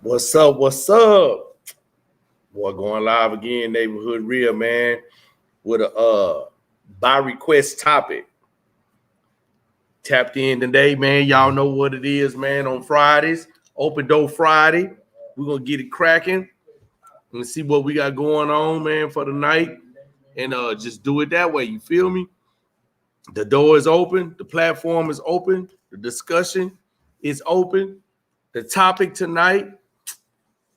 What's up? What's up? Boy, going live again, neighborhood real man, with a by request topic. Tapped in today, man. Y'all know what it is, man. On Fridays, open door Friday. We're gonna get it cracking and see what we got going on, man, for the night. And just do it that way. You feel me? The door is open, the platform is open, the discussion is open. The topic tonight: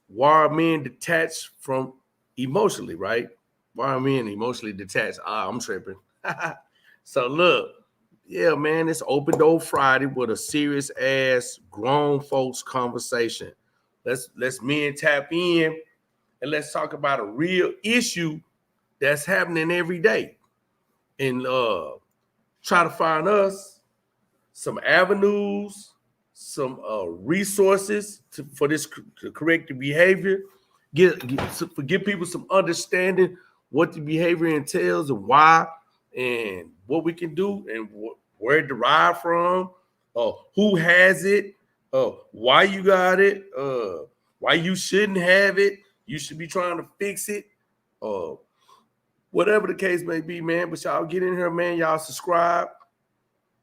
why are men detached from emotionally, right? Why are men emotionally detached? I'm tripping. So look, yeah, man, it's open door Friday with a serious ass grown folks conversation. Let's men tap in and let's talk about a real issue that's happening every day. And try to find us some avenues, some resources for this to correct the behavior, give people some understanding what the behavior entails and why, and what we can do and where it derived from, who has it, why you got it, why you shouldn't have it, you should be trying to fix it, uh, whatever the case may be, man. But y'all get in here, man. Y'all subscribe,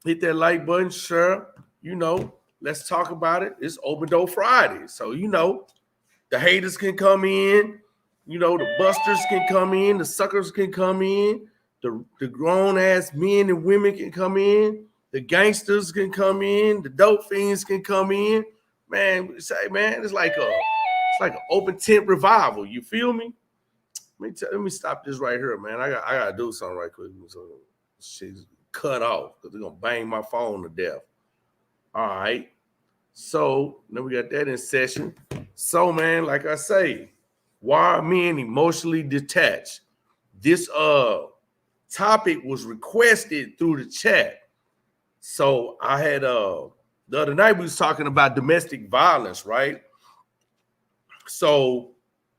hit that like button, share. You know, let's talk about it. It's open door Friday. So, the haters can come in, the busters can come in, the suckers can come in, the grown ass men and women can come in, the gangsters can come in, the dope fiends can come in. Man, say, man, it's like an open tent revival. You feel me? Let me stop this right here, man. I gotta do something right quick. So she's cut off because they're gonna bang my phone to death. All right. So then we got that in session. So, man, like I say, why are men emotionally detached? This topic was requested through the chat. So I had the other night we was talking about domestic violence, right? So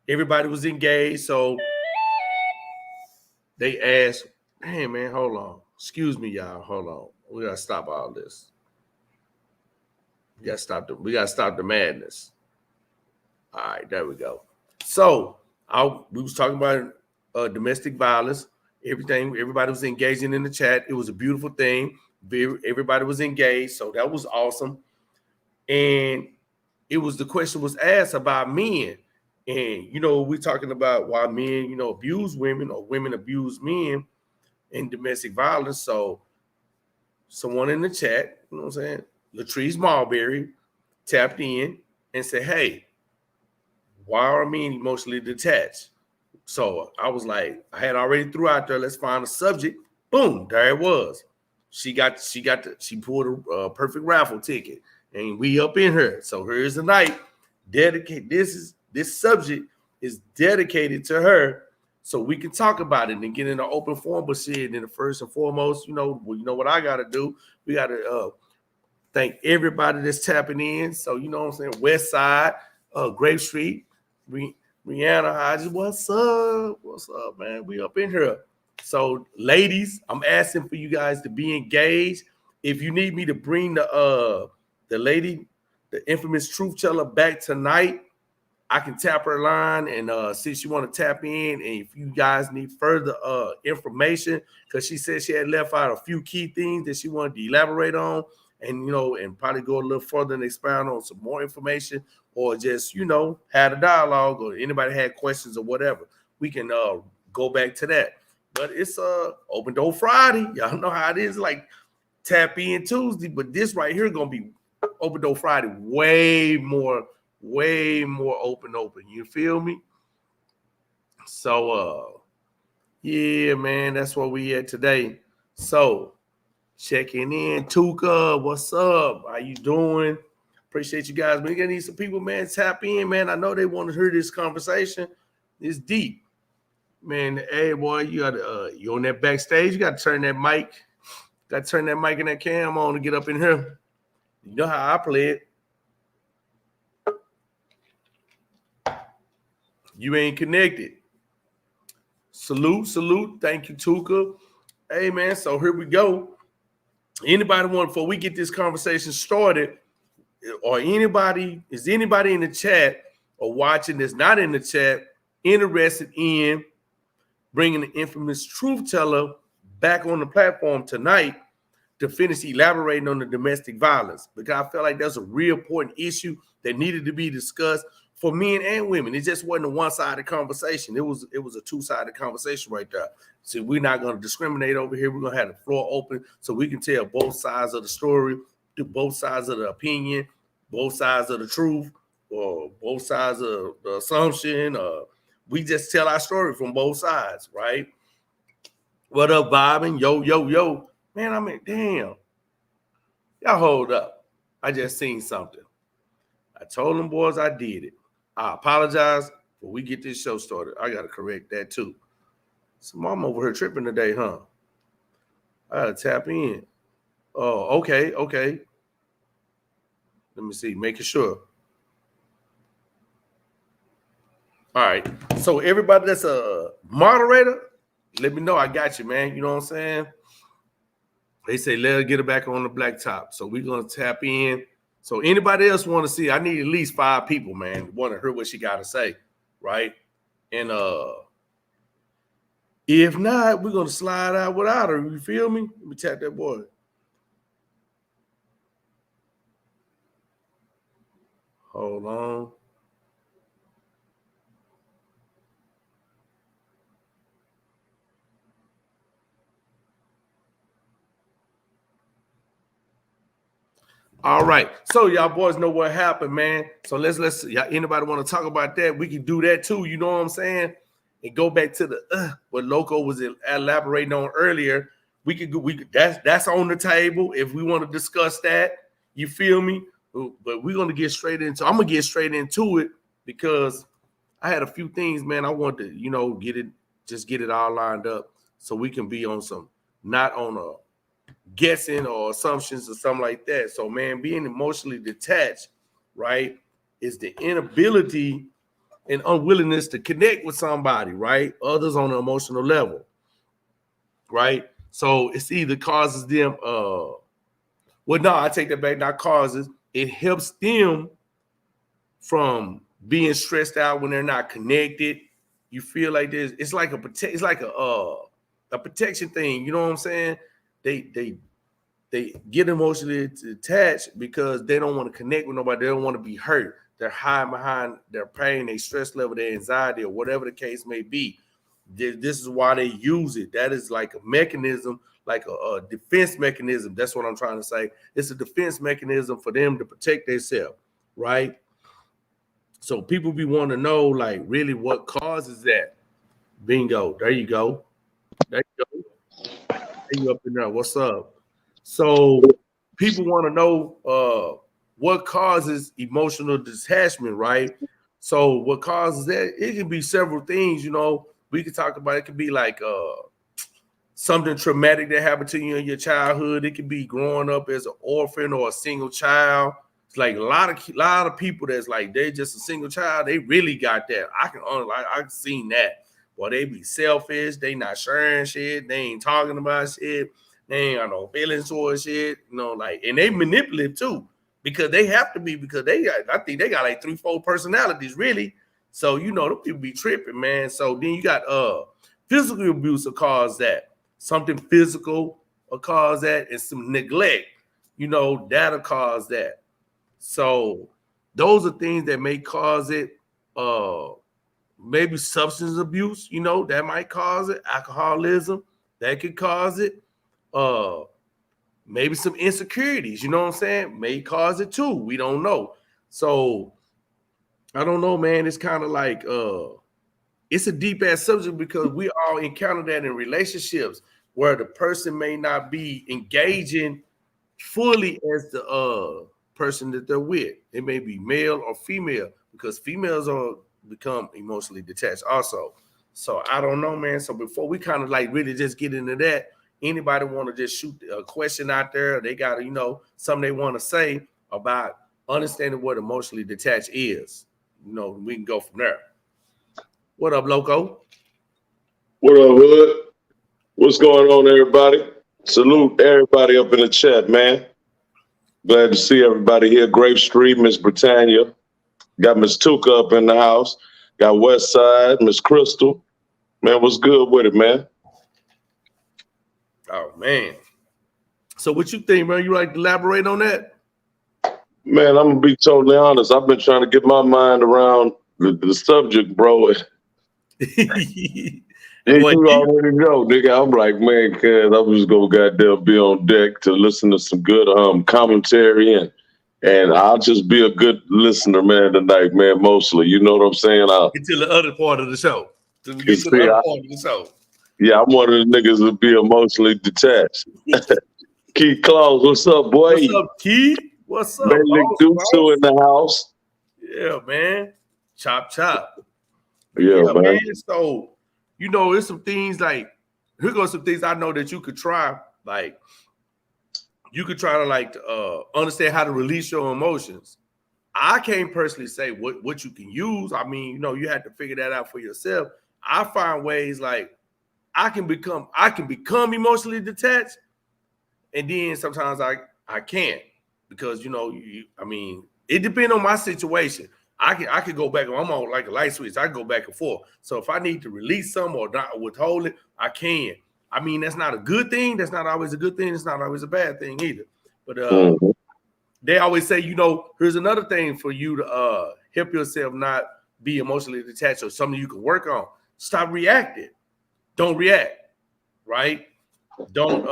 everybody was engaged. So they asked, hey man, hold on. Excuse me, y'all. Hold on. We gotta stop all this. We gotta stop the madness. All right, there we go. So we was talking about domestic violence. Everybody was engaging in the chat. It was a beautiful thing. Everybody was engaged, so that was awesome. And the question was asked about men, and we talking about why men, abuse women or women abuse men in domestic violence. So someone in the chat, what I'm saying, Latrice Marbury tapped in and said, "Hey, why are men emotionally detached?" So I was like, I had already threw out there, let's find a subject. Boom, there it was. She pulled a perfect raffle ticket, and we up in her. So here's the night. This subject is dedicated to her, so we can talk about it and get in an open forum. But shit, in the first and foremost, you know what I gotta do. We gotta thank everybody that's tapping in. So what I'm saying, West Side, Grape Street, Rihanna Hodges, what's up? What's up, man? We up in here. So, ladies, I'm asking for you guys to be engaged. If you need me to bring the lady, the infamous truth teller, back tonight, I can tap her line and see if she want to tap in. And if you guys need further information, because she said she had left out a few key things that she wanted to elaborate on, and and probably go a little further and expound on some more information, or just had a dialogue, or anybody had questions or whatever, we can go back to that. But it's open door Friday. Y'all know how it is, like tap in Tuesday, but this right here gonna be open door Friday, way more open. You feel me? So yeah, man, that's where we at today. So checking in, Tuka, what's up? How you doing? Appreciate you guys. We're gonna need some people, man. Tap in, man. I know they want to hear this conversation. It's deep, man. Hey, boy, you got you on that backstage. You got to turn that mic. Got to turn that mic and that cam on to get up in here. You know how I play it. You ain't connected. Salute. Thank you, Tuka. Hey, man. So here we go. Anybody want, before we get this conversation started, or is anybody in the chat or watching that's not in the chat interested in bringing the infamous truth teller back on the platform tonight to finish elaborating on the domestic violence, because I felt like that's a real important issue that needed to be discussed for men and women. It just wasn't a one-sided conversation. It was a two-sided conversation right there. So we're not going to discriminate over here. We're going to have the floor open so we can tell both sides of the story, both sides of the opinion, both sides of the truth, or both sides of the assumption. We just tell our story from both sides, right? What up, vibing? Yo, yo, yo. Man, I mean, damn. Y'all hold up. I just seen something. I told them boys I did it. I apologize, but we get this show started. I got to correct that too. So I'm over here tripping today, huh? I got to tap in. Oh, okay. Let me see, making sure. All right. So everybody that's a moderator, let me know. I got you, man. You know what I'm saying? They say, let her get it back on the blacktop. So we're going to tap in. So anybody else want to see, I need at least 5 people, man, want to hear what she got to say, right? And if not, we're going to slide out without her. You feel me? Let me tap that boy. Hold on. All right. So y'all boys know what happened, man. So let's y'all, anybody want to talk about that? We can do that too. You know what I'm saying? And go back to the what Loco was elaborating on earlier. We could that's on the table if we want to discuss that. You feel me? But we're gonna get straight into. I'm gonna get straight into it because I had a few things, man. I want to, get it all lined up so we can be on some, not on a guessing or assumptions or something like that. So, man, being emotionally detached, right, is the inability and unwillingness to connect with somebody, right? Others on an emotional level, right? So it's either causes them, I take that back, not causes. It helps them from being stressed out when they're not connected. You feel like this. It's like a protection thing. You know what I'm saying? They get emotionally attached because they don't want to connect with nobody. They don't want to be hurt. They're hiding behind their pain, their stress level, their anxiety, or whatever the case may be. This is why they use it. That is like a mechanism, like a defense mechanism. That's what I'm trying to say. It's a defense mechanism for them to protect themselves, right? So people be wanting to know, like, really what causes that. Bingo. There you go. There you go. There you up in there. What's up? So people want to know what causes emotional detachment, right? So what causes that? It can be several things, we can talk about. It could be like something traumatic that happened to you in your childhood. It could be growing up as an orphan or a single child. It's like a lot of people that's like they're just a single child. They really got that. I've seen that. Boy, they be selfish. They not sharing shit. They ain't talking about shit. They ain't got no feelings towards shit. And they manipulative too because they have to be because I think they got like 3-4 personalities really. So them people be tripping, man. So then you got physical abuse will cause that. Something physical will cause that, and some neglect, that'll cause that. So those are things that may cause it. Maybe substance abuse, that might cause it. Alcoholism, that could cause it. Maybe some insecurities, you know what I'm saying? May cause it too. We don't know. So I don't know, man. It's kind of like it's a deep ass subject because we all encounter that in relationships where the person may not be engaging fully as the person that they're with. It may be male or female because females are become emotionally detached also. So I don't know, man. So before we kind of like really just get into that, anybody want to just shoot a question out there? They got something they want to say about understanding what emotionally detached is. We can go from there. What up, Loco? What up, Hood? What's going on, everybody? Salute everybody up in the chat, man. Glad to see everybody here. Grape Street, Miss Britannia, Got Miss Tuka up in the house. Got West Side, Miss Crystal. Man, what's good with it, man? Oh man. So what you think, man? You like to elaborate on that? Man, I'm gonna be totally honest. I've been trying to get my mind around the subject, bro. Yeah, Boy, you deep. already know, nigga. I'm like, man, cuz I'm just gonna goddamn be on deck to listen to some good commentary and I'll just be a good listener, man, tonight, man, mostly. You know what I'm saying? Get to the other part of the show. Till we You get to the see, other part of the show. yeah, I'm one of the niggas that be emotionally detached. Keith Claus, what's up, What's boy? up, Keith? What's Man, up, look, boss? Deuce in Boss? the house. Yeah, man. Chop chop. But Yeah, yeah, man. man. So there's some things like here goes some things I know that you could try. Like you could try to understand how to release your emotions. I can't personally say what you can use. I mean, you have to figure that out for yourself. I find ways like I can become emotionally detached, and then sometimes I can't because I mean it depends on my situation. I can go back. I'm on like a light switch. I can go back and forth. So if I need to release some or not withhold it, I can. I mean that's not a good thing. That's not always a good thing. It's not always a bad thing either. But Mhm. they always say, here's another thing for you to help yourself not be emotionally detached or something you can work on. Stop reacting. Don't react, right? Don't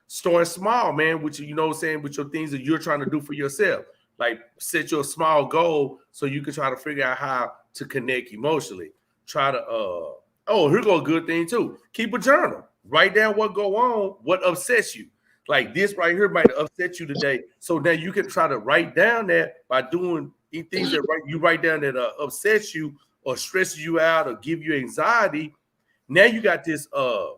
start small, man, which you know what I'm saying, with your things that you're trying to do for yourself. Like set your small goal so you can try to figure out how to connect emotionally. Try to here go a good thing too. Keep a journal. Write down what go on, what upsets you. Like this right here might upset you today. So now you can try to write down that by doing things that you write down that upsets you or stresses you out or give you anxiety. Now you got this uh,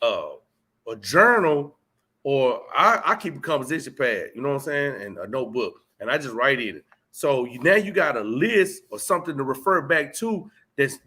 a journal, or I keep a composition pad, you know what I'm saying, and a notebook, and I just write in it. So now you got a list or something to refer back to.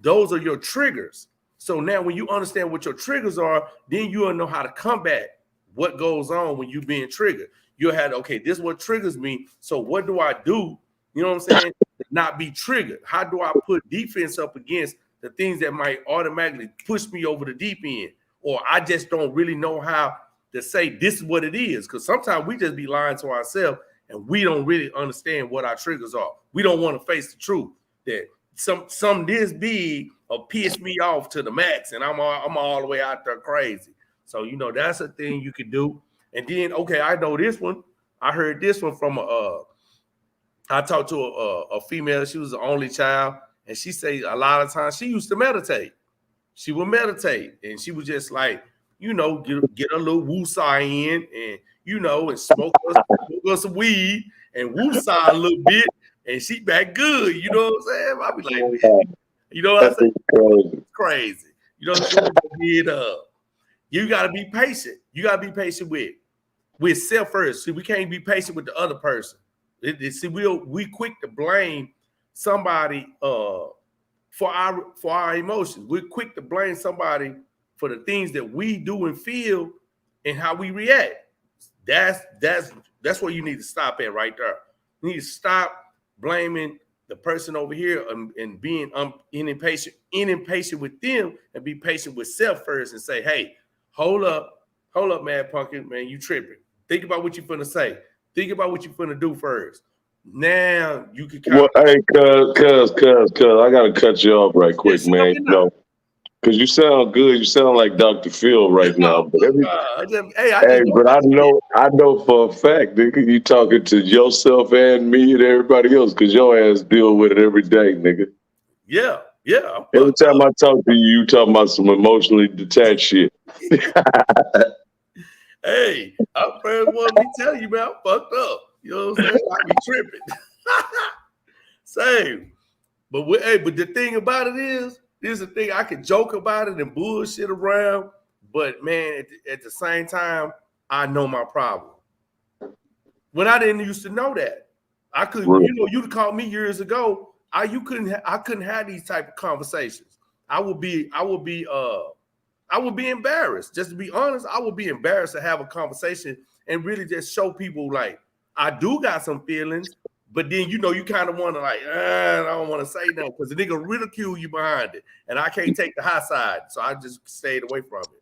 Those are your triggers. So now when you understand what your triggers are, then you'll know how to combat what goes on when you're being triggered. You'll have, okay, this is what triggers me. So what do I do? You know what I'm saying? To not be triggered. How do I put defense up against the things that might automatically push me over the deep end? Or I just don't really know how to say this is what it is. Because sometimes we just be lying to ourselves and we don't really understand what our triggers are. We don't want to face the truth that some this big will piss me off to the max, and I'm all the way out there crazy. So that's a thing you could do. And then okay, I know this one. I heard this one from I talked to a female. She was the only child, and she said a lot of times she used to meditate. She would meditate, and she was just like, get a little woosah in, and and smoke us some weed and woosah a little bit, and she back good. You know what I'm saying? I be like, man, you know what I'm That saying? is crazy. It's crazy. You know what I'm saying? But then, you got to be patient. You got to be patient with self first. See, we can't be patient with the other person. See, we quick to blame somebody for our emotions. We're quick to blame somebody for the things that we do and feel and how we react. That's where you need to stop at right there. You need to stop blaming the person over here and being impatient with them, and be patient with self first and say, hey, hold up, man, pumpkin, man, you tripping. Think about what you're finna say. Think about what you're finna do first. Now you can kind Well, of hey, I gotta cut you off right quick, just come man. in now. Because you sound good. You sound like Dr. Phil right now. Oh, But I hey, just do but what I did. I know for a fact, nigga, you talking to yourself and me and everybody else, because your ass deal with it every day, nigga. Yeah, I'm Every fucked time up. I talk to you, you talking about some emotionally detached shit. Hey, I'm first one to be telling you, man, I'm fucked up. You know what I'm saying? I be tripping. Same. But the thing about it is, this is the thing, I can joke about it and bullshit around, but man, at the same time, I know my problem. When I didn't used to know that, I could, Real. you'd call me years ago. I couldn't have these type of conversations. I would be embarrassed. Just to be honest, I would be embarrassed to have a conversation and really just show people like I do got some feelings, But then you kind of want to like, I don't want to say nothing because the nigga ridicule you behind it, and I can't take the high side, so I just stayed away from it.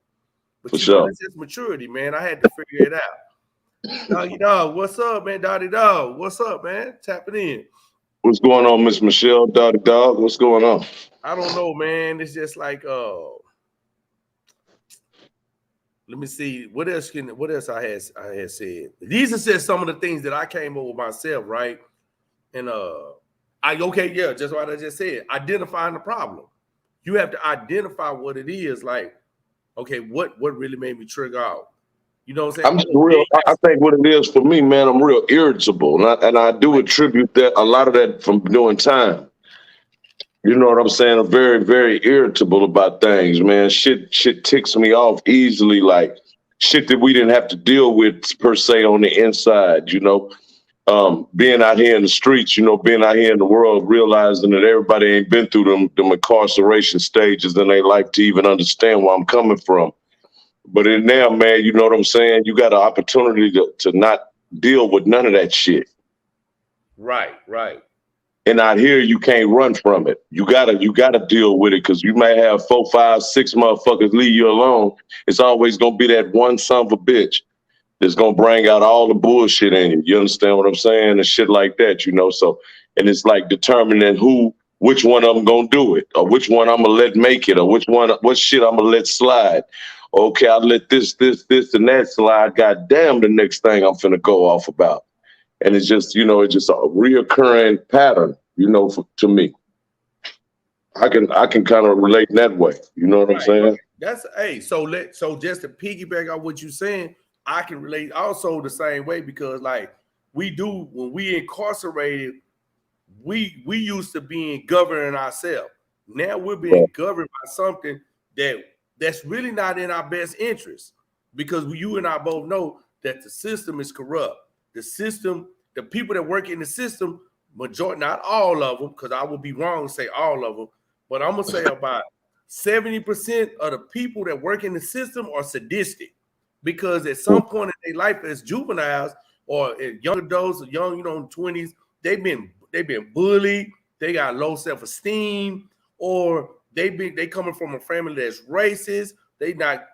For But sure. it's just maturity, man. I had to figure it out. Doggy dog, what's up, man? Doggy dog, what's up, man? Tapping in. What's going on, Miss Michelle, Doggy Dog? What's going on? I don't know, man. It's just like, let me see. What else I had said? These are just some of the things that I came up with myself, right? And just what I just said. Identifying the problem. You have to identify what it is. Like, okay, what really made me trigger out? You know what I'm saying? I'm just real. I think what it is for me, man, I'm real irritable, and I do attribute that a lot of that from doing time. You know what I'm saying? I'm very, very irritable about things, man. Shit ticks me off easily, like shit that we didn't have to deal with per se on the inside. Being out here in the streets, being out here in the world, realizing that everybody ain't been through them incarceration stages, and they like to even understand where I'm coming from. But in there, man, you know what I'm saying? You got an opportunity to not deal with none of that shit. Right. And out here, you can't run from it. You gotta deal with it because you may have 4, 5, 6 motherfuckers leave you alone. It's always gonna be that one son of a bitch that's gonna bring out all the bullshit in you. You understand what I'm saying? And shit like that, So, and it's like determining which one of them gonna do it, or which one I'm gonna let make it, or what shit I'm gonna let slide. Okay, I let this, and that slide. God damn, the next thing I'm finna go off about. And it's just, it's just a reoccurring pattern, to me. I can kind of relate in that way. You know what I'm saying? Right. So just to piggyback on what you're saying, I can relate also the same way because like we do when we incarcerated, we used to being governing ourselves. Now we're being governed by something that's really not in our best interest because you and I both know that the system is corrupt. The system, the people that work in the system, majority, not all of them, because I would be wrong to say all of them, but I'm gonna say about 70% of the people that work in the system are sadistic because at some point in their life as juveniles or young adults or young, 20s, they've been bullied, they got low self-esteem, or they coming from a family that's racist, they not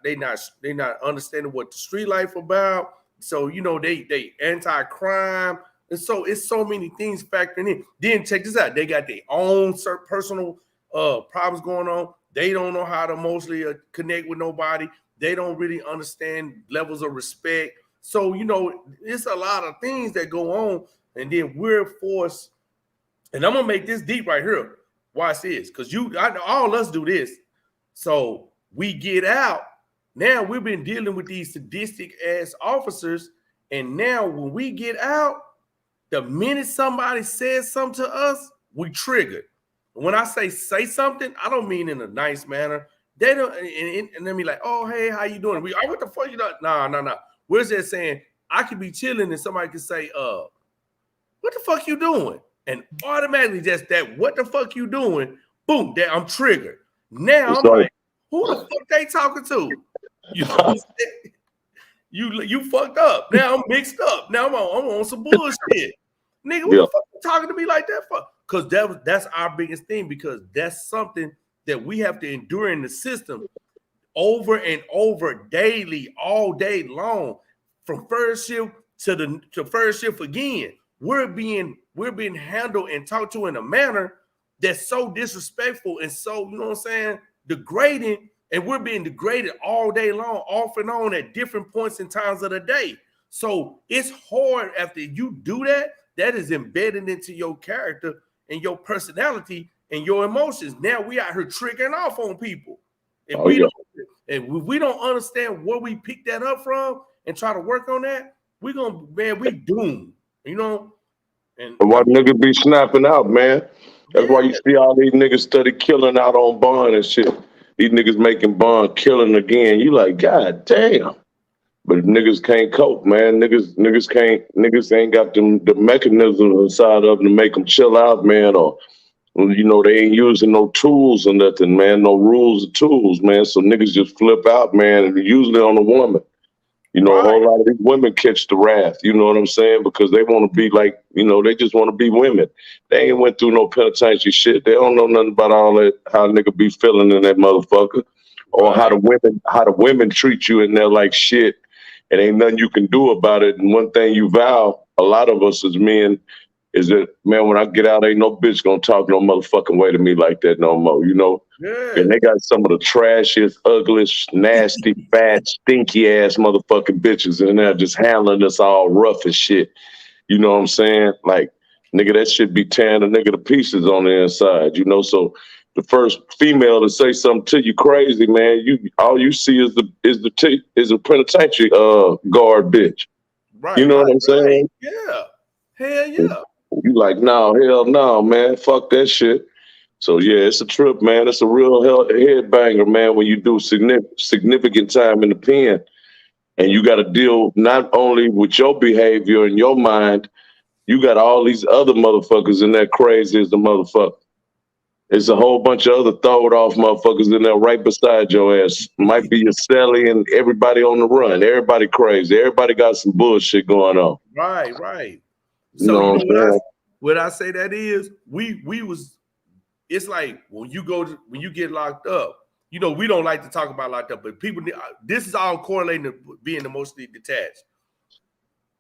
understanding what the street life about. So, they anti-crime. And so it's so many things factoring in. Then check this out. They got their own personal problems going on. They don't know how to emotionally connect with nobody. They don't really understand levels of respect. So, it's a lot of things that go on. And then we're forced, and I'm going to make this deep right here. Watch this. Because all us do this. So we get out. Now we've been dealing with these sadistic ass officers, and now when we get out, the minute somebody says something to us, we triggered. When I say something, I don't mean in a nice manner. They don't, and then be like, "Oh, hey, how you doing?" What the fuck you doing? No. We're just saying I could be chilling, and somebody could say, "What the fuck you doing?" And automatically, just that, "What the fuck you doing?" Boom, that I'm triggered. Now I'm like, "Who the fuck they talking to?" You fucked up. Now I'm mixed up. Now I'm on some bullshit. Nigga, what the fuck you talking to me like that for? Because that's our biggest thing, because that's something that we have to endure in the system over and over daily, all day long, from first shift to first shift again. We're being handled and talked to in a manner that's so disrespectful and so, degrading. And we're being degraded all day long, off and on at different points and times of the day. So it's hard after you do that. That is embedded into your character and your personality and your emotions. Now we out here tricking off on people. If we don't understand where we pick that up from and try to work on that, we doomed. And why niggas be snapping out, man? That's why you see all these niggas study killing out on bond and shit. These niggas making bond killing again. You like, God damn. But niggas can't cope, man. Niggas ain't got the mechanisms inside of them to make them chill out, man. Or, they ain't using no tools or nothing, man. No rules or tools, man. So niggas just flip out, man. And usually on a woman. You know, a Right. whole lot of these women catch the wrath. You know what I'm saying? Because they want to be like, they just want to be women. They ain't went through no penitentiary shit. They don't know nothing about all that, how a nigga be feeling in that motherfucker, or Right. how the women treat you and they're like shit, and ain't nothing you can do about it. And one thing you vow, a lot of us as men, is that, man, when I get out, ain't no bitch gonna talk no motherfucking way to me like that no more. Yeah. And they got some of the trashiest, ugliest, nasty, fat, stinky ass motherfucking bitches in there just handling us all rough as shit. You know what I'm saying? Like, nigga, that shit be tearing a nigga to pieces on the inside, So the first female to say something to you crazy, man, all you see is a penitentiary guard bitch. You Right. know what Right. I'm Right. saying? Yeah. Hell yeah. You like, no, hell no, man. Fuck that shit. So yeah, it's a trip, man. It's a real headbanger, man, when you do significant time in the pen and you got to deal not only with your behavior and your mind, you got all these other motherfuckers in there crazy as the motherfucker. There's a whole bunch of other throwed off motherfuckers in there right beside your ass. Might be your celly and everybody on the run. Everybody crazy. Everybody got some bullshit going on. Right. Right. You So know you what know I'm what I saying? what I say that is we was it's like when you get locked up, we don't like to talk about locked up, but people this is all correlating to being emotionally detached.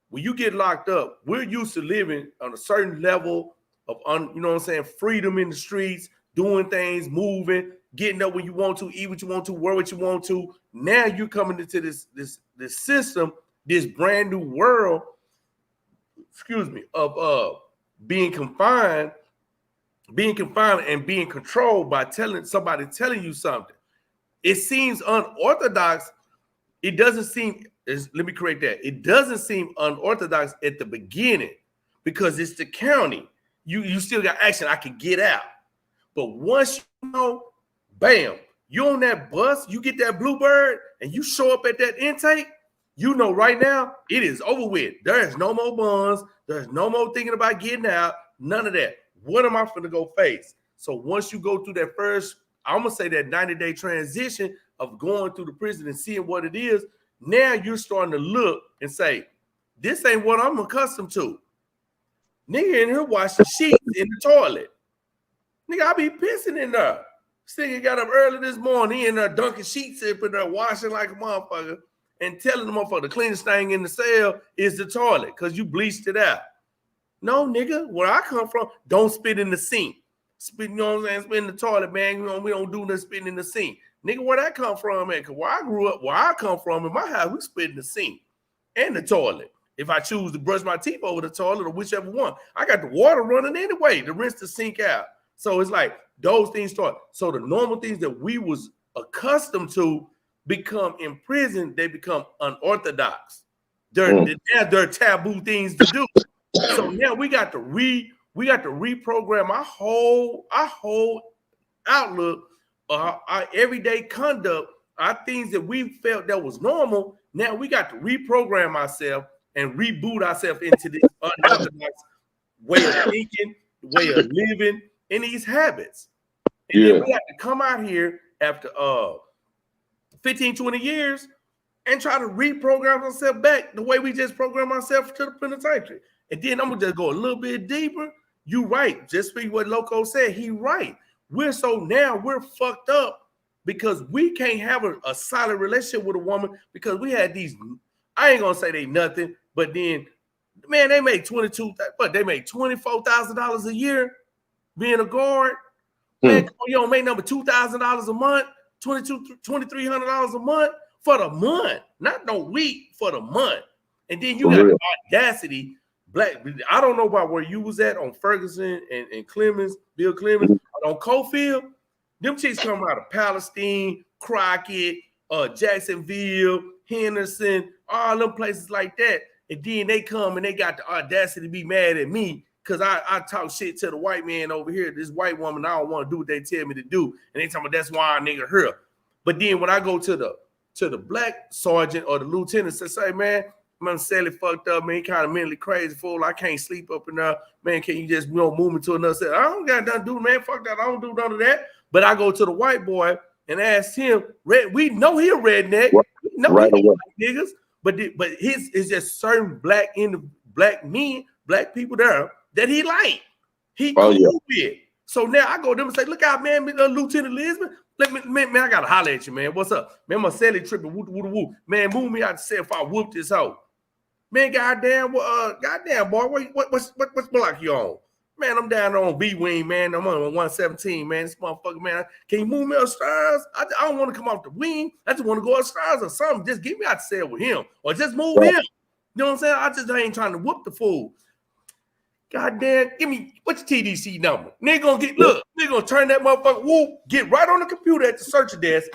When you get locked up, we're used to living on a certain level of freedom in the streets, doing things, moving, getting up when you want to, eat what you want to, wear what you want to. Now you're coming into this system, this brand new world, of being confined, and being controlled by somebody telling you something. It seems unorthodox. It doesn't seem, let me correct that. It doesn't seem unorthodox at the beginning because it's the county. You still got action. I can get out. But once bam, you on that bus, you get that bluebird, and you show up at that intake, right now it is over with. There is no more bonds. There's no more thinking about getting out. None of that. What am I finna go face? So once you go through that first, I'm gonna say that 90-day transition of going through the prison and seeing what it is, now you're starting to look and say, this ain't what I'm accustomed to. Nigga in here washing sheets in the toilet. Nigga, I be pissing in there. Nigga got up early this morning, he in there dunking sheets up in there, washing like a motherfucker, and telling the motherfucker the cleanest thing in the cell is the toilet because you bleached it out. No, nigga, where I come from, don't spit in the sink. Spit, you know what I'm saying? Spit in the toilet, man. We don't do no spitting in the sink. Nigga, where that come from, man? Because where I grew up, where I come from, in my house, we spit in the sink and the toilet. If I choose to brush my teeth over the toilet or whichever one, I got the water running anyway to rinse the sink out. So it's like those things start. So the normal things that we was accustomed to become in prison, they become unorthodox. They're taboo things to do. So now we got to reprogram our whole outlook, our everyday conduct, our things that we felt that was normal. Now we got to reprogram ourselves and reboot ourselves into this unorthodox way of thinking, way of living, and these habits. And then we have to come out here after 15, 20 years and try to reprogram ourselves back the way we just programmed ourselves to the penitentiary. And then I'm gonna just go a little bit deeper. You right, just speak what Loco said. He right. We're fucked up because we can't have a solid relationship with a woman because we had these. I ain't gonna say they nothing, but then, man, they make $24,000 a year being a guard. Man, you don't make number $2,000 a month, $2,300 a month for the month, not no week, for the month. And then you have the audacity. I don't know about where you was at on Ferguson and Clemens, Bill Clemens, but on Cofield, them chicks come out of Palestine, Crockett, Jacksonville, Henderson, all them places like that. And then they come and they got the audacity to be mad at me because I talk shit to the white man over here. This white woman, I don't want to do what they tell me to do. And they tell me that's why I nigga her. But then when I go to the black sergeant or the lieutenant, say, man, I'm Sally fucked up, man, kind of mentally crazy fool. I can't sleep up in there. Man, can you just move me to another cell? I don't got nothing to do, man. Fuck that. I don't do none of that. But I go to the white boy and ask him, we know he a redneck. We know he like niggas. but his is just certain black men, black people there that he like. He Oh yeah. cool with. So now I go to them and say, look out, man, Lieutenant Lisbon. Let me, man, I gotta holler at you, man. What's up? Man, my celly tripping, woo, woo, woo. Man, move me out the cell if I whoop this hoe. Man, goddamn, goddamn, boy, what's block you on? Man, I'm down on B wing, man. I'm on 117, man. This motherfucker, man. Can you move me upstairs? I don't want to come off the wing. I just want to go upstairs or something. Just get me out the cell with him, or just move him. You know what I'm saying? I just ain't trying to whoop the fool. Goddamn, give me what's your TDC number? Nigga gonna turn that motherfucker, whoop, get right on the computer at the search desk.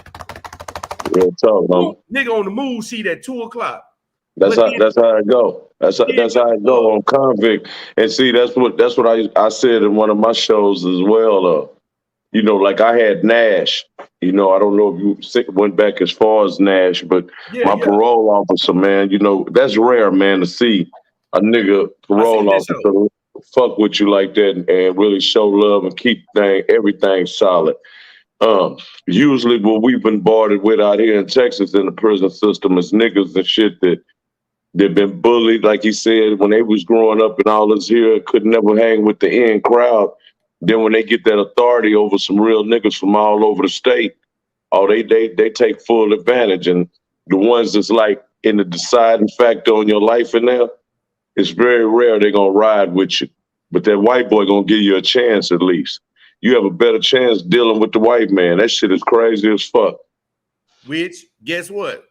Real talk, Whoop, nigga on the move sheet at 2:00. That's how it go. That's how it go on convict. And see, that's what I said in one of my shows as well. You know, like I had Nash. You know, I don't know if you went back as far as Nash, but my parole officer, man, you know, that's rare, man, to see a nigga parole officer fuck with you like that and really show love and keep everything solid. Usually what we've been boarded with out here in Texas in the prison system is niggas and shit that they've been bullied, like he said, when they was growing up and all this here, could never hang with the in crowd. Then when they get that authority over some real niggas from all over the state, they take full advantage. And the ones that's like in the deciding factor on your life in there, it's very rare they're gonna ride with you. But that white boy gonna give you a chance at least. You have a better chance dealing with the white man. That shit is crazy as fuck. Which, guess what?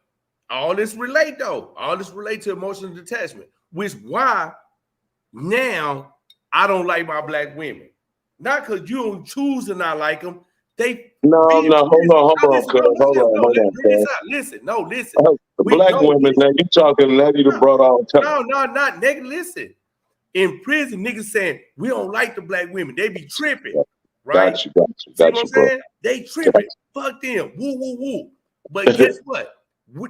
All this relate though. All this relate to emotional detachment. Which why now I don't like my black women. Not because you don't choose to not like them. No, hold on. Listen. The black women, now you talking, now you brought all time. No, not nigga. Listen. In prison, niggas saying we don't like the black women. They be tripping. Right? Got you, See what I'm saying? They tripping. Fuck them. Woo. But guess what?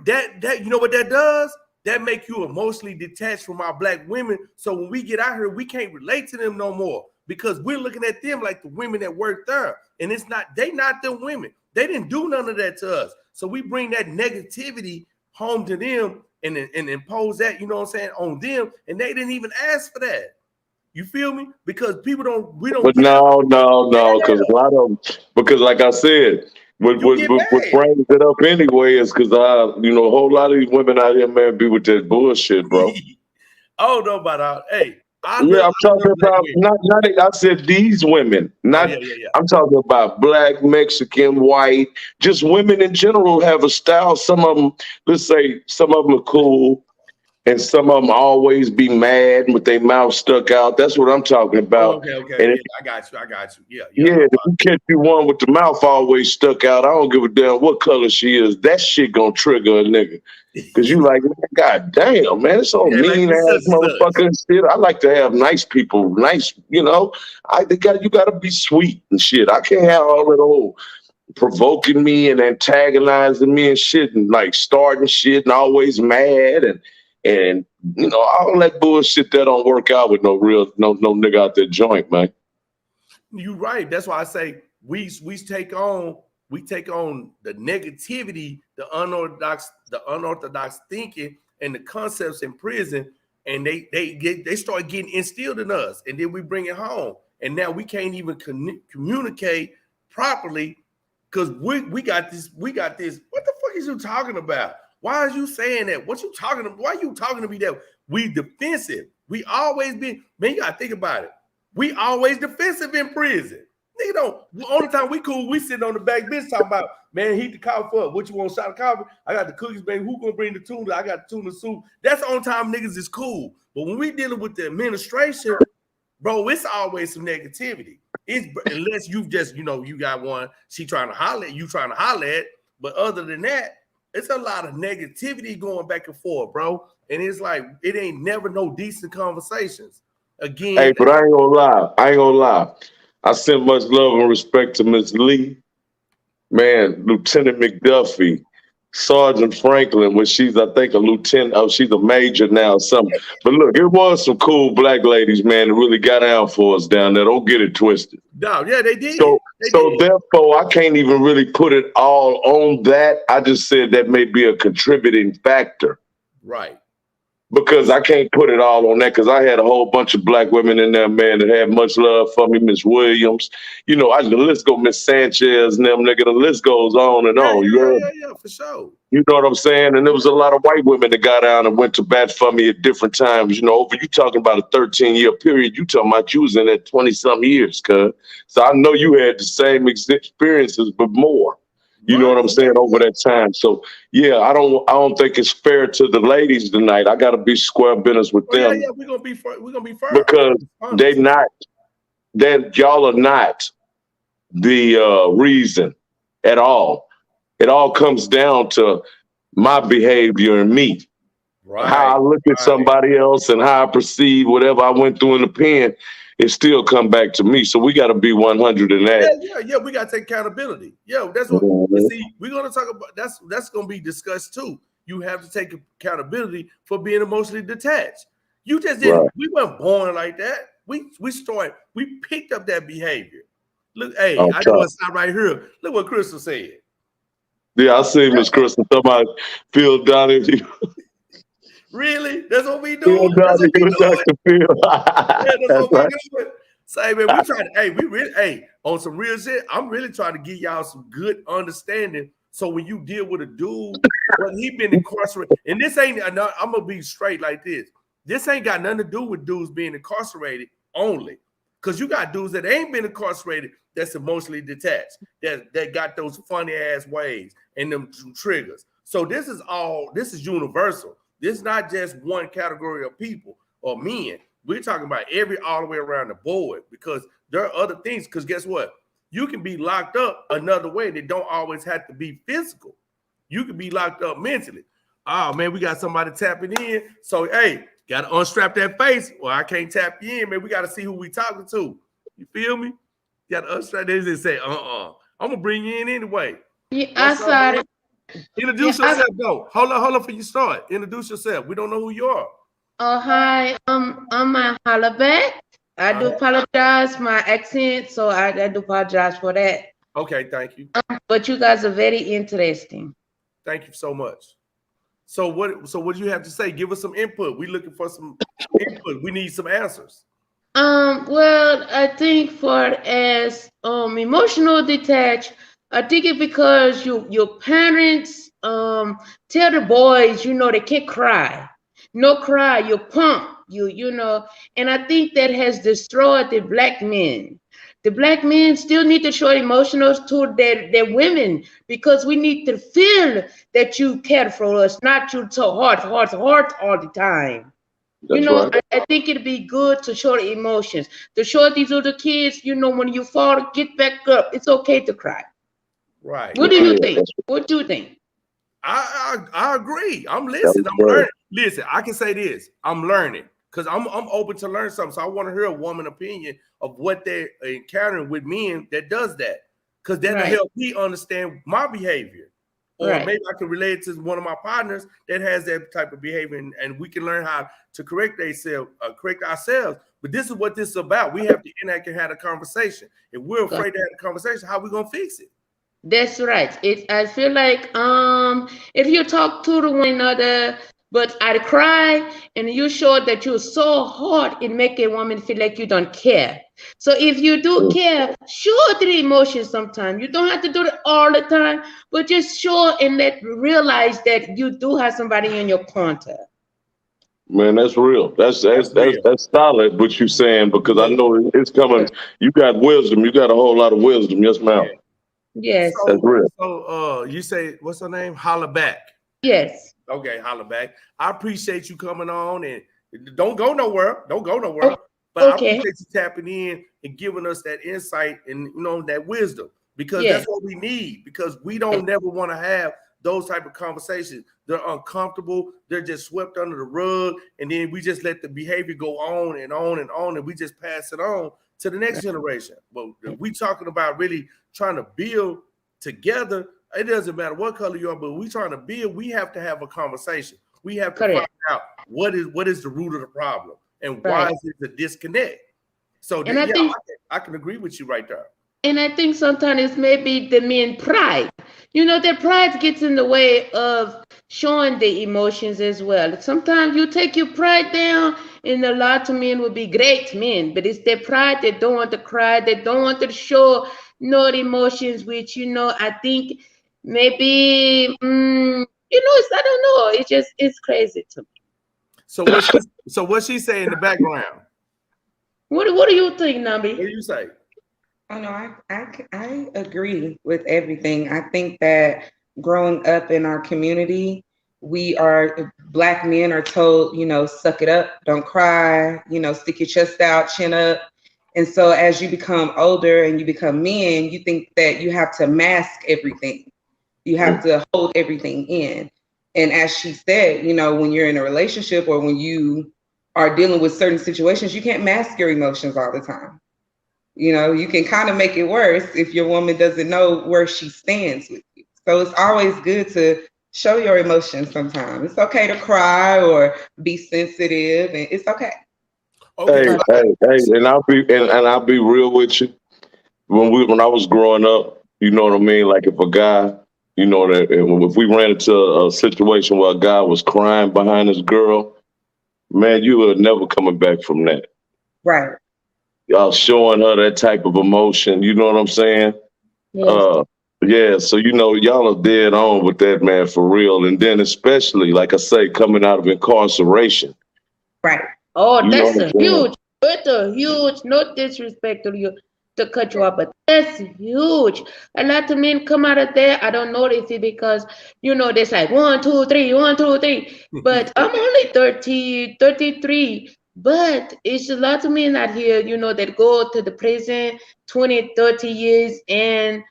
That you know what that does? That make you emotionally detached from our black women. So when we get out here, we can't relate to them no more because we're looking at them like the women that work there. And they not them women. They didn't do none of that to us. So we bring that negativity home to them and impose that, you know what I'm saying, on them. And they didn't even ask for that. You feel me? Because we don't. But no, because a lot of them, because like I said, what brings it up anyway is because a whole lot of these women out here, man, be with that bullshit, bro. Oh no, but hey, I'm talking about not. I said these women, not. I'm talking about black, Mexican, white, just women in general have a style. Some of them, let's say, some of them are cool. And some of them always be mad with their mouth stuck out. That's what I'm talking about. Okay. And I got you. Yeah. If you catch you one with the mouth always stuck out, I don't give a damn what color she is. That shit gonna trigger a nigga. Cause you like, God damn, man, it's all mean ass motherfucking shit. I like to have nice people, nice, you gotta be sweet and shit. I can't have all that old provoking me and antagonizing me and shit and like starting shit and always mad and all that bullshit that don't work out with no nigga out there joint, man. You're right. That's why I say we take on the negativity, the unorthodox thinking, and the concepts in prison, and they start getting instilled in us, and then we bring it home, and now we can't even communicate properly because we got this. What the fuck is you talking about? Why are you saying that? What you talking about? Why are you talking to me that we defensive? We always be, man, you gotta think about it. We always defensive in prison. Nigga don't, the only time we cool, we sitting on the back bench talking about, man, heat the coffee up. What you want, shot of coffee? I got the cookies, baby. Who gonna bring the tuna? I got the tuna soup. That's the only time niggas is cool. But when we dealing with the administration, bro, it's always some negativity. It's unless you just, you got one, she trying to holler at, you trying to holler at. But other than that, it's a lot of negativity going back and forth, bro. And it's like, it ain't never no decent conversations. Again. Hey, but I ain't gonna lie. I send much love and respect to Miss Lee. Man, Lieutenant McDuffie, Sergeant Franklin, when she's, I think, a lieutenant. Oh, she's a major now or something. But look, it was some cool black ladies, man, that really got down for us down there. Don't get it twisted. No, yeah, they did. So therefore, I can't even really put it all on that. I just said that may be a contributing factor. Right. Because I can't put it all on that because I had a whole bunch of black women in there, man, that had much love for me. Miss Williams, the list go, Miss Sanchez and them, nigga, the list goes on and Yeah, on. yeah, yeah, yeah, yeah, for sure. You know what I'm saying? And there was a lot of white women that got down and went to bat for me at different times. Over you talking about a 13-year period, you talking about you was in that 20-some years, cuz. So I know you had the same experiences, but more. You know Right. what I'm Yeah, saying over yeah. that time. So yeah, I don't think it's fair to the ladies tonight. I got to be square business with Oh yeah, them yeah. We're gonna be fair. We're because gonna be they honest. not that y'all are not the reason at all. It all comes down to my behavior and me. How I Right. look at Right. somebody else and how I perceive whatever I went through in the pen, it still come back to me. So we got to be 100 in Yeah, that. yeah, yeah. We gotta take accountability. Yeah, that's what. And Mhm. see, we're gonna talk about that's gonna be discussed too. You have to take accountability for being emotionally detached. You just didn't. Right. We weren't born like that. We started. We picked up that behavior. Look, hey, I just Okay. want to stop right here. Look what Crystal said. Yeah, I see Miss Crystal. Somebody Phil Donahue. Really? That's what we Phil doing? That's what we Donahue, doing? Dr. Phil. Yeah, that's That's what we right. doing. Say, man, we trying to, hey, we really, hey, on some real shit, I'm really trying to give y'all some good understanding. So when you deal with a dude, well, he been incarcerated, and this ain't, I'm gonna be straight like this. This ain't got nothing to do with dudes being incarcerated only. Because you got dudes that ain't been incarcerated that's emotionally detached, that got those funny ass ways and them triggers. So this is universal. This is not just one category of people or men. We're talking about every all the way around the board because there are other things. Because guess what? You can be locked up another way that don't always have to be physical. You can be locked up mentally. Oh man, we got somebody tapping in. So hey, gotta unstrap that face. Well, I can't tap you in, man. We gotta see who we talking to. You feel me? You gotta unstrap this and say, I'm gonna bring you in anyway. Yeah, I What's up, saw man? it. Yeah, Introduce yourself, though. Hold on for you start. Introduce yourself. We don't know who you are. hi. I'm my hollaback. I do Uh-huh. apologize my accent, so I do apologize for that. Okay, thank you. But you guys are very interesting. Thank you so much. So what do you have to say? Give us some input. We looking for some input. We need some answers. Well, I think for as emotional detached, I think it because your parents tell the boys, they can't cry. No cry, you pump, and I think that has destroyed the black men. The black men still need to show emotional to their women because we need to feel that you care for us, not you so hard all the time. That's right. I think it'd be good to show the emotions, to show these little kids, when you fall, get back up. It's okay to cry. Right, What do right. you think? What do you think? I agree. I'm That listening. was I'm right. learning. Listen, I can say this. I'm learning because I'm open to learn something. So I want to hear a woman opinion of what they're encountering with men that does that. Because that'll Right, help me understand my behavior. Or right, maybe I can relate to one of my partners that has that type of behavior, and we can learn how to correct ourselves. But this is what this is about. We have to enact and have a conversation. If we're go. afraid to have a conversation, how are we gonna fix it? That's right. I feel like if you talk to the one another, but I cry and you show that you're so hard in making a woman feel like you don't care. So if you do care, show the emotions sometimes. You don't have to do it all the time, but just show and realize that you do have somebody in your corner. Man, that's real. That's that's That's that's real. that's solid what you saying because I Look, know it's coming. You got wisdom. You got a whole lot of wisdom. Yes, ma'am. yeah. Yes, That's So, real. you say what's her name? Holla back. yes. Okay, holla back. I appreciate you coming on and don't go nowhere. Don't go O- nowhere. But I Okay. appreciate you tapping in and giving us that insight and that wisdom because that's Yes. what we need. Because we don't never want to have those type of conversations. They're uncomfortable. They're just swept under the rug, and then we just let the behavior go on and on and on, and we just pass it on to the next generation. But if we talking about really trying to build together, it doesn't matter what color you are, but we trying to build, we have to have a conversation. We have to find Correct. out what is the root of the problem and why Right. is it the disconnect. So And I yeah, think I can agree with you right there. And I think sometimes it's maybe the men pride. Their pride gets in the way of showing the emotions as well. Sometimes you take your pride down, and a lot of men will be great men, but it's their pride that don't want to cry, they don't want to show no emotions, which I think maybe I don't know. It's crazy to me. So what she say in the background? What do you think, What do Nabi? you say? Oh no, I agree with everything. I think that growing up in our community, black men are told, suck it up, don't cry, stick your chest out, chin up. And so as you become older and you become men, you think that you have to mask everything. You have to hold everything in. And as she said, when you're in a relationship or when you are dealing with certain situations, you can't mask your emotions all the time. You can kind of make it worse if your woman doesn't know where she stands with you. So it's always good to show your emotions sometimes. It's okay to cry or be sensitive, and it's okay. Okay, Hey, so hey, and I'll be real with you. When I was growing up, you know what I mean. Like if a guy, that if we ran into a situation where a guy was crying behind his girl, man, you were never coming back from that. Right. Y'all showing her that type of emotion. You know what I'm saying? Yes. Uh, yeah. So y'all are dead on with that, man, for real. And then especially, like I say, coming out of incarceration. Right. Oh, You know that's what a I'm saying? huge, that's a huge, no disrespect to you to cut you off, but that's huge. A lot of men come out of there. I don't notice it because, they say 1, 2, 3, 1, 2, 3. But I'm only 30, 33. But it's a lot of men out here, that go to the prison 20, 30 years, and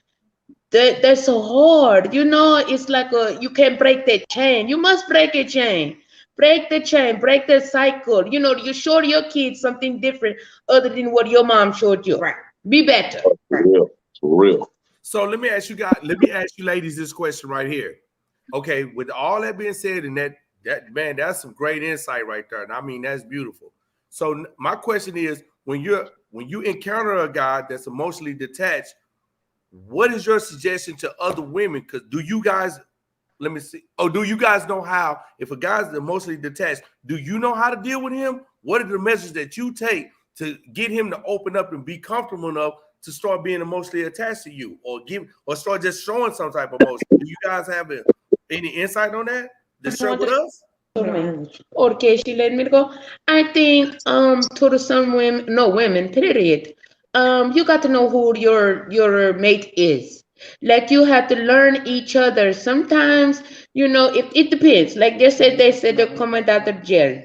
that's so hard. It's like you can't break that chain. You must break a chain. Break the chain, break the cycle. You show your kids something different other than what your mom showed you. Right. Be better. For Right. real. For real. so let me ask you ladies this question right here. Okay, with all that being said, and that man, that's some great insight right there. And I mean, that's beautiful. So my question is, when you encounter a guy that's emotionally detached, what is your suggestion to other women? Because do you guys, let me see. Oh, do you guys know how, if a guy's emotionally detached, do you know how to deal with him? What are the measures that you take to get him to open up and be comfortable enough to start being emotionally attached to you, or start just showing some type of emotion? Do you guys have any insight on that to share with us? No, I heard you. Okay, she let me go. I think to the some women, no women, period. You got to know who your mate is. Like you have to learn each other. Sometimes, it depends. Like they said they're coming out of jail.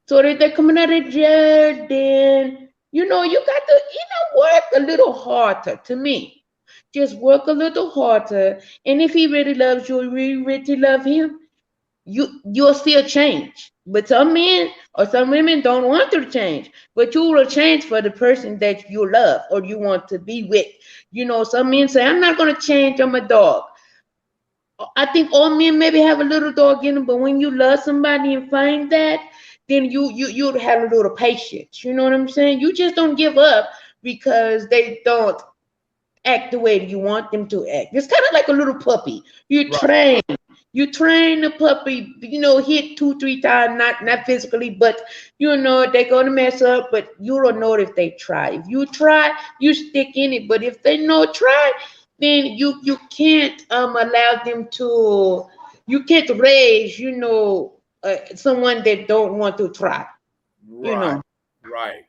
So if they're coming out of jail, then you got to work a little harder. To me, just work a little harder. And if he really loves you, you really love him, you'll see a change. But some men or some women don't want to change, but you will change for the person that you love or you want to be with. Some men say, I'm not going to change, I'm a dog. I think all men maybe have a little dog in them, but when you love somebody and find that, then you have a little patience. You know what I'm saying? You just don't give up because they don't act the way you want them to act. It's kind of like a little puppy. You Right. train, you train the puppy, hit 2, 3 times, not physically, but they're gonna mess up, but you don't know if they try. If you try, you stick in it. But if they no try, then you can't allow them to. You can't raise, someone that don't want to try. You Right. know. Right.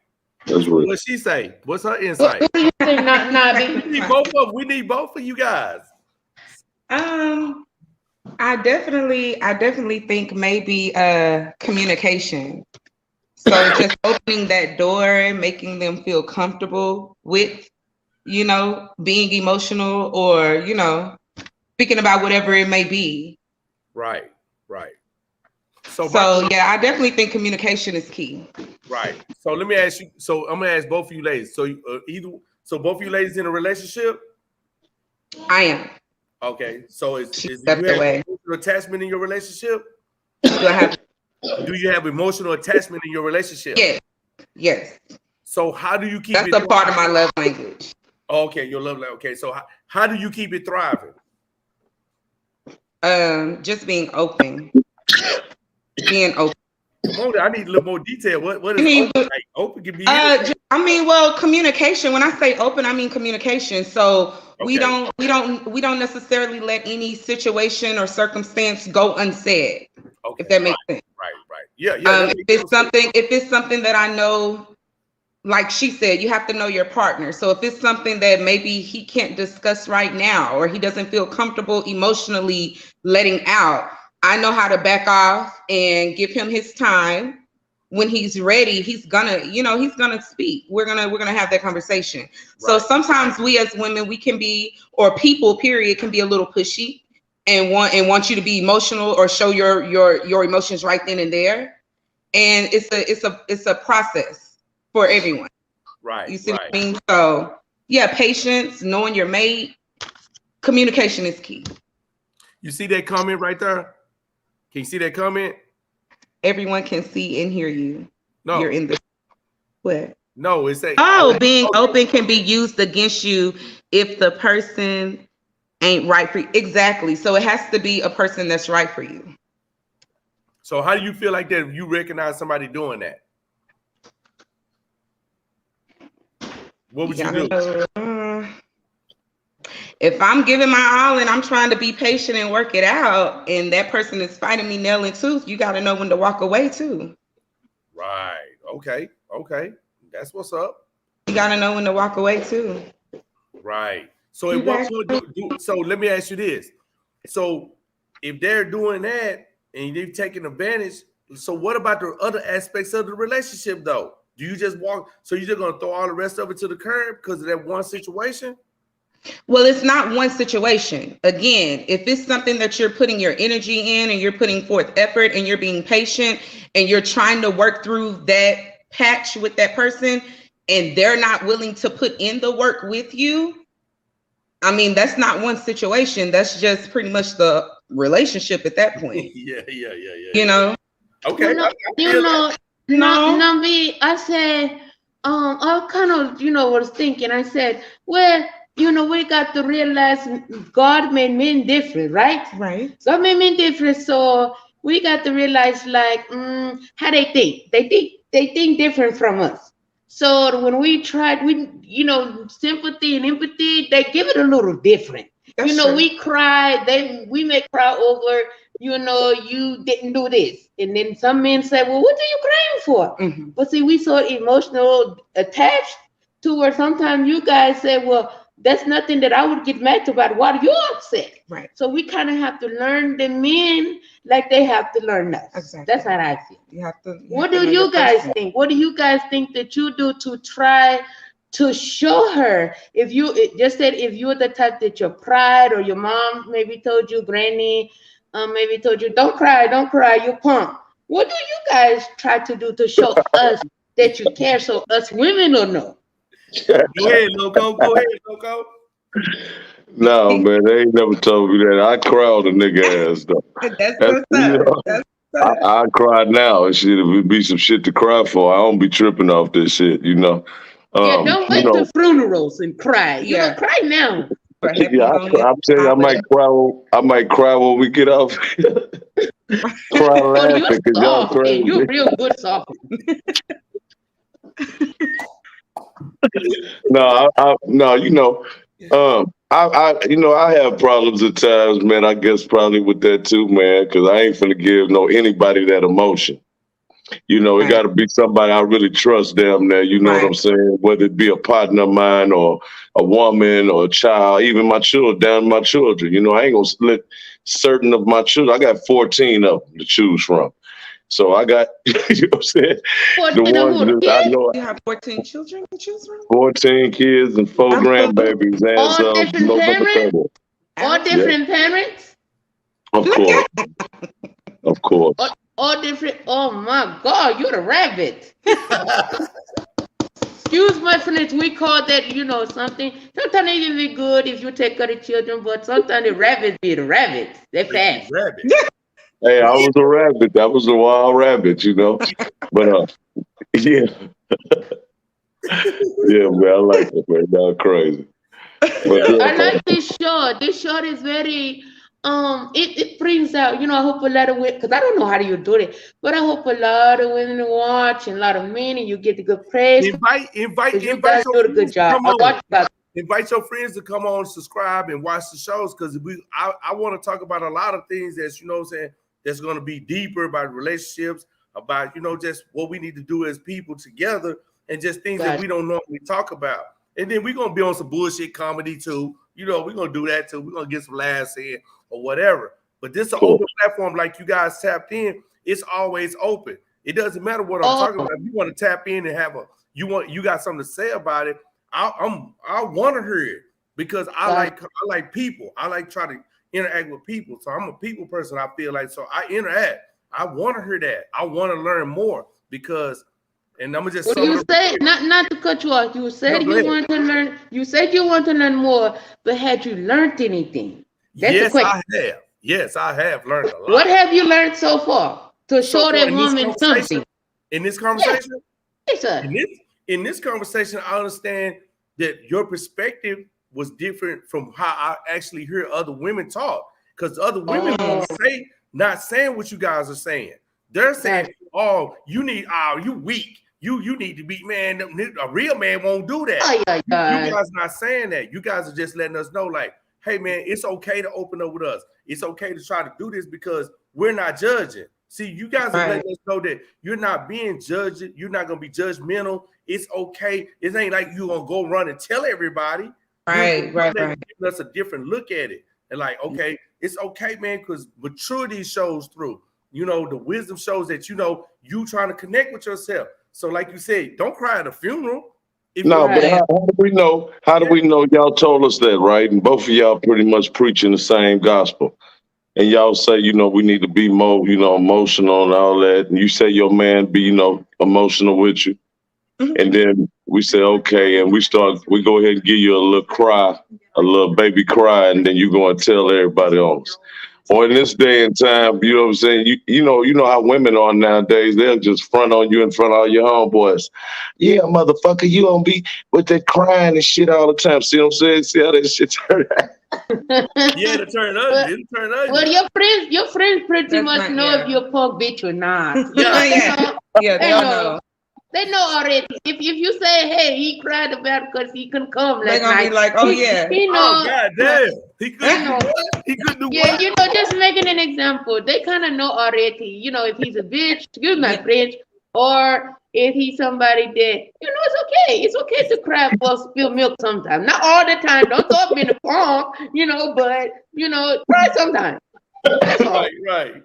That's So real. what she say? What's her What, insight? what do you think, We Nabi? need both of we need both of you guys. Um, I definitely think maybe communication. So just opening that door, making them feel comfortable with, being emotional or, speaking about whatever it may be. Right. Right. So my So yeah, I definitely think communication is key. right. So let me ask you. So I'm gonna ask both of you ladies. So both of you ladies in a relationship. I am. Okay. So She is do you stepped have away. emotional attachment in your relationship? Do I have? Do you have emotional attachment in your relationship? Yes, yes. So how do you keep That's it a part of thriving? my love language. Okay, your love life. Okay, so how do you keep it thriving? Just being open. Being open. Come on, I need a little more detail. What I is mean, open? Like open can be anything. I mean, well, communication. When I say open, I mean communication. So Okay. we don't necessarily let any situation or circumstance go unsaid. If Okay. that Right. makes sense. Right. Yeah. That makes total sense. If it's something that I know, like she said, you have to know your partner. So if it's something that maybe he can't discuss right now, or he doesn't feel comfortable emotionally letting out, I know how to back off and give him his time. When he's ready, he's gonna speak. We're gonna have that conversation. So Right. sometimes we as women, we can be, or people period, can be a little pushy and want you to be emotional or show your emotions right then and there. And it's a process for everyone. Right. You see what Right. I mean? So yeah, patience, knowing your mate, communication is key. You see that comment right there? Can you see that comment? Everyone can see and hear you. You're No. in the what? No, it's a Oh, being open can be used against you if the person ain't right for you. Exactly. So it has to be a person that's right for you. So how do you feel like that if you recognize somebody doing that? What would you gotta do? know. If I'm giving my all and I'm trying to be patient and work it out, and that person is fighting me nail and tooth, you got to know when to walk away too. Right. Okay. That's what's up. You got to know when to walk away too. Right. So You at what got point so let me ask you this. So if they're doing that and they're taking advantage, so what about the other aspects of the relationship though? Do you just walk so you're just gonna throw all the rest of it to the curb because of that one situation? Well, it's not one situation. Again, if it's something that you're putting your energy in and you're putting forth effort and you're being patient and you're trying to work through that patch with that person and they're not willing to put in the work with you, I mean, that's not one situation. That's just pretty much the relationship at that point. You Yeah. know? Okay, You know, I feel that. No. not me. I said, I kind of, was thinking. I said, well, we got to realize God made men different, right? Right. God made men different, so we got to realize, like, how they think. They think different from us. So when we tried, sympathy and empathy, they give it a little different. That's true. We cry. We may cry over, you didn't do this. And then some men say, well, what are you crying for? Mm-hmm. But see, we so emotional attached to where sometimes you guys say, well, that's nothing that I would get mad about. Why are you upset? Right. So we kind of have to learn the men like they have to learn us. Exactly. That's how I feel. You have to. What do you guys think? What do you guys think that you do to try to show her? If you just said, if you're the type that your pride or your mom maybe told you, granny maybe told you, don't cry, you punk. What do you guys try to do to show us that you care, so us women will know? Go ahead, Loco. No, man, they ain't never told me that. I crowd a nigga ass though. That's That's, what's you up. know, That's what's up. I cry now and shit. If it be some shit to cry for, I don't be tripping off this shit. Yeah, don't You wait know, to funerals and cry. You Yeah. don't cry now. For happy yeah. moments. I'm telling you, I might cry when we get off. Cry Oh, laughing you're because y'all soft, and crazy. you're real good soft. No, I have problems at times, man. I guess probably with that too, man, because I ain't finna give anybody that emotion. It Right. got to be somebody I really trust them there. You know what Right. I'm saying? Whether it be a partner of mine or a woman or a child, even my children, down to my children. I ain't gonna split certain of my children. I got 14 of them to choose from. So I got, you know what I'm saying? The 14 of ones who? The that I kids? know, You have 14 children to choose from? 14 kids and 4 Absolutely. grandbabies as All of different November parents? 30th. All Yeah, different parents? of Look course, at of All, course. all different. Oh my God, you're the rabbit. Excuse my French. We call that, something. Sometimes it can be good if you take care of children, but sometimes the rabbits be the rabbits. They fast. Rabbit. Hey, I was a rabbit. That was a wild rabbit. But yeah, yeah, man, I like it, man. Y'all crazy. But Yeah. yeah, I man. like this short. This short is very it brings out, I hope a lot of women, because I don't know how you do it, but I hope a lot of women watch and a lot of men, and you get the good praise Invite because you invite guys your do a good friends to job. come I watch on. you guys. Invite your friends to come on, subscribe, and watch the shows because I want to talk about a lot of things that's what I'm saying, that's going to be deeper about relationships, about just what we need to do as people together, and just things that Guys, we don't normally talk about. And then we're gonna be on some bullshit comedy too. We're gonna do that too. We're gonna get some laughs in or whatever. But this is an Cool. open platform, like you guys tapped in. It's always open. It doesn't matter what I'm oh, talking about. If you want to tap in and have you got something to say about it, I want to hear it because I guys, like people. I like try to interact with people. So I'm a people person. I feel like so I interact. I want to hear that. I want to learn more because, and I'm gonna just what do sum it you up. say? Not to cut you off. You No, said go you ahead. want to learn. You said you want to learn more, but had you learned anything? That's the Yes, question. I have. Yes, I have learned a What lot. have you learned so far to So show far that woman something? in this Yes, conversation, yes, in sir. this conversation, I understand that your perspective was different from how I actually hear other women talk. Because other women want Oh, to say, not saying what you guys are saying. They're saying, gotcha. "Oh, you weak. You need to be man. A real man won't do that." Oh, yeah, You yeah. guys not saying that. You guys are just letting us know, like, hey man, it's okay to open up with us. It's okay to try to do this because we're not judging. See, you guys are Right, letting us know that you're not being judged. You're not gonna be judgmental. It's okay. It ain't like you're gonna go run and tell everybody. right, right, right. Giving us a different look at it. And like, okay, it's okay, man, because maturity shows through. The wisdom shows that you trying to connect with yourself. So, like you said, don't cry at a funeral. If you No, don't, but Right. how do we know? How do yeah, we know y'all told us that, right? And both of y'all pretty much preaching the same gospel. And y'all say, we need to be more, emotional and all that. And you say your man be, emotional with you. Mhm. And then we say, okay, and we go ahead and give you a little cry, a little baby cry, and then you go and tell everybody else. Or in this day and time, you know what I'm saying? You know how women are nowadays. They'll just front on you in front of all your homeboys. Yeah, motherfucker, you gonna be with that crying and shit all the time. See what I'm saying? See how that shit turn out? yeah, to turn ugly. Well, It'll turn well, ugly. your friends pretty That's much not, know if yeah. you're punk bitch or not. Yeah, They Yeah, know. yeah, they They all know. know. They know already. If you say, hey, he cried about because he couldn't come They're last gonna be night, like, oh yeah. he oh know. god damn. He They couldn't do know. what? He couldn't do Yeah, what? just making an example. They kind of know already. If he's a bitch, excuse my Yeah. French, or if he's somebody that it's okay. It's okay to cry for spilled milk sometimes. Not all the time. Don't throw up in the pond. But cry sometimes. That's all. Right, right.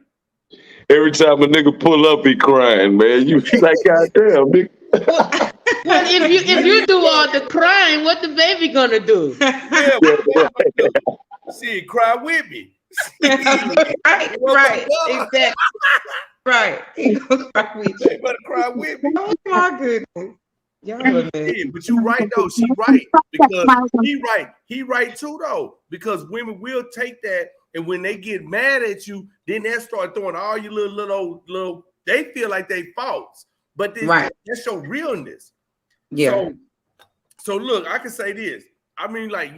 Every time a nigga pull up, he crying, man. You be like, goddamn, nigga. Well, Well, if you do all the crying, what the baby gonna do? Yeah, what the baby gonna do? She cry with me. right, What's up, right, brother? exactly, right. He gonna cry with They you. better cry with me. Oh my goodness, y'all a mess. Yeah, but you right though. She right because he right. He right too though because women will take that, and when they get mad at you, then they start throwing all your little. They feel like they faults, but Right, that's your realness. yeah. So look, I can say this. I mean, like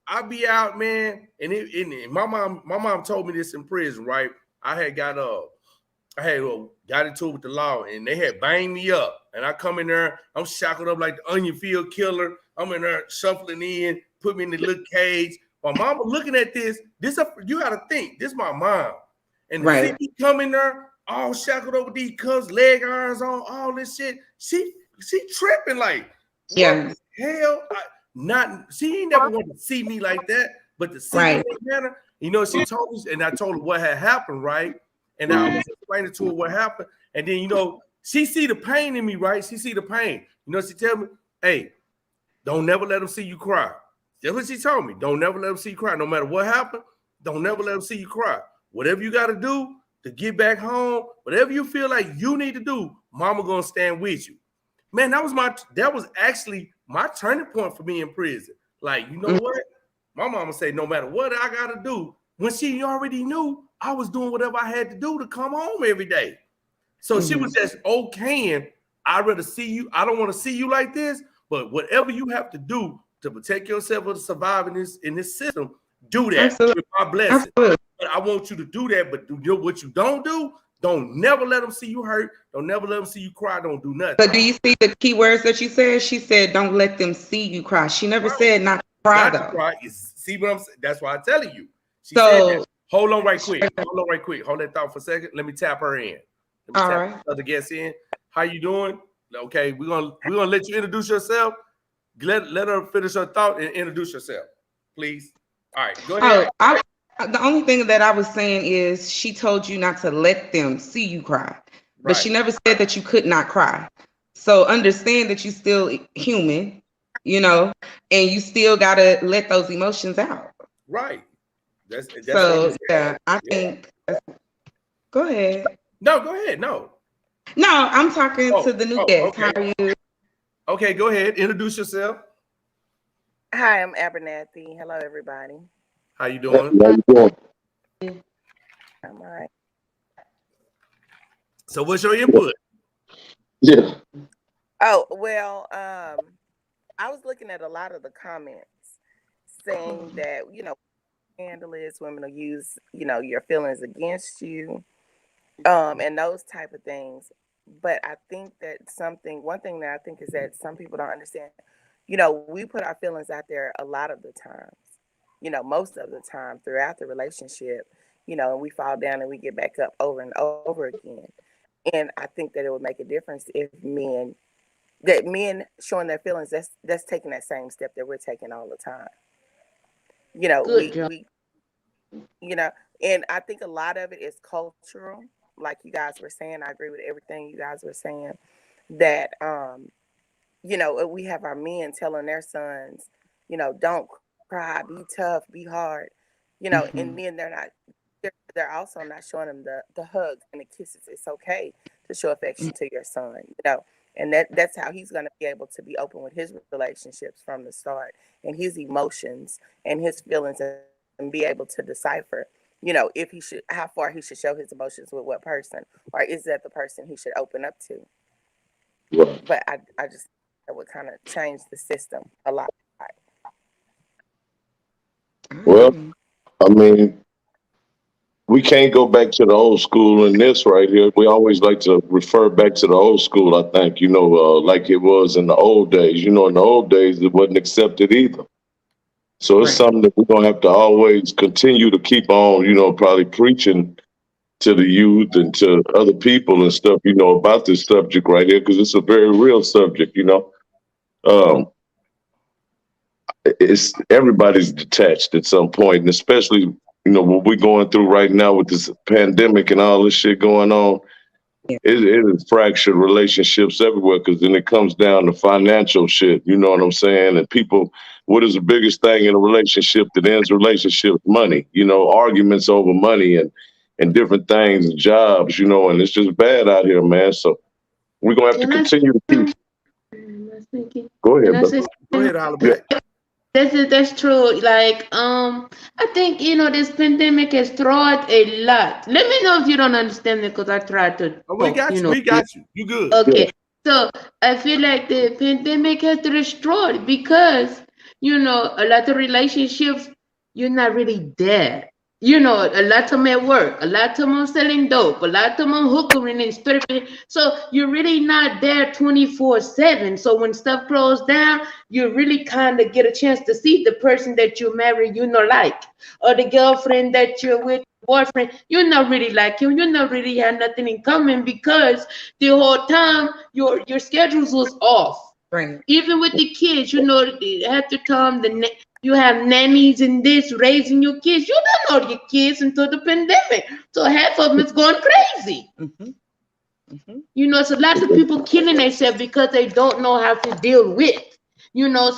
I be out, man, and my mom told me this in prison, right? I had got got into it with the law, and they had banged me up. And I come in there, I'm shackled up like the onion field killer. I'm in there shuffling in, put me in the little cage. My mama looking at this. You got to think, this my mom, and to see Right, me come in there all shackled up with these cuffs, leg irons on, all this shit. She tripping like, what yeah. the hell? She ain't never wanted to see me like that, but to see me in Right, that manner, she told me, and I told her what had happened, right? And I was explaining to her what happened. And then, she see the pain in me, right? She see the pain. She tell me, hey, don't never let them see you cry. That's what she told me. Don't never let them see you cry. No matter what happened, don't never let them see you cry. Whatever you got to do to get back home, whatever you feel like you need to do, mama gonna stand with you. Man, that was actually my turning point for me in prison. Like, you know mm, what? My mama said, no matter what I gotta do, when she already knew I was doing whatever I had to do to come home every day. So she was mhm. just okaying. I'd rather see you. I don't want to see you like this, but whatever you have to do to protect yourself or to survive in this system, Do that Absolutely. with my blessing. Absolutely. But I want you to do that. But what you don't do, don't never let them see you hurt. Don't never let them see you cry. Don't do nothing. But do you see the key words that you said? She said, "Don't let them see you cry." She never Right. said not to cry Not to though. cry. See what I'm saying? That's why I'm telling you. She said that. So, Hold on right quick. Hold on right quick. Hold that thought for a second. Let me tap her in. Let me all tap right. the other guest in. How you doing? Okay, we're gonna let you introduce yourself. Let her finish her thought and introduce yourself, please. All right, go ahead. Oh, the only thing that I was saying is she told you not to let them see you cry, but Right, she never said that you could not cry. So understand that you still human, you know, and you still gotta let those emotions out. right. That's what I'm So saying. yeah, I Yeah. think. Go ahead. No, go ahead. No. No, I'm talking to the new guest. How Okay. are you? Okay, go ahead. Introduce yourself. Hi, I'm Abernathy. Hello, everybody. How you How doing? you doing? I'm all right. So, what's your input? Yeah. Oh, well, I was looking at a lot of the comments saying that, scandalous women will use, your feelings against you, and those type of things. But I think that one thing that I think is that some people don't understand, we put our feelings out there a lot of the times, most of the time throughout the relationship, and we fall down and we get back up over and over again. And I think that it would make a difference if men showing their feelings, that's taking that same step that we're taking all the time. You know, Good we job. we you know, and I think a lot of it is cultural. Like you guys were saying, I agree with everything you guys were saying. That we have our men telling their sons, don't cry, be tough, be hard, and Mhm. then they're also not showing them the hugs and the kisses. It's okay to show affection to your son, and that's how he's going to be able to be open with his relationships from the start and his emotions and his feelings, and be able to decipher, if he should, how far he should show his emotions with what person, or is that the person he should open up to. Right. But I just, that would kind of change the system a lot. Well, Mm. I mean, we can't go back to the old school in this right here. We always like to refer back to the old school, I think, like it was in the old days. In the old days, it wasn't accepted either. So it's Right. something that we're going to have to always continue to keep on, probably preaching to the youth and to other people and stuff, about this subject right here, because it's a very real subject. Um, it's everybody's detached at some point, and especially, what we're going through right now with this pandemic and all this shit going on. Yeah. It is fractured relationships everywhere because then it comes down to financial shit. You know what I'm saying? And people, what is the biggest thing in a relationship that ends relationships? Money. Arguments over money and different things, and jobs. And it's just bad out here, man. So we're gonna have to Can I say continue to keep. something? I was thinking, Go can ahead, I brother. say Go something? ahead, holler Yeah, back. That's true. Like, I think this pandemic has taught a lot. Let me know if you don't understand it, because I tried to Oh, we talk. got you. We got you. You good? yeah, Okay, so I feel like the pandemic has destroyed, because a lot of relationships, you're not really there. A lot of them at work, a lot of them selling dope, a lot of them hookering and stripping. So you're really not there 24/7. So when stuff closed down, you really kind of get a chance to see the person that you marry, like, or the girlfriend that you're with, boyfriend, not really like him. Not really have nothing in common, because the whole time your schedules was off. Right. Even with the kids, half the time you have nannies and this raising your kids. You don't know your kids until the pandemic, so half of them is going crazy. Mm-hmm. Mm-hmm. It's a lot of people killing themselves because they don't know how to deal with.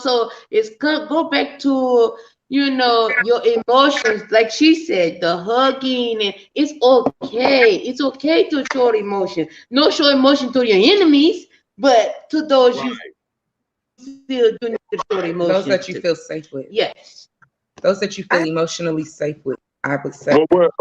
So it's go back to your emotions, like she said, the hugging, and it's okay. It's okay to show emotion. No show emotion to your enemies, but to those you Right. feel you need to show Those emotions that you to. feel safe with. Yes. Those that you feel I emotionally safe with, I would say. but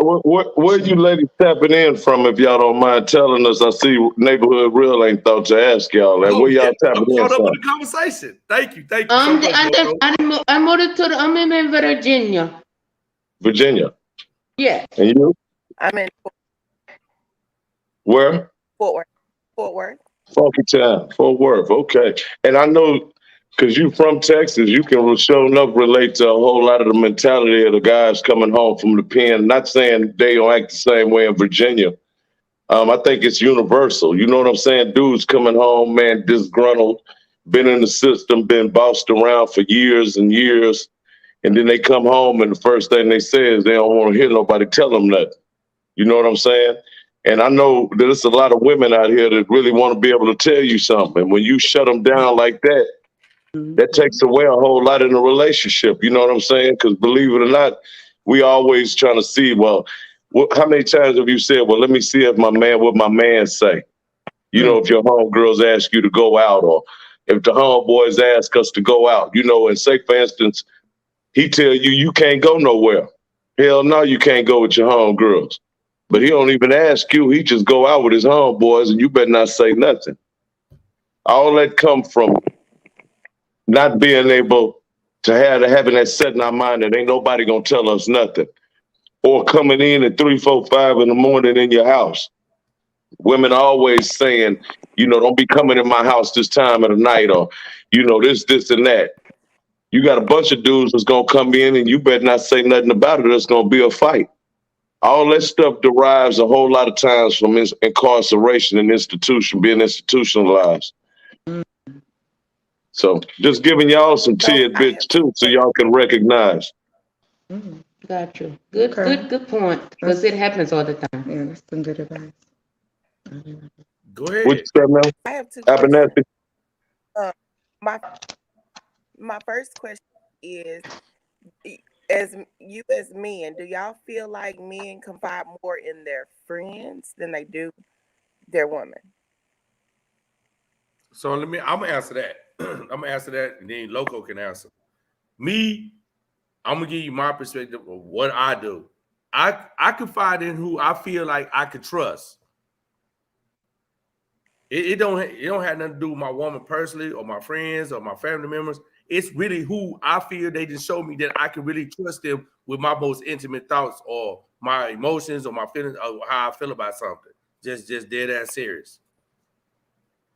where you ladies tapping in from, if y'all don't mind telling us? I see Neighborhood Real ain't thought to ask y'all that. Oh Where yeah, y'all I'm tapping in caught up from? in the conversation. Thank you so much, I Moto. moved to I'm in Virginia. Virginia. Yes. And you? I'm in Where? Fort Worth. Fort Worth. Funky Town, Fort Worth. Okay. And I know because you from Texas, you can show enough relate to a whole lot of the mentality of the guys coming home from the pen. Not saying they don't act the same way in Virginia. I think it's universal. You know what I'm saying? Dudes coming home, man, disgruntled, been in the system, been bossed around for years and years. And then they come home and the first thing they say is they don't want to hear nobody tell them nothing. You know what I'm saying? And I know there's a lot of women out here that really want to be able to tell you something. And when you shut them down like that, that takes away a whole lot in the relationship. You know what I'm saying? Because believe it or not, we always trying to see, well, how many times have you said, well, let me see if what my man say? You know, if your homegirls ask you to go out or if the homeboys ask us to go out, you know, and say, for instance, he tell you, you can't go nowhere. Hell no, you can't go with your homegirls. But he don't even ask you. He just go out with his homeboys and you better not say nothing. All that come from not being able to having that set in our mind that ain't nobody gonna tell us nothing. Or coming in at 3, 4, 5 in the morning in your house. Women are always saying, you know, don't be coming in my house this time of the night, or, you know, this, and that. You got a bunch of dudes that's gonna come in and you better not say nothing about it. There's gonna be a fight. All that stuff derives a whole lot of times from incarceration and institution, being institutionalized. So just giving y'all some So I tidbits have two too, so questions. y'all can recognize. Got you. Good, Okay. good point. Because it happens all the time. Yeah, that's some good advice. Go What ahead. you say, man? I have two questions. Abernathy? Uh, my my first question is, as you as men, do y'all feel like men confide more in their friends than they do their women? So I'm gonna answer that. I'm gonna answer that, and then Loco can answer. Me, I'm gonna give you my perspective of what I do. I confide in who I feel like I could trust. It don't have nothing to do with my woman personally or my friends or my family members. It's really who I feel they just show me that I can really trust them with my most intimate thoughts or my emotions or my feelings or how I feel about something. Just dead ass serious.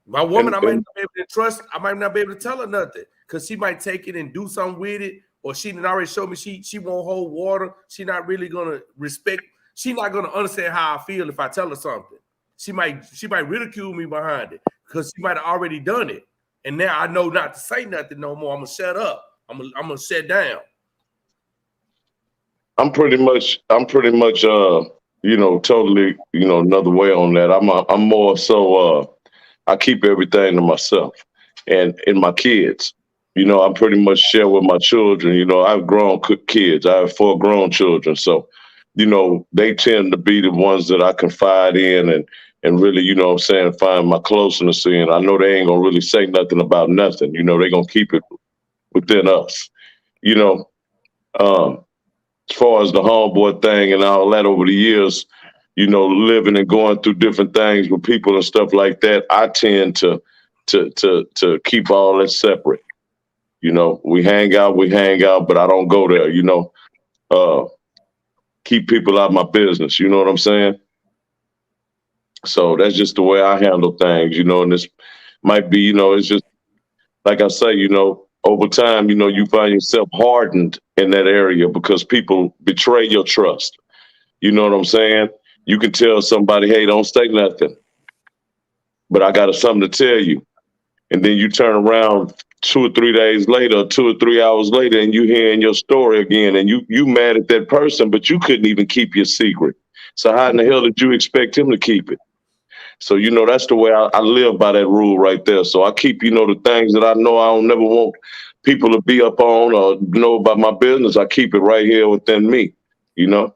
My woman, And, I might and not be able to trust. I might not be able to tell her nothing because she might take it and do something with it, or she didn't already show me she won't hold water. She not really gonna respect. She not gonna understand how I feel if I tell her something. She might ridicule me behind it because she might have already done it, and now I know not to say nothing no more. I'm gonna shut up. I'm gonna shut down. I'm pretty much you know, totally, you know, another way on that. I'm more so I keep everything to myself and my kids. You know, I pretty much share with my children. You know, I've grown kids. I have 4 grown children. So, you know, they tend to be the ones that I confide in and really, you know what I'm saying, find my closeness in. I know they ain't gonna really say nothing about nothing. You know, they gonna keep it within us. You know, um, as far as the homeboy thing and all that over the years, you know, living and going through different things with people and stuff like that, I tend to keep all that separate. You know, we hang out, but I don't go there. You know, uh, keep people out of my business. You know what I'm saying? So that's just the way I handle things. You know, and this might be, you know, it's just like I say, you know, over time, you know, you find yourself hardened in that area because people betray your trust. You know what I'm saying? You can tell somebody, hey, don't say nothing, but I got something to tell you. And then you turn around 2 or 3 days later, 2 or 3 hours later, and you hearing your story again, and you mad at that person, but you couldn't even keep your secret. So how in the hell did you expect him to keep it? So you know that's the way I live by that rule right there. So I keep, you know, the things that I know I don't never want people to be up on or know about my business. I keep it right here within me. You know.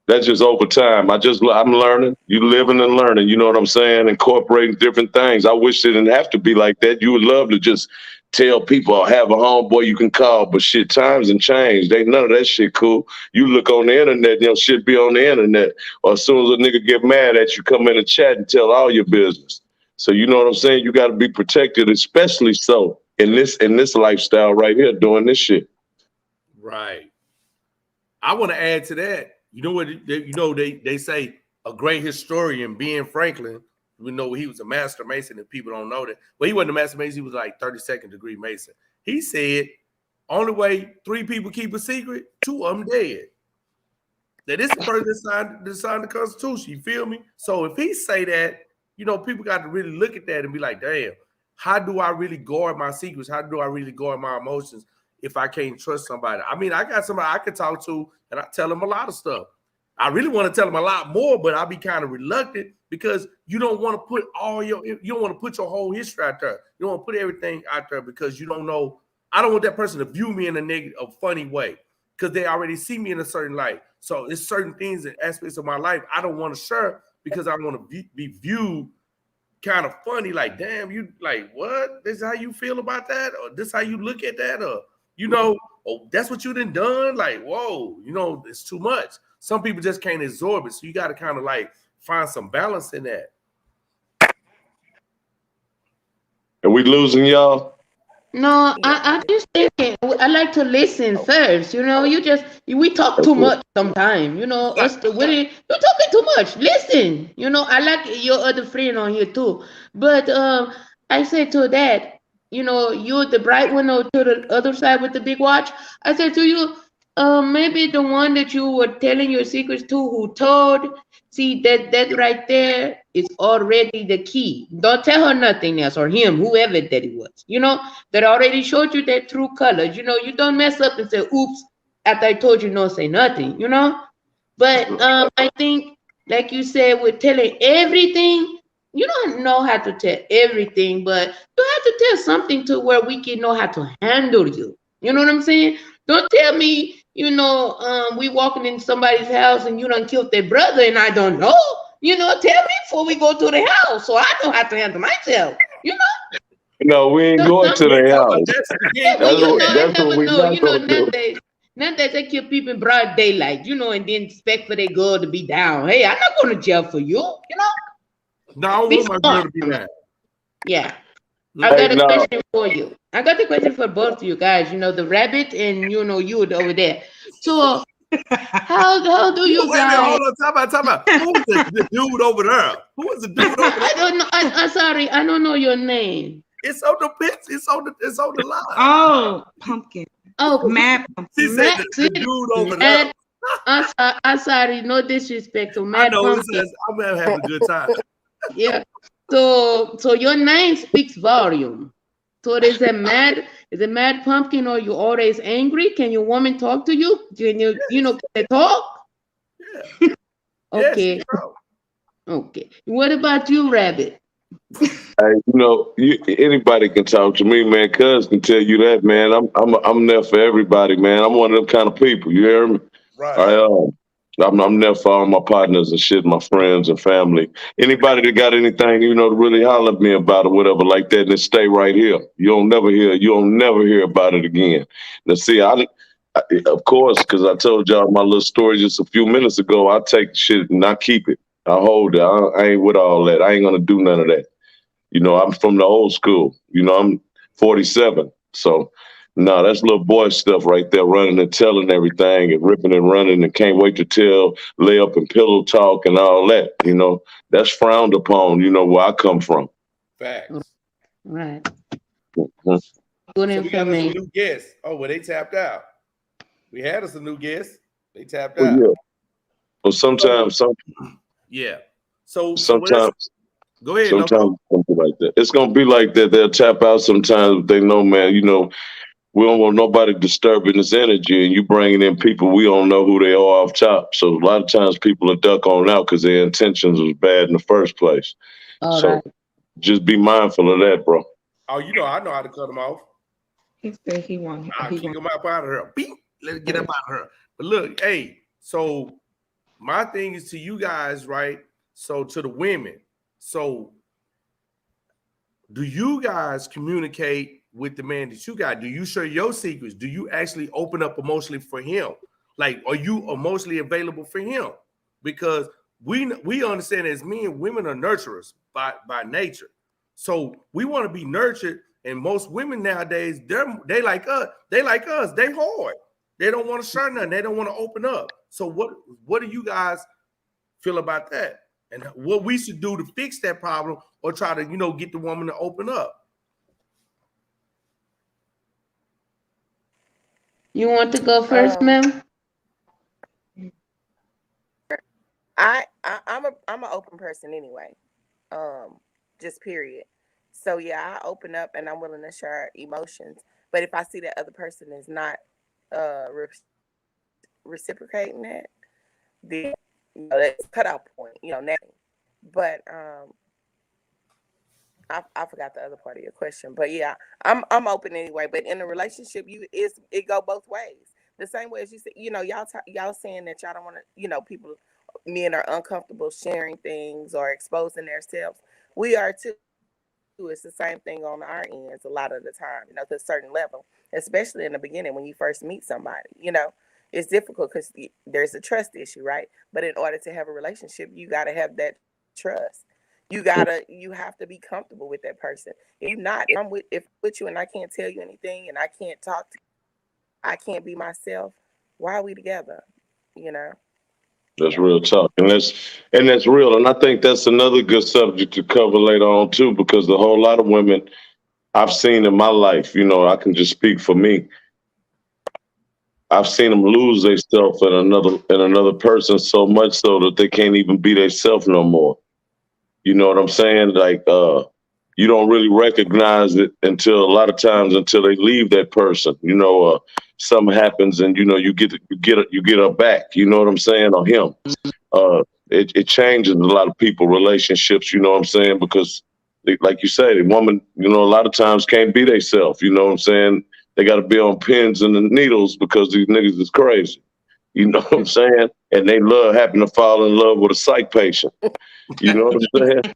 That's just over time. I'm learning. You living and learning. You know what I'm saying? Incorporating different things. I wish it didn't have to be like that. You would love to just tell people or have a homeboy you can call, but shit, times and changed. Ain't none of that shit cool. You look on the internet, you know, shit be on the internet. Or as soon as a nigga get mad at you, come in and chat and tell all your business. So you know what I'm saying? You got to be protected, especially so in this lifestyle right here, doing this shit. Right. I want to add to that. You know what? They say a great historian, Ben Franklin. We know he was a master mason, and people don't know that. Well, he wasn't a master mason. He was like 32nd degree mason. He said, only way 3 people keep a secret, 2 of them dead. That this is the person that signed the Constitution. You feel me? So if he say that, people got to really look at that and be like, damn, how do I really guard my secrets? How do I really guard my emotions if I can't trust somebody? I mean, I got somebody I can talk to and I tell them a lot of stuff. I really want to tell them a lot more, but I'll be kind of reluctant because you don't want to put you don't want to put your whole history out there. You don't want to put everything out there because you don't know. I don't want that person to view me in a negative, a funny way because they already see me in a certain light. So it's certain things and aspects of my life I don't want to share because I want to be viewed kind of funny, like, damn, you like what? This is how you feel about that, or this how you look at that, or oh, that's what you done. Like, whoa, it's too much. Some people just can't absorb it, so you got to kind of like find some balance in that. Are we losing y'all? No, I just thinking. I like to listen first. We talk too much sometimes. Us the women, you talking too much. Listen. I like your other friend on here too. But I said to that, you're the bright one to the other side with the big watch. I said to you, maybe the one that you were telling your secrets to, who told. See that right there is already the key. Don't tell her nothing else or him, whoever that it was. That already showed you their true colors. You don't mess up and say, oops, after I told you no, say nothing, But I think, like you said, with telling everything, you don't know how to tell everything, but you have to tell something to where we can know how to handle you. You know what I'm saying? Don't tell me, we walking in somebody's house and you done killed their brother and I don't know. Tell me before we go to the house so I know how to handle myself. No, we ain't going to the house. Yeah, but That's what we not gonna do. nowadays they kill people in broad daylight, and then expect for their girl to be down. Hey, I'm not going to jail for you, No, I want my girl to be down. Yeah. I got a question for you. I got a question for both of you guys. The rabbit and you over there. So how do you guys? Hold on, time out. Who's the dude over there? Who is the dude over there? I don't know. I'm sorry, I don't know your name. It's on the pitch. It's on the line. Oh, pumpkin. Oh, Mad Pumpkin. She said the dude over there. I'm sorry, no disrespect to Mad I know. Pumpkin. I'm having a good time. Yeah. So your name speaks volume. So is it mad pumpkin, or you always angry? Can your woman talk to you? Can can they talk? Yeah. Okay. Yes, Okay. What about you, Rabbit? Hey, anybody can talk to me, man. Cuz can tell you that, man. I'm there for everybody, man. I'm one of them kind of people. You hear me? right. I'm there for all my partners and shit, my friends and family. Anybody that got anything, to really holler at me about or whatever like that, then stay right here. You'll never hear about it again. Now, see, of course, because I told y'all my little story just a few minutes ago, I take shit and I keep it. I hold it. I ain't with all that. I ain't gonna do none of that. I'm from the old school. I'm 47. So, no, that's little boy stuff right there, running and telling everything and ripping and running and can't wait to tell, lay up and pillow talk and all that. That's frowned upon, where I come from. Facts. Right. Mm-hmm. Good so we got us a information. new guest. Oh, well, they tapped out. We had us a new guest. They tapped Well, out. yeah. Well, sometimes, Yeah. So sometimes. Go ahead. Sometimes it's gonna be like that. It's gonna be like that. They'll tap out sometimes. But they know, man. We don't want nobody disturbing this energy, and you bringing in people we don't know who they are off top. So a lot of times people are duck on out because their intentions was bad in the first place. All So right. just be mindful of that, bro. Oh, I know how to cut them off. He said he wanted. I'll kick them out of her. Beep. Let's get up out of her. But look, hey, so my thing is to you guys, right? So to the women. So do you guys communicate with the man that you got? Do you share your secrets? Do you actually open up emotionally for him? Like, are you emotionally available for him? Because we understand as men, women are nurturers by nature. So we want to be nurtured. And most women nowadays, they like us. They hard. They don't want to share nothing. They don't want to open up. So what do you guys feel about that? And what we should do to fix that problem or try to, get the woman to open up? You want to go first, ma'am? I'm an open person anyway. Just period. So yeah, I open up and I'm willing to share emotions. But if I see that other person is not reciprocating that, then that's a cutoff point. Nothing. But I forgot the other part of your question. But yeah, I'm open anyway. But in a relationship, it go both ways. The same way as you said, y'all saying that y'all don't want to, people, men are uncomfortable sharing things or exposing themselves. We are too. It's the same thing on our ends a lot of the time, to a certain level, especially in the beginning when you first meet somebody. It's difficult because there's a trust issue, right? But in order to have a relationship, you got to have that trust. You have to be comfortable with that person. If you're not, if I'm with you and I can't tell you anything and I can't talk to you, I can't be myself, why are we together? You know? That's real talk, and that's real. And I think that's another good subject to cover later on too, because the whole lot of women I've seen in my life, I can just speak for me. I've seen them lose themselves in another person so much so that they can't even be themselves no more. You know what I'm saying? Like, you don't really recognize it until a lot of times until they leave that person. Something happens and you get her back. You know what I'm saying? Or him. It changes a lot of people relationships. You know what I'm saying? Because like you say, the woman, a lot of times can't be themselves. You know what I'm saying? They got to be on pins and the needles because these niggas is crazy. You know what I'm saying? And they happen to fall in love with a psych patient. You know what I'm saying?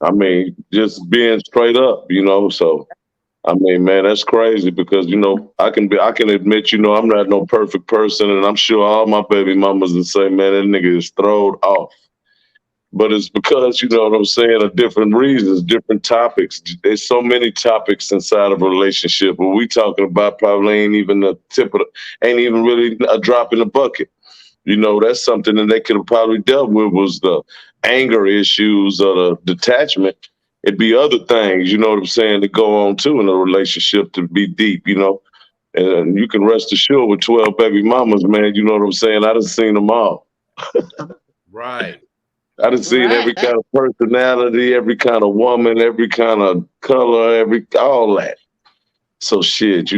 I mean, just being straight up, So, I mean, man, that's crazy because I can admit, I'm not no perfect person, and I'm sure all my baby mamas would say, man, that nigga is thrown off. But it's because what I'm saying, of different reasons, different topics. There's so many topics inside of a relationship. What we talking about probably ain't even ain't even really a drop in the bucket. That's something that they could have probably dealt with was the anger issues or the detachment. It'd be other things, you know what I'm saying, to go on too in a relationship to be deep. And you can rest assured with 12 baby mamas, man, you know what I'm saying? I done seen them all. Right. I done seen every kind of personality, every kind of woman, every kind of color, all that. So shit,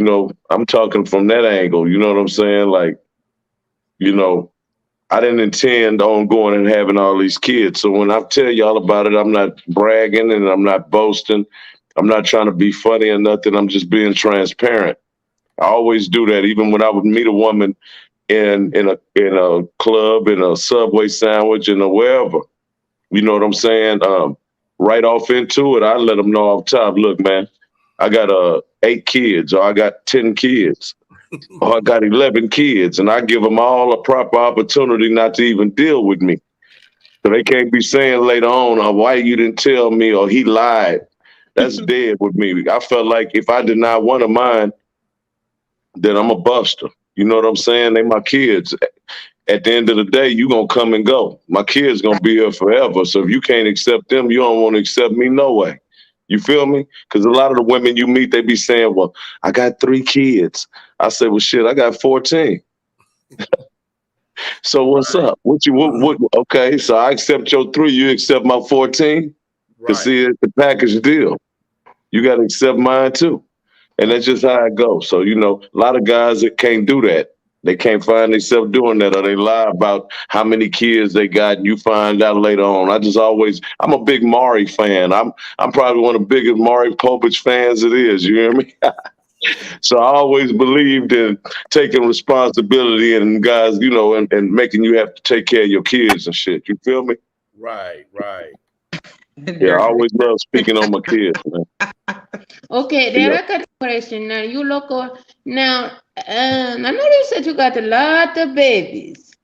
I'm talking from that angle, you know what I'm saying? Like, you know, I didn't intend on going and having all these kids. So when I tell y'all about it, I'm not bragging and I'm not boasting. I'm not trying to be funny or nothing. I'm just being transparent. I always do that, even when I would meet a woman in a club, in a Subway sandwich, in a wherever. You know what I'm saying? Right off into it, I let them know off top. Look, man, I got 8 kids, or I got 10 kids. Oh, I got 11 kids, and I give them all a proper opportunity not to even deal with me. So they can't be saying later on, oh, why you didn't tell me, or he lied. That's dead with me. I felt like if I did not one of mine, then I'm a buster. You know what I'm saying? They my kids. At the end of the day, you going to come and go. My kids going to be here forever. So if you can't accept them, you don't want to accept me no way. You feel me? Because a lot of the women you meet, they be saying, well, I got 3 kids. I say, well, shit, I got 14. So what's Right. up? What? Okay, so I accept your 3. You accept my 14? Because Right. see, it's the package deal. You got to accept mine too. And that's just how it goes. So, a lot of guys that can't do that. They can't find themselves doing that, or they lie about how many kids they got, and you find out later on. I'm a big Maury fan. I'm probably one of the biggest Maury Povich fans it is. You hear me? So I always believed in taking responsibility and guys, and making you have to take care of your kids and shit. You feel me? Right. Right. Yeah, I always love speaking on my kids, man. Okay, Yeah, there I got a question. Now you local. Now, I know you said you got a lot of babies.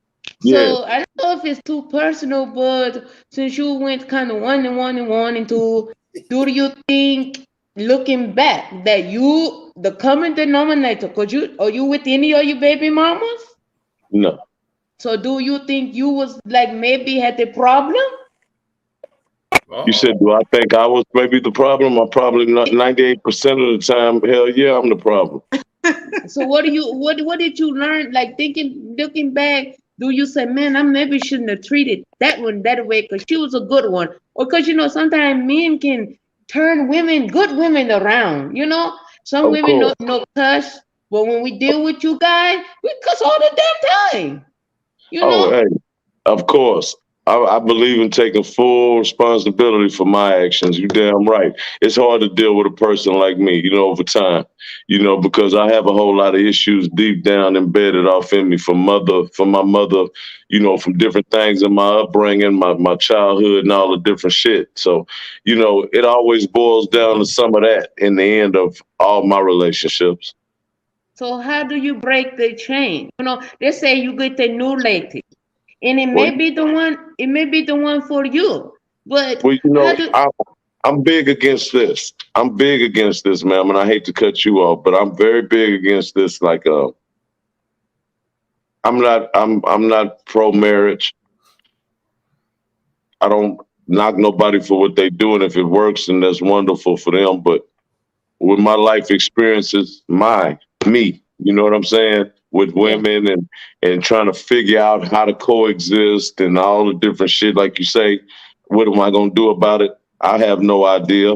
yeah. So I don't know if it's too personal, but since you went kind of one and one and one and two, do you think, looking back, that you the common denominator. Could you are you with any of your baby mamas? No. So do you think you was like maybe had the problem? You Uh-oh. said, do I think I was maybe the problem? I'm probably not 98% of the time. Hell yeah, I'm the problem. So what did you learn? Like thinking looking back, do you say, man, I maybe shouldn't have treated that one that way because she was a good one, or because sometimes men can turn women, good women around. Some Of women course. no cuss, but when we deal with you guys, we cuss all the damn time. You Oh, know. hey, of course. I believe in taking full responsibility for my actions. You damn right. It's hard to deal with a person like me, over time, because I have a whole lot of issues deep down embedded off in me from my mother, from different things in my upbringing, my childhood and all the different shit. So, it always boils down to some of that in the end of all my relationships. So how do you break the chain? They say you get the new lady, and Well, it may be the one for you. But well, how do I'm big against this. I'm big against this, ma'am, and I hate to cut you off, but I'm very big against this. Like, I'm not pro marriage. I don't knock nobody for what they do, and if it works, then that's wonderful for them. But with my life experiences, me, you know what I'm saying, with yeah. women and trying to figure out how to coexist and all the different shit, like you say, what am I gonna do about it? I have no idea.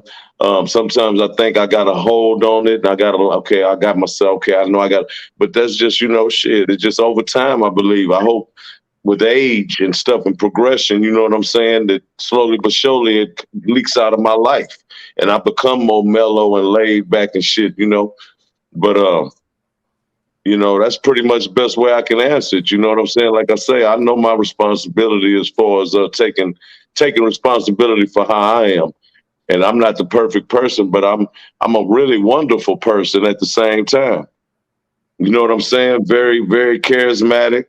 Sometimes I think I got a hold on it, and okay, I got myself. Okay, I know I got, but that's just shit. It's just over time. I believe. I hope with age and stuff and progression, you know what I'm saying, that slowly but surely it leaks out of my life and I become more mellow and laid back and shit. But that's pretty much the best way I can answer it. You know what I'm saying? Like I say, I know my responsibility as far as taking responsibility for how I am. And I'm not the perfect person, but I'm a really wonderful person at the same time. You know what I'm saying? Very, very charismatic.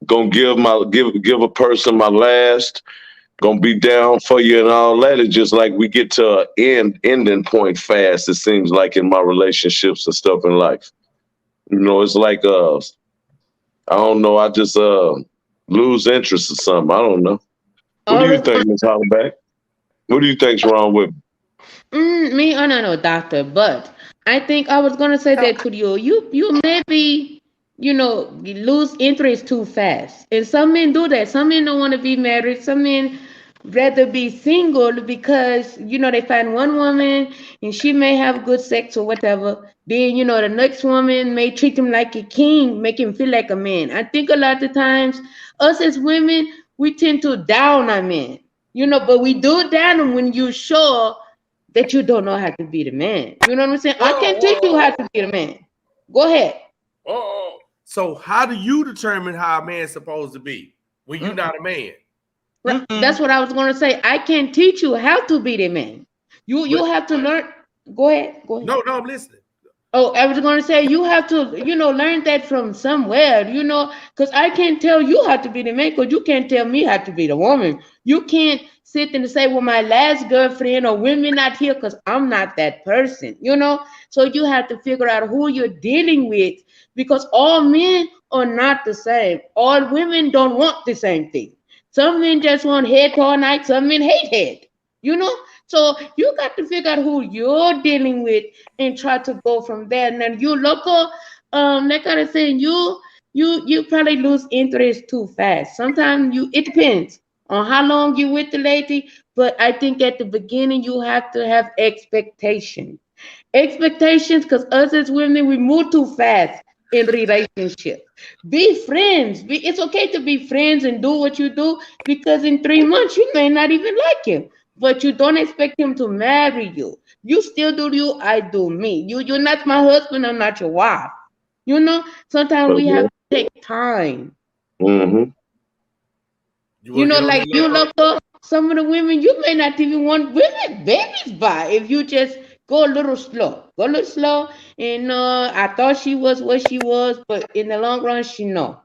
Gonna give a person my last, gonna be down for you and all that. It's just like we get to an ending point fast, it seems like in my relationships and stuff in life. It's like I don't know, I just lose interest or something. I don't know. What do All you the think, Miss Hollaback? What do you think's wrong with me? Me, I'm not no doctor, but I think I was gonna say So that to you. You maybe, you lose interest too fast, and some men do that. Some men don't want to be married. Some men rather be single because they find one woman and she may have good sex or whatever. Then the next woman may treat him like a king, make him feel like a man. I think a lot of times us as women we tend to down our men. But we do down them when you sure that you don't know how to be the man. You know what I'm saying? I Whoa, can teach you how whoa, to be the man. Go ahead. whoa. So how do you determine how a man's supposed to be when you're not a man? That's what I was gonna say. I can teach you how to be the man. You But have to learn. Go ahead. Go ahead. no, no, I'm listening. Oh, I was going to say you have to, learn that from somewhere, because I can't tell you how to be the man, because you can't tell me how to be the woman. You can't sit and say, well, my last girlfriend or women not here, because I'm not that person. So you have to figure out who you're dealing with, because all men are not the same. All women don't want the same thing. Some men just want head all night. Some men hate head. You know, so you got to figure out who you're dealing with and try to go from there. And then you local, like I was saying, you probably lose interest too fast. Sometimes it depends on how long you with the lady, but I think at the beginning you have to have expectations, because us as women we move too fast in relationship. Be friends. It's okay to be friends and do what you do, because in 3 months you may not even like him, but you don't expect him to marry you. You still do you, I do me. You're not my husband, I'm not your wife. Sometimes we have to take time. Mm-hmm. You want to get on Like that you loco? look up some of the women, you may not even want women babies by if you just go a little slow. Go a little slow. And I thought she was what she was, but in the long run, she know.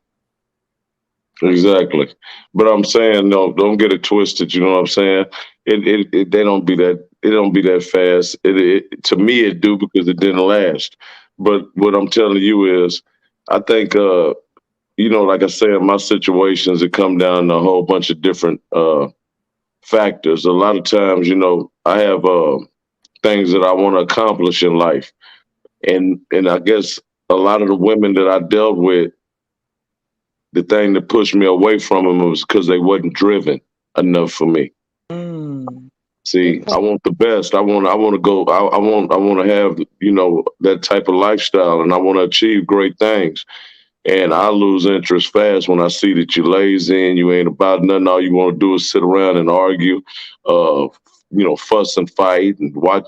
Exactly. But I'm saying, no, don't get it twisted. You know what I'm saying? They don't be that it don't be that fast. To me it do because it didn't last. But what I'm telling you is, I think like I say, in my situations, it come down to a whole bunch of different factors. A lot of times, I have things that I want to accomplish in life, and I guess a lot of the women that I dealt with, the thing that pushed me away from them was because they wasn't driven enough for me. Mm. See, Okay. I want the best. I want to go. I want to have that type of lifestyle, and I want to achieve great things. And I lose interest fast when I see that you're lazy and you ain't about nothing. All you want to do is sit around and argue, fuss and fight and watch.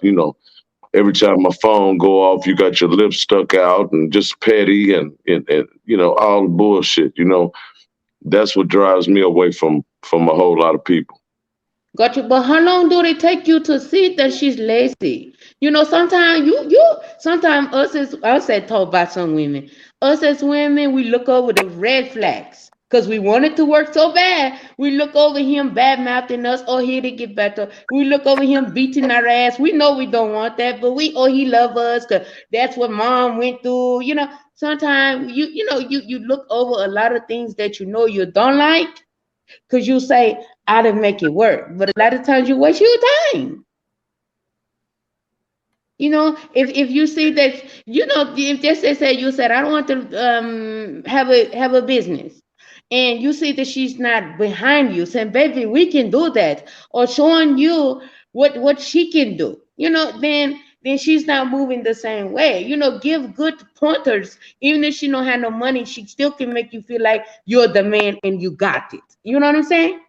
Every time my phone go off, you got your lips stuck out and just petty and all the bullshit. That's what drives me away from a whole lot of people. Got you. But how long do it take you to see that she's lazy? Sometimes sometimes us as told by some women, us as women, we look over the red flags. Because we want it to work so bad. We look over him bad mouthing us, or he to get better. We look over him beating our ass. We know we don't want that, but he love us because that's what mom went through. Sometimes you look over a lot of things that you don't like because you say, I didn't make it work. But a lot of times you waste your time. If you see that, if just say you said, I don't want to have a business. And you see that she's not behind you, saying, baby, we can do that. Or showing you what she can do, then she's not moving the same way. Give good pointers. Even if she don't have no money, she still can make you feel like you're the man and you got it. You know what I'm saying?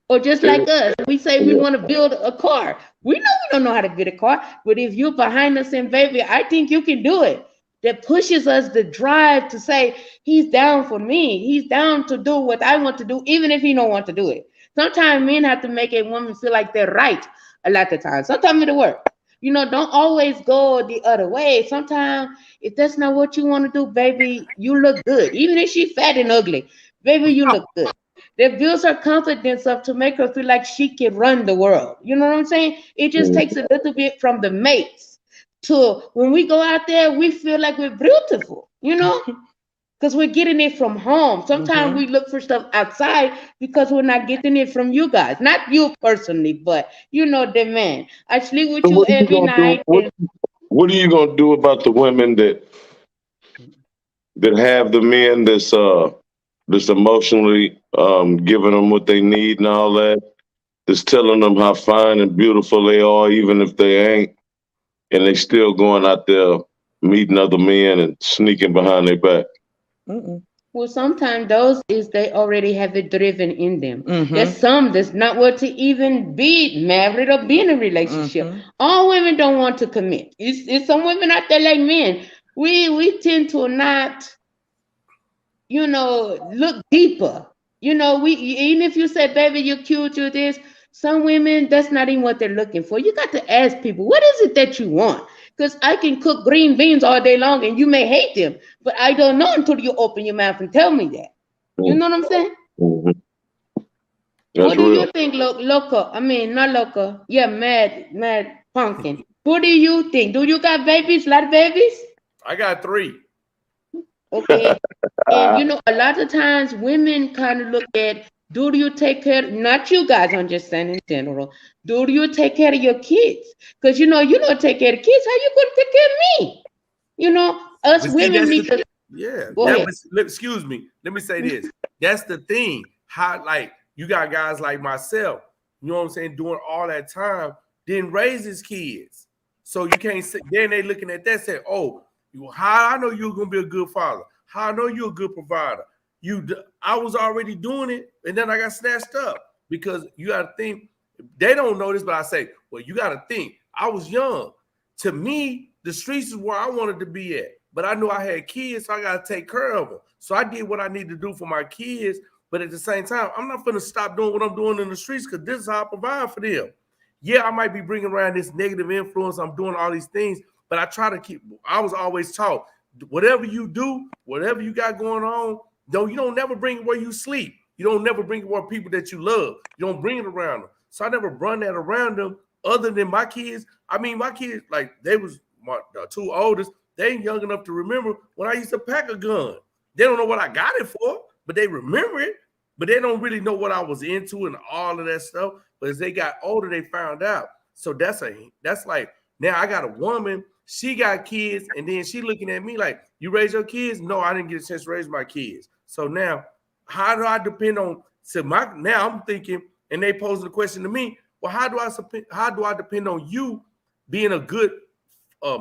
Or just Yeah, like us, we say we yeah. want to build a car. We know we don't know how to build a car, but if you're behind us and baby, I think you can do it. That pushes us the drive to say he's down for me. He's down to do what I want to do, even if he don't want to do it. Sometimes men have to make a woman feel like they're right a lot of times. Sometimes it'll work. Don't always go the other way. Sometimes if that's not what you want to do, baby, you look good. Even if she's fat and ugly, baby, you look good. That builds her confidence up to make her feel like she can run the world. You know what I'm saying? It just Mm. takes a little bit from the mates to when we go out there, we feel like we're beautiful, because we're getting it from home. Sometimes Mm-hmm. we look for stuff outside because we're not getting it from you guys. Not you personally, but the man. I sleep with So you what are you every gonna do? night. What are you gonna do about the women that have the men that's emotionally giving them what they need and all that, that's telling them how fine and beautiful they are, even if they ain't, and they still going out there meeting other men and sneaking behind their back. Mm-mm. Well, sometimes those is they already have it driven in them. There's Mm-hmm. some that's not want to even be married or be in a relationship. Mm-hmm. All women don't want to commit. It's some women out there like men. We tend to not, look deeper. We even if you say, baby, you're cute, you this. Some women, that's not even what they're looking for. You got to ask people, what is it that you want? Because I can cook green beans all day long and you may hate them, but I don't know until you open your mouth and tell me that. You know what I'm saying? Mm-hmm. That's What do real. you think, loco? I mean, not loco. Yeah, mad pumpkin. What do you think? Do you got babies? Lot of babies? I got three. Okay. And a lot of times women kind of look at, do you take care, not you guys, I'm just saying in general, do you take care of your kids? Because you don't take care of kids, how you gonna take care of me? Us But see, women that's need the to yeah. go That ahead. was excuse me. Let me say this. That's the thing. How like you got guys like myself, you know what I'm saying, doing all that time, didn't raise his kids. So you can't say then they looking at that say, oh, how I know you're gonna be a good father. How I know you're a good provider. I was already doing it, and then I got snatched up because you got to think they don't know this, but I say, well, you got to think. I was young. To me, the streets is where I wanted to be at. But I knew I had kids, so I got to take care of them. So I did what I need to do for my kids. But at the same time, I'm not going to stop doing what I'm doing in the streets because this is how I provide for them. Yeah, I might be bringing around this negative influence. I'm doing all these things, but I try to keep. I was always taught whatever you do, whatever you got going on, you don't never bring it where you sleep. You don't never bring it where people that you love. You don't bring it around them. So I never run that around them other than my kids. I mean, my kids, like they was the two oldest. They ain't young enough to remember when I used to pack a gun. They don't know what I got it for, but they remember it. But they don't really know what I was into and all of that stuff. But as they got older, they found out. So that's like now I got a woman. She got kids, and then she looking at me like, "You raise your kids?" No, I didn't get a chance to raise my kids. So now, how do I depend on? So now I'm thinking, and they posing the question to me. Well, how do I depend on you being a good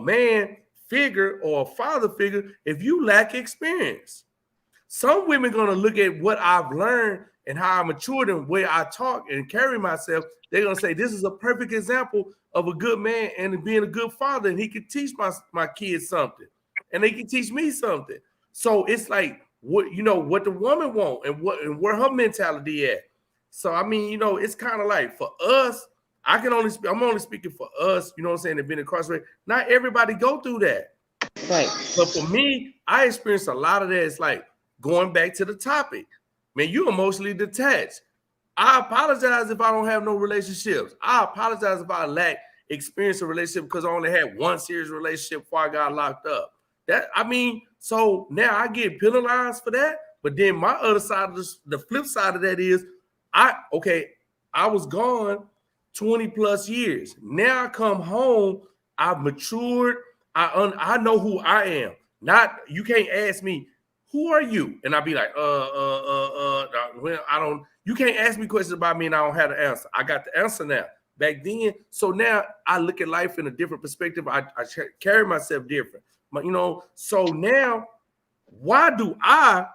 man figure or a father figure if you lack experience? Some women gonna look at what I've learned and how I matured and where I talk and carry myself. They're gonna say this is a perfect example of a good man and being a good father, and he could teach my kids something, and they can teach me something. So it's like what the woman want and where her mentality at. So I mean, it's kind of like for us. I'm only speaking for us. You know what I'm saying? And being incarcerated. Not everybody go through that. Right. But for me, I experienced a lot of that. It's like going back to the topic. Man, you emotionally detached. I apologize if I don't have no relationships. I apologize if I lack experience in relationship because I only had one serious relationship before I got locked up. So now I get penalized for that. But then my other side of the flip side of that is I was gone 20 plus years. Now I come home, I've matured. I know who I am. Not you can't ask me, who are you? And I'll be like, well, I don't, you can't ask me questions about me and I don't have the answer. I got the answer now. Back then, so now I look at life in a different perspective. I carry myself different. But so now,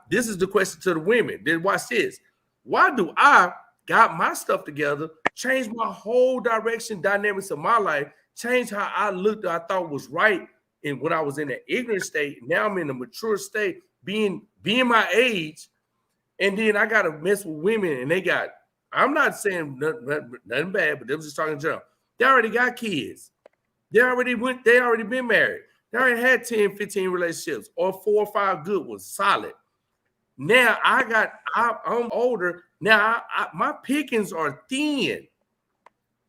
this is the question to the women. Then watch this. Why do I got my stuff together, change my whole direction, dynamics of my life, change how I looked, I thought was right, and when I was in the ignorant state, now I'm in a mature state, being my age, and then I gotta mess with women, and I'm not saying nothing bad, but they was just talking general. They already got kids. They already been married. They already had 10, 15 relationships, or 4 or 5 good ones, solid. Now I'm older. Now my pickings are thin.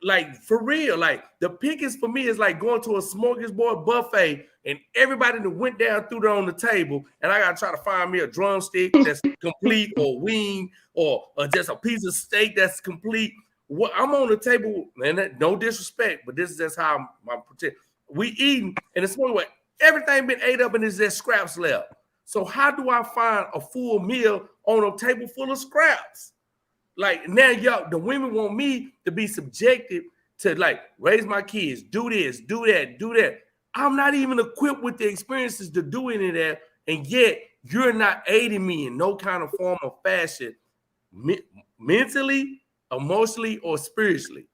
Like for real, like the pickings for me is like going to a smorgasbord buffet and everybody that went down through there on the table, and I gotta try to find me a drumstick that's complete, or wing, or just a piece of steak that's complete. What I'm on the table, man, no disrespect, but this is just how I'm pretend. We eating, and it's more like everything been ate up and there's just scraps left. So how do I find a full meal on a table full of scraps? Like now, y'all, the women want me to be subjected to like raise my kids, do this, do that, do that. I'm not even equipped with the experiences to do any of that, and yet you're not aiding me in no kind of form or fashion, mentally, emotionally, or spiritually,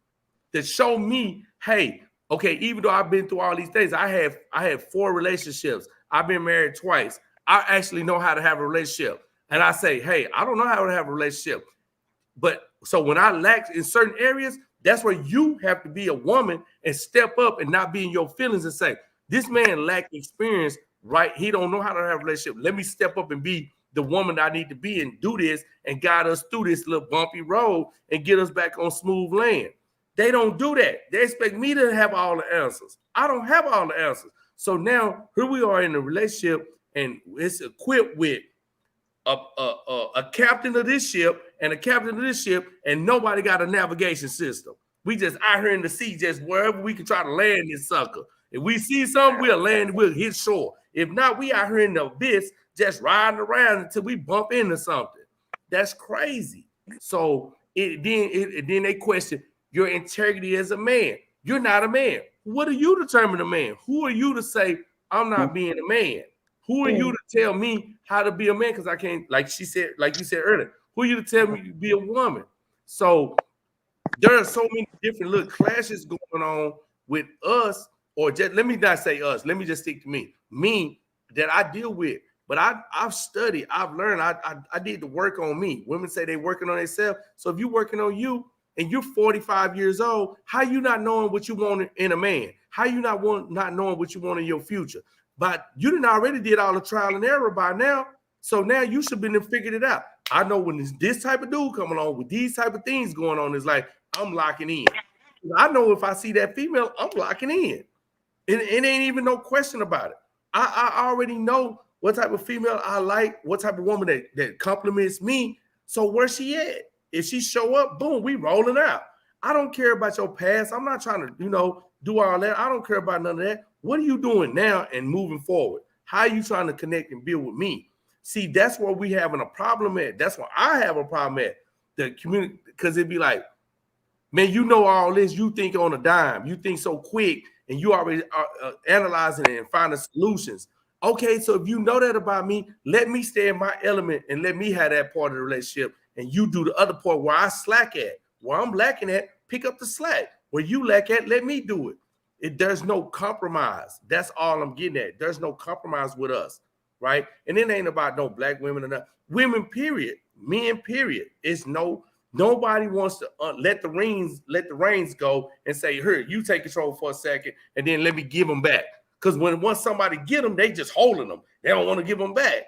to show me, hey, okay, even though I've been through all these things, I have 4 relationships. I've been married twice. I actually know how to have a relationship. And I say, hey, I don't know how to have a relationship. But so when I lack in certain areas, that's where you have to be a woman and step up and not be in your feelings and say, this man lacked experience, right? He don't know how to have a relationship. Let me step up and be the woman I need to be and do this and guide us through this little bumpy road and get us back on smooth land. They don't do that. They expect me to have all the answers. I don't have all the answers. So now here we are in a relationship, and it's equipped with a captain of this ship and a captain of this ship, and nobody got a navigation system. We just out here in the sea, just wherever we can try to land this sucker. If we see something, we'll land, we'll hit shore. If not, we out here in the abyss, just riding around until we bump into something. That's crazy. So then they question your integrity as a man. You're not a man. What do you determine a man? Who are you to say I'm not being a man? Who are you to tell me how to be a man? Because I can't, like you said earlier, who are you to tell me to be a woman? So there are so many different little clashes going on with us, or just let me not say us, let me just stick to me that I deal with. But I've studied, I've learned, I did the work on me. Women say they're working on themselves. So if you're working on you and you're 45 years old, how you not knowing what you want in a man? How you not knowing what you want in your future? But you didn't already did all the trial and error by now. So now you should have been figured it out. I know when this type of dude coming on with these type of things going on, it's like, I'm locking in. I know if I see that female, I'm locking in. It ain't even no question about it. I already know what type of female I like, what type of woman that compliments me. So where she at? If she show up, boom, we rolling out. I don't care about your past. I'm not trying to, do all that. I don't care about none of that. What are you doing now and moving forward? How are you trying to connect and build with me? See, that's where we having a problem at. That's where I have a problem at. The community, because it'd be like, man, you know all this. You think on a dime. You think so quick, and you already are analyzing it and finding solutions. Okay, so if you know that about me, let me stay in my element and let me have that part of the relationship, and you do the other part where I slack at. Where I'm lacking at, pick up the slack. Where you lack at, let me do it. There's no compromise. That's all I'm getting at. There's no compromise with us, right? And it ain't about no black women or not. Women, period. Men, period. It's nobody wants to let the reins go and say, "Here, you take control for a second, and then let me give them back." Because once somebody get them, they just holding them. They don't want to give them back.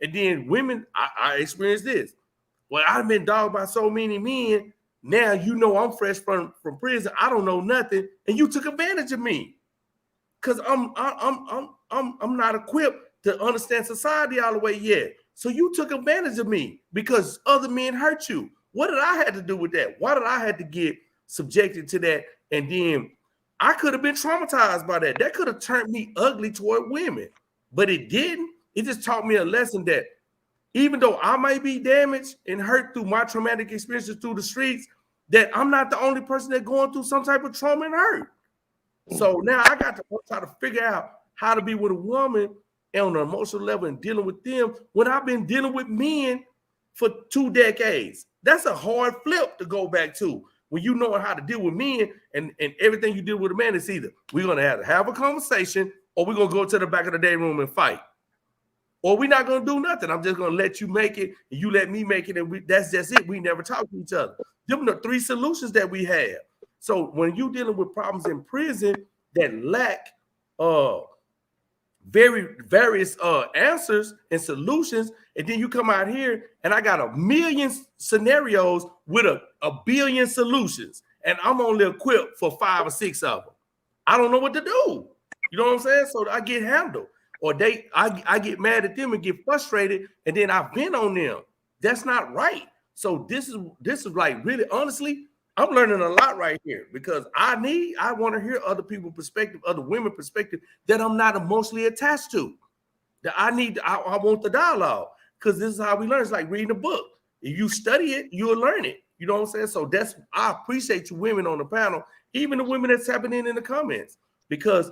And then women, I experienced this. Well, I've been dogged by so many men. Now I'm fresh from prison. I don't know nothing, and you took advantage of me because I'm not equipped to understand society all the way yet. So you took advantage of me because other men hurt you. What did I have to do with that? Why did I have to get subjected to that? And then I could have been traumatized by that. That could have turned me ugly toward women, but it didn't. It just taught me a lesson that even though I might be damaged and hurt through my traumatic experiences through the streets, that I'm not the only person that's going through some type of trauma and hurt. So now I got to try to figure out how to be with a woman on an emotional level and dealing with them when I've been dealing with men for 2 decades. That's a hard flip to go back to when you know how to deal with men and everything you deal with a man is either we're going to have a conversation or we're going to go to the back of the day room and fight. Or we're not going to do nothing. I'm just going to let you make it and you let me make it. And that's just it. We never talk to each other. Them are the 3 solutions that we have. So when you're dealing with problems in prison that lack various answers and solutions, and then you come out here and I got a million scenarios with a billion solutions, and I'm only equipped for 5 or 6 of them. I don't know what to do. You know what I'm saying? So I get handled. Or I get mad at them and get frustrated, and then I vent on them. That's not right. So this is like really honestly, I'm learning a lot right here because I want to hear other people's perspective, other women's perspective that I'm not emotionally attached to. That I want the dialogue because this is how we learn. It's like reading a book. If you study it, you'll learn it. You know what I'm saying? So I appreciate you women on the panel, even the women that's happening in the comments, because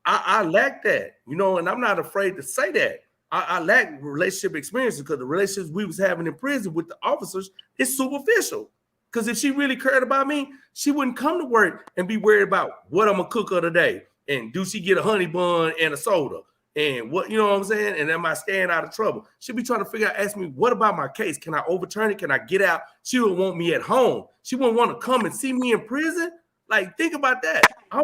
I lack that, and I'm not afraid to say that. I lack relationship experiences because the relationships we was having in prison with the officers is superficial. Because if she really cared about me, she wouldn't come to work and be worried about what I'm gonna cook her today. And do she get a honey bun and a soda? And what, you know what I'm saying? And am I staying out of trouble? She'll be trying to figure out, ask me, what about my case? Can I overturn it? Can I get out? She would want me at home. She wouldn't want to come and see me in prison. Like, think about that. I'm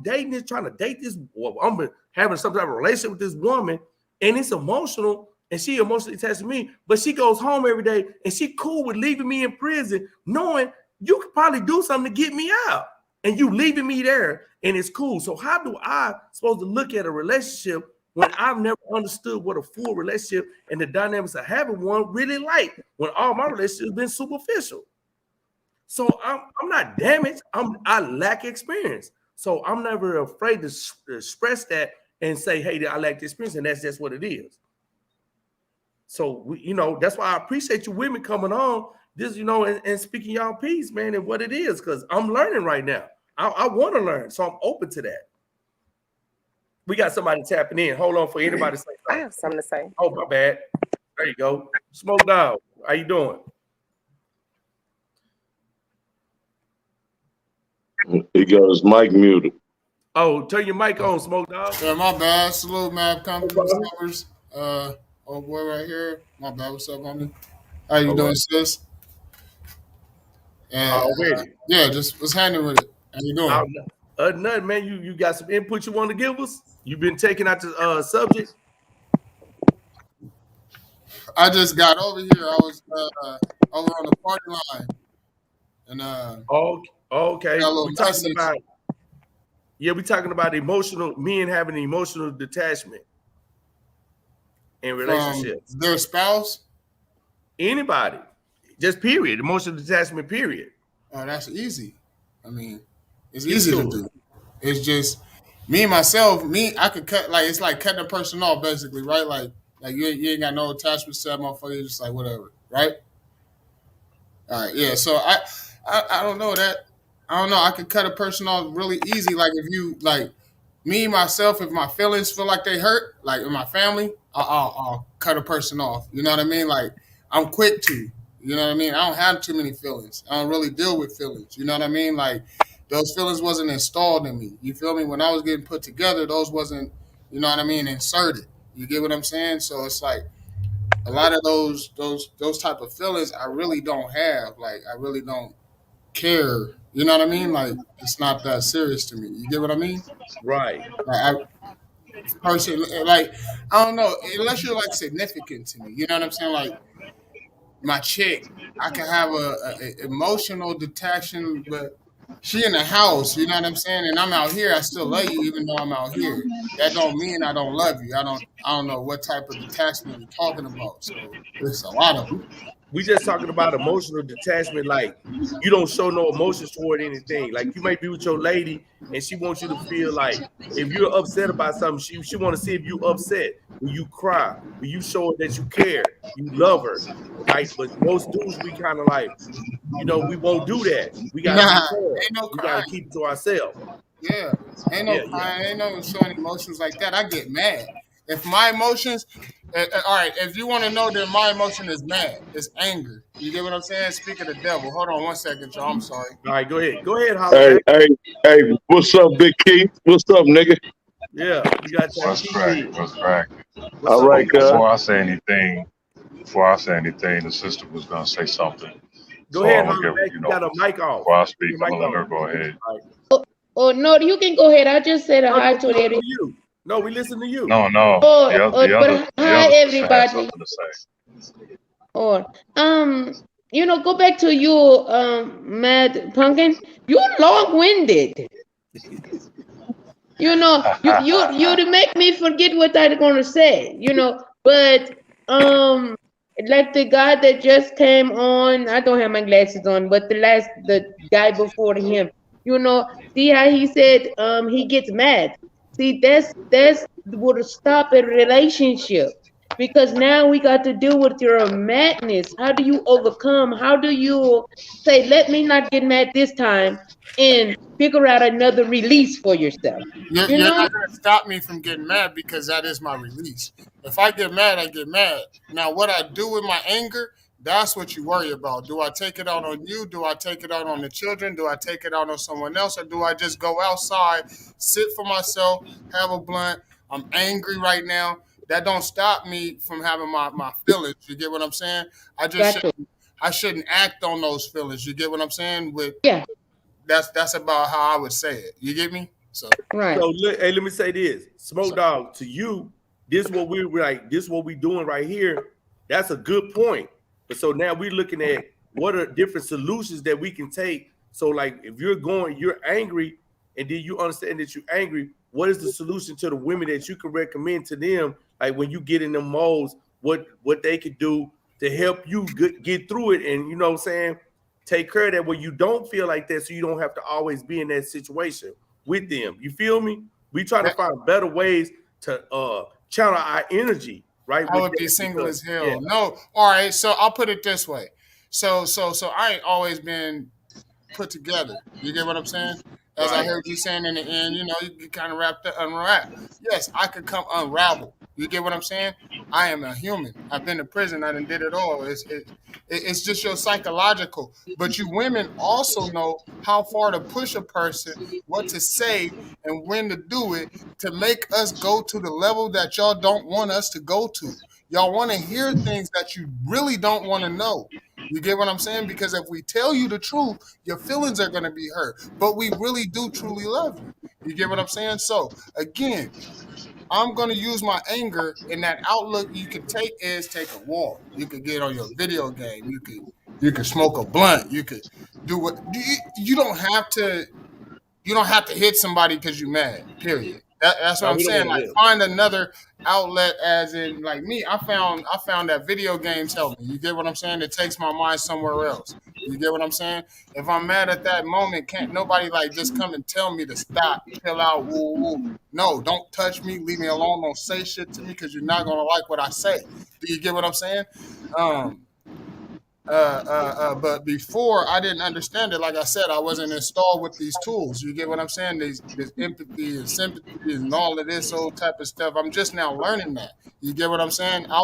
dating this, trying to date this. I'm having some type of relationship with this woman, and it's emotional, and she emotionally attached to me, but she goes home every day, and she cool with leaving me in prison, knowing you could probably do something to get me out, and you leaving me there, and it's cool. So how do I supposed to look at a relationship when I've never understood what a full relationship and the dynamics of having one really like, when all my relationships have been superficial? So I'm not damaged. I lack experience. So I'm never afraid to express that and say, hey, I lack the experience, and that's just what it is. So, that's why I appreciate you women coming on this, and speaking y'all piece, man, and what it is, because I'm learning right now. I want to learn, so I'm open to that. We got somebody tapping in. Hold on for anybody to say something. I have something to say. Oh, my bad. There you go. Smoke Dog, how you doing? He got his mic muted. Oh, turn your mic on, Smoke Dog. Yeah, my bad. Salute, man. Come through the numbers. Oh boy, right here. My bad. What's up, homie? How you doing, sis? And Already. yeah, just what's happening with it? How you doing? Nothing, man. You got some input you want to give us? You've been taking out the subject. I just got over here. I was over on the party line, and Okay, Got a little we talking message about we talking about emotional men having emotional detachment in from relationships. their spouse. Anybody, just period, emotional detachment. Period. Oh, that's easy. I mean, it's Give it easy to to us. do. It's just me myself. Me, I could cut like it's like cutting a person off, basically, right? Like you ain't got no attachments to that motherfucker. You just like whatever, right? All right, yeah. So I don't know that. I don't know. I could cut a person off really easy. Like if you like me myself, if my feelings feel like they hurt, like in my family, I'll cut a person off. You know what I mean? Like I'm quick to. You know what I mean? I don't have too many feelings. I don't really deal with feelings. You know what I mean? Like those feelings wasn't installed in me. You feel me? When I was getting put together, those wasn't. You know what I mean? Inserted. You get what I'm saying? So it's like a lot of those type of feelings I really don't have. Like I really don't care. You know what I mean? Like it's not that serious to me. You get what I mean? Right. Like I person like I don't know unless you're like significant to me. You know what I'm saying? Like my chick, I can have a emotional detachment, but she in the house. You know what I'm saying? And I'm out here. I still love you even though I'm out here. That don't mean I don't love you. I don't know what type of detachment we're talking about. So there's a lot of them. We just talking about emotional detachment, like you don't show no emotions toward anything. Like you might be with your lady and she wants you to feel like if you're upset about something, she want to see if you upset. Will you cry? Will you show her that you care? You love her, right? But most dudes, we kind of like, we won't do that. We got to be Nah, calm. ain't no We got to crying. keep it to ourselves. Yeah, ain't no Yeah, yeah. crying, ain't no showing emotions like that. I get mad if my emotions. All right, if you want to know that my emotion is mad, it's anger. You get what I'm saying? Speak of the devil. Hold on one second, y'all. I'm sorry. All right, go ahead. Go ahead, holler Hey, back. hey, hey, what's up, Big Keith? What's up, nigga? Yeah, we got that What's cracking? Kiki. What's cracking? What's All up, Oh, right, Kiki? cuz. before I say anything, the sister was gonna say something. Go So ahead, I'm gonna holler give back. You got a mic off. before I speak, Your I'm mic gonna let her on. go ahead. All right. Oh, no, you can go ahead. I just said a No, hi no, to we listen everybody. to you. No, we listen to you. No, no, But the hi other sister had everybody. something to say. Or go back to you, Mad Pumpkin. You're long-winded. You to make me forget what I'm gonna say. But like the guy that just came on, I don't have my glasses on, but the guy before him, see how he said he gets mad. See, that's would stop a relationship because now we got to deal with your madness. How do you overcome? How do you say, let me not get mad this time and figure out another release for yourself? You You're know? not gonna stop me from getting mad because that is my release. If I get mad, I get mad. Now, what I do with my anger, that's what you worry about. Do I take it out on you? Do I take it out on the children? Do I take it out on someone else? Or do I just go outside, sit for myself, have a blunt? I'm angry right now. That don't stop me from having my feelings. You get what I'm saying? I just Got shouldn't to. I shouldn't act on those feelings. You get what I'm saying? With Yeah, that's about how I would say it. You get me? So right. So hey, let me say this, Smoke Dog. To you, this what we're like. This what we doing right here. That's a good point. But so now we're looking at what are different solutions that we can take. So like, if you're angry, and then you understand that you're angry. What is the solution to the women that you can recommend to them? Like when you get in them molds, what they could do to help you get through it, and what I'm saying, take care of that when you don't feel like that, so you don't have to always be in that situation with them. You feel me? We try to that, find better ways to channel our energy, right? I With would be that, single because as hell. No, all right. So I'll put it this way. So I ain't always been put together. You get what I'm saying? As I right. heard you saying in the end, you get kind of wrapped up, unwrap. Yes, I could come unravel. You get what I'm saying? I am a human. I've been to prison. I done did it all. It's just your psychological. But you women also know how far to push a person, what to say, and when to do it to make us go to the level that y'all don't want us to go to. Y'all want to hear things that you really don't want to know. You get what I'm saying? Because if we tell you the truth, your feelings are going to be hurt. But we really do truly love you. You get what I'm saying? So, again, I'm going to use my anger, and that outlook you can take is take a walk. You could get on your video game. You could You could smoke a blunt. You could do what you don't have to. You don't have to hit somebody because you're mad. Period. That's what No, I'm we don't saying. want to Like hit. find another outlet. As in, like me, I found that video games help me. You get what I'm saying? It takes my mind somewhere else. You get what I'm saying? If I'm mad at that moment, can't nobody like just come and tell me to stop, chill out, woo woo. No, don't touch me, leave me alone, don't say shit to me because you're not gonna like what I say. Do you get what I'm saying? Um, but before I didn't understand it. Like I said, I wasn't installed with these tools. You get what I'm saying? This empathy and sympathy and all of this old type of stuff. I'm just now learning that. You get what I'm saying? I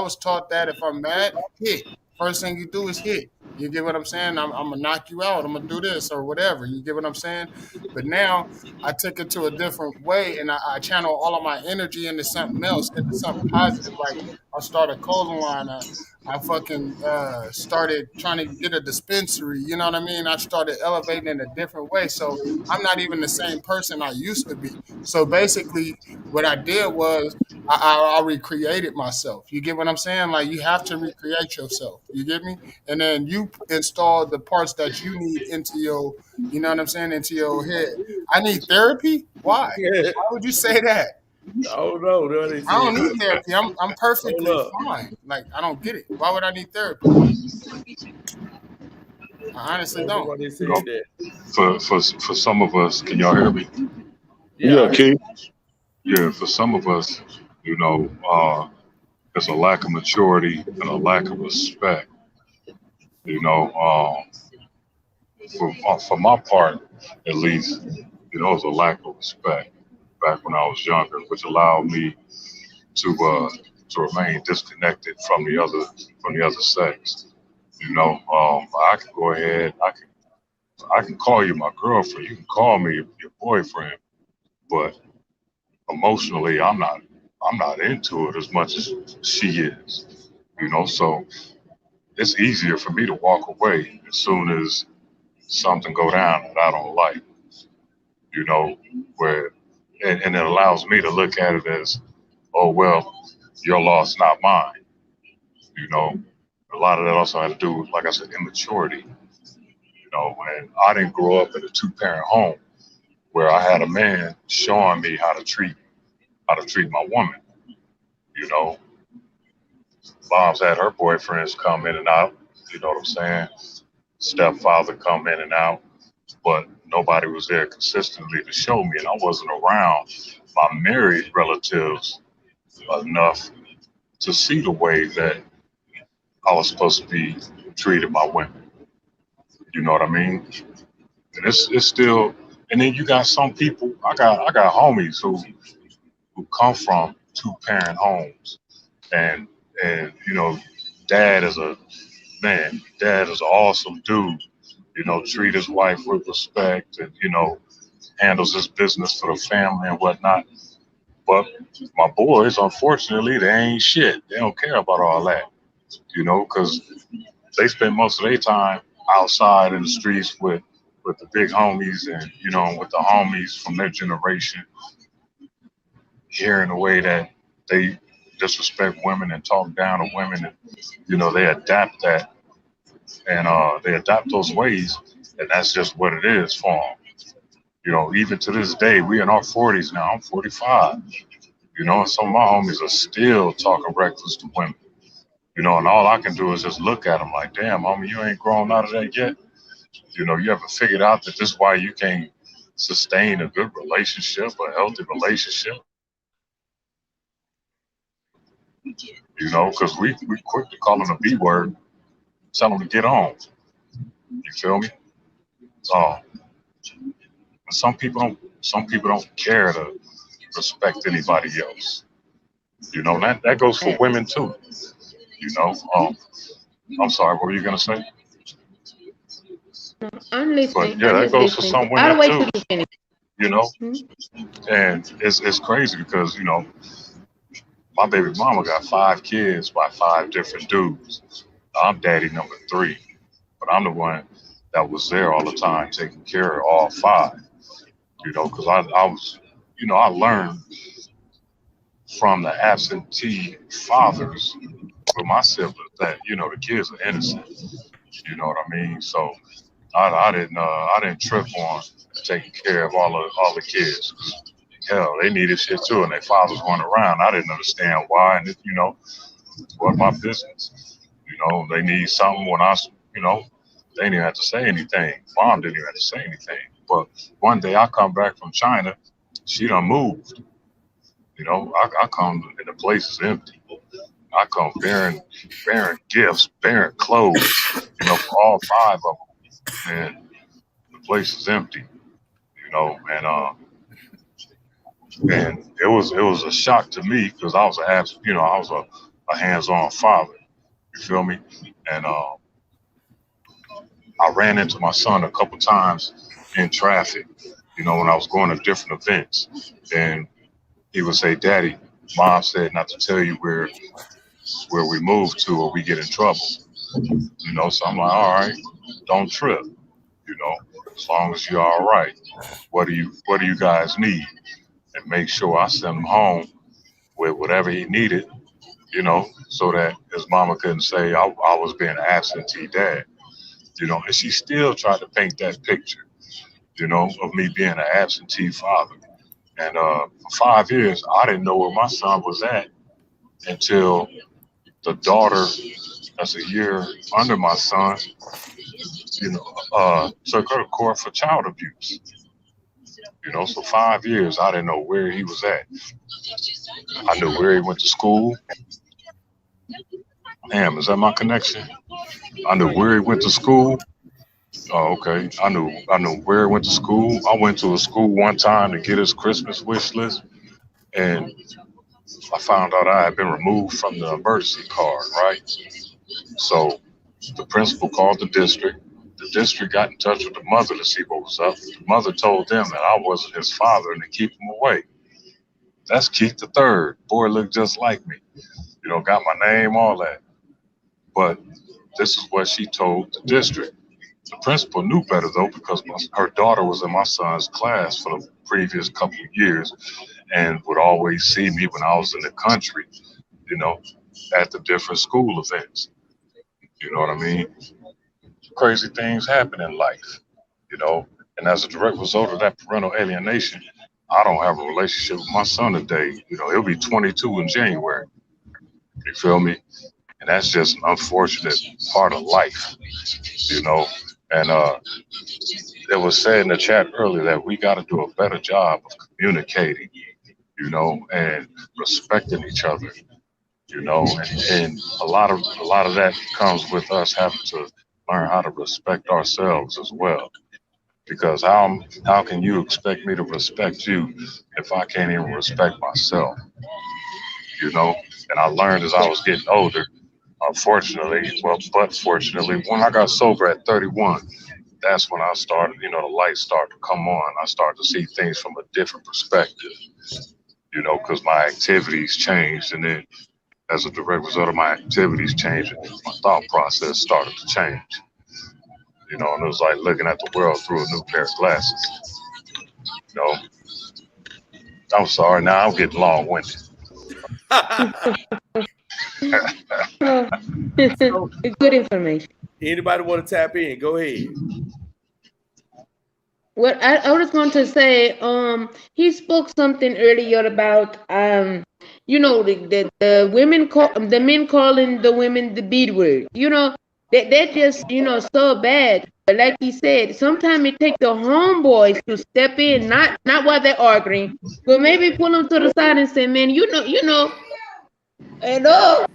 was taught that if I'm mad, hit. First thing you do is hit. You get what I'm saying? I'm gonna knock you out. I'm gonna do this or whatever. You get what I'm saying? But now I took it to a different way, and I channel all of my energy into something else, into something positive. Like I started a clothing line. I fucking started trying to get a dispensary. You know what I mean? I started elevating in a different way. So I'm not even the same person I used to be. So basically, what I did was I recreated myself. You get what I'm saying? Like you have to recreate yourself. You get me? And then you install the parts that you need into your, you know what I'm saying, into your head. I need therapy. Why? Yeah. Why would you say that? Oh no, no, they I said don't need that. therapy. I'm Hold perfectly up. fine. Like I don't get it. Why would I need therapy? I honestly I don't know don't. why they You know, said that. for some of us, can y'all hear me? Yeah, Yeah, I heard Keith. Yeah, for some of us, there's a lack of maturity and a lack of respect. You know, for my part, at least, it was a lack of respect back when I was younger, which allowed me to to remain disconnected from the other sex. I can go ahead, I can call you my girlfriend, you can call me your boyfriend, but emotionally, I'm not into it as much as she is. So it's easier for me to walk away as soon as something go down that I don't like. You know, where and it allows me to look at it as, oh well, your loss, not mine. You know, a lot of that also had to do with, like I said, immaturity. And I didn't grow up in a two-parent home where I had a man showing me how to treat my woman. You know, Mom's had her boyfriends come in and out. You know what I'm saying? Stepfather come in and out, but nobody was there consistently to show me, and I wasn't around my married relatives enough to see the way that I was supposed to be treated by women. You know what I mean? And it's still. And then you got some people. I got homies who come from two parent homes, and dad is a man. Dad is an awesome dude. Treat his wife with respect, and handles his business for the family and whatnot. But my boys, unfortunately, they ain't shit. They don't care about all that. Because they spend most of their time outside in the streets with the big homies and with the homies from their generation, hearing the way that they disrespect women and talk down to women, and they adapt that and they adapt those ways, and that's just what it is for them. Even to this day, we in our 40s now. I'm 45. And some of my homies are still talking reckless to women. And all I can do is just look at them like, damn, homie, you ain't grown out of that yet. You haven't figured out that this is why you can't sustain a good relationship, a healthy relationship. Because we quick to call them a B word, tell them to get on. You feel me? So some people don't care to respect anybody else. And that goes for women too. You know. I'm sorry, what were you gonna say? I'm But listening. yeah, I'm that just goes for listening. some I'll women wait till too. you finish. You know, Hmm? and it's crazy because my baby mama got 5 kids by 5 different dudes. I'm daddy number 3, but I'm the one that was there all the time, taking care of all 5. Because I was, I learned from the absentee fathers with my siblings that the kids are innocent. You know what I mean? So I didn't trip on taking care of all the kids. Hell, they needed shit too, and their fathers weren't around. I didn't understand why, and what my business? They need something when they didn't even have to say anything. Mom didn't even have to say anything. But one day I come back from China, she done moved. I come and the place is empty. I come bearing gifts, bearing clothes, for all five of them, and the place is empty. And it was a shock to me because I was a hands-on father. You feel me? And I ran into my son a couple times in traffic. When I was going to different events, and he would say, "Daddy, Mom said not to tell you where we moved to or we get in trouble." So I'm like, "All right, don't trip. You know, as long as you're all right. What do you guys need?" And make sure I send him home with whatever he needed. So that his mama couldn't say I was being an absentee dad. And she still tried to paint that picture, of me being an absentee father. And for 5 years, I didn't know where my son was at until the daughter that's a year under my son, took her to court for child abuse. So 5 years, I didn't know where he was at. I knew where he went to school. Damn, is that my connection? I knew where he went to school. Oh, okay. I knew where he went to school. I went to a school one time to get his Christmas wish list, and I found out I had been removed from the emergency card, right? So the principal called the district. The district got in touch with the mother to see what was up. The mother told them that I wasn't his father and to keep him away. That's Keith the third. Boy looked just like me. Got my name, all that. But this is what she told the district. The principal knew better though because her daughter was in my son's class for the previous couple of years and would always see me when I was in the country, you know, at the different school events. You know what I mean? Crazy things happen in life, you know. And as a direct result of that parental alienation, I don't have a relationship with my son today. He'll be 22 in January. You feel me? And that's just an unfortunate part of life, you know. And it was said in the chat earlier that we got to do a better job of communicating, and respecting each other, and a lot of that comes with us having to learn how to respect ourselves as well. Because how can you expect me to respect you if I can't even respect myself? And I learned as I was getting older, unfortunately, but fortunately, when I got sober at 31, that's when I started, the lights started to come on. I started to see things from a different perspective, because my activities changed. And then as a direct result of my activities changing, my thought process started to change, and it was like looking at the world through a new pair of glasses, you know. I'm sorry, now I'm getting long-winded. Oh, So, good information. anybody want to tap in? Go ahead. What I was going to say, he spoke something earlier about, the women call the men calling the women the B word. They're just, so bad. But like he said, sometimes it takes the homeboys to step in, not while they're arguing, but maybe pull them to the side and say, man, hello.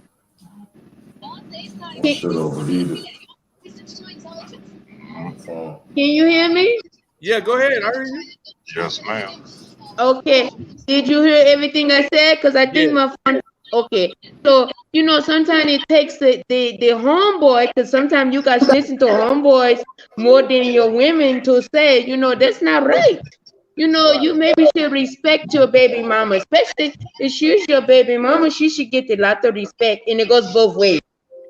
Can, Shit overheated. can you hear me? Yeah, go ahead. I heard you. Yes, ma'am. Okay. Did you hear everything I said? Because I think Yes. my phone. Okay. So, sometimes it takes the homeboy, because sometimes you guys listen to homeboys more than your women to say, that's not right. You maybe should respect your baby mama, especially if she's your baby mama. She should get a lot of respect, and it goes both ways.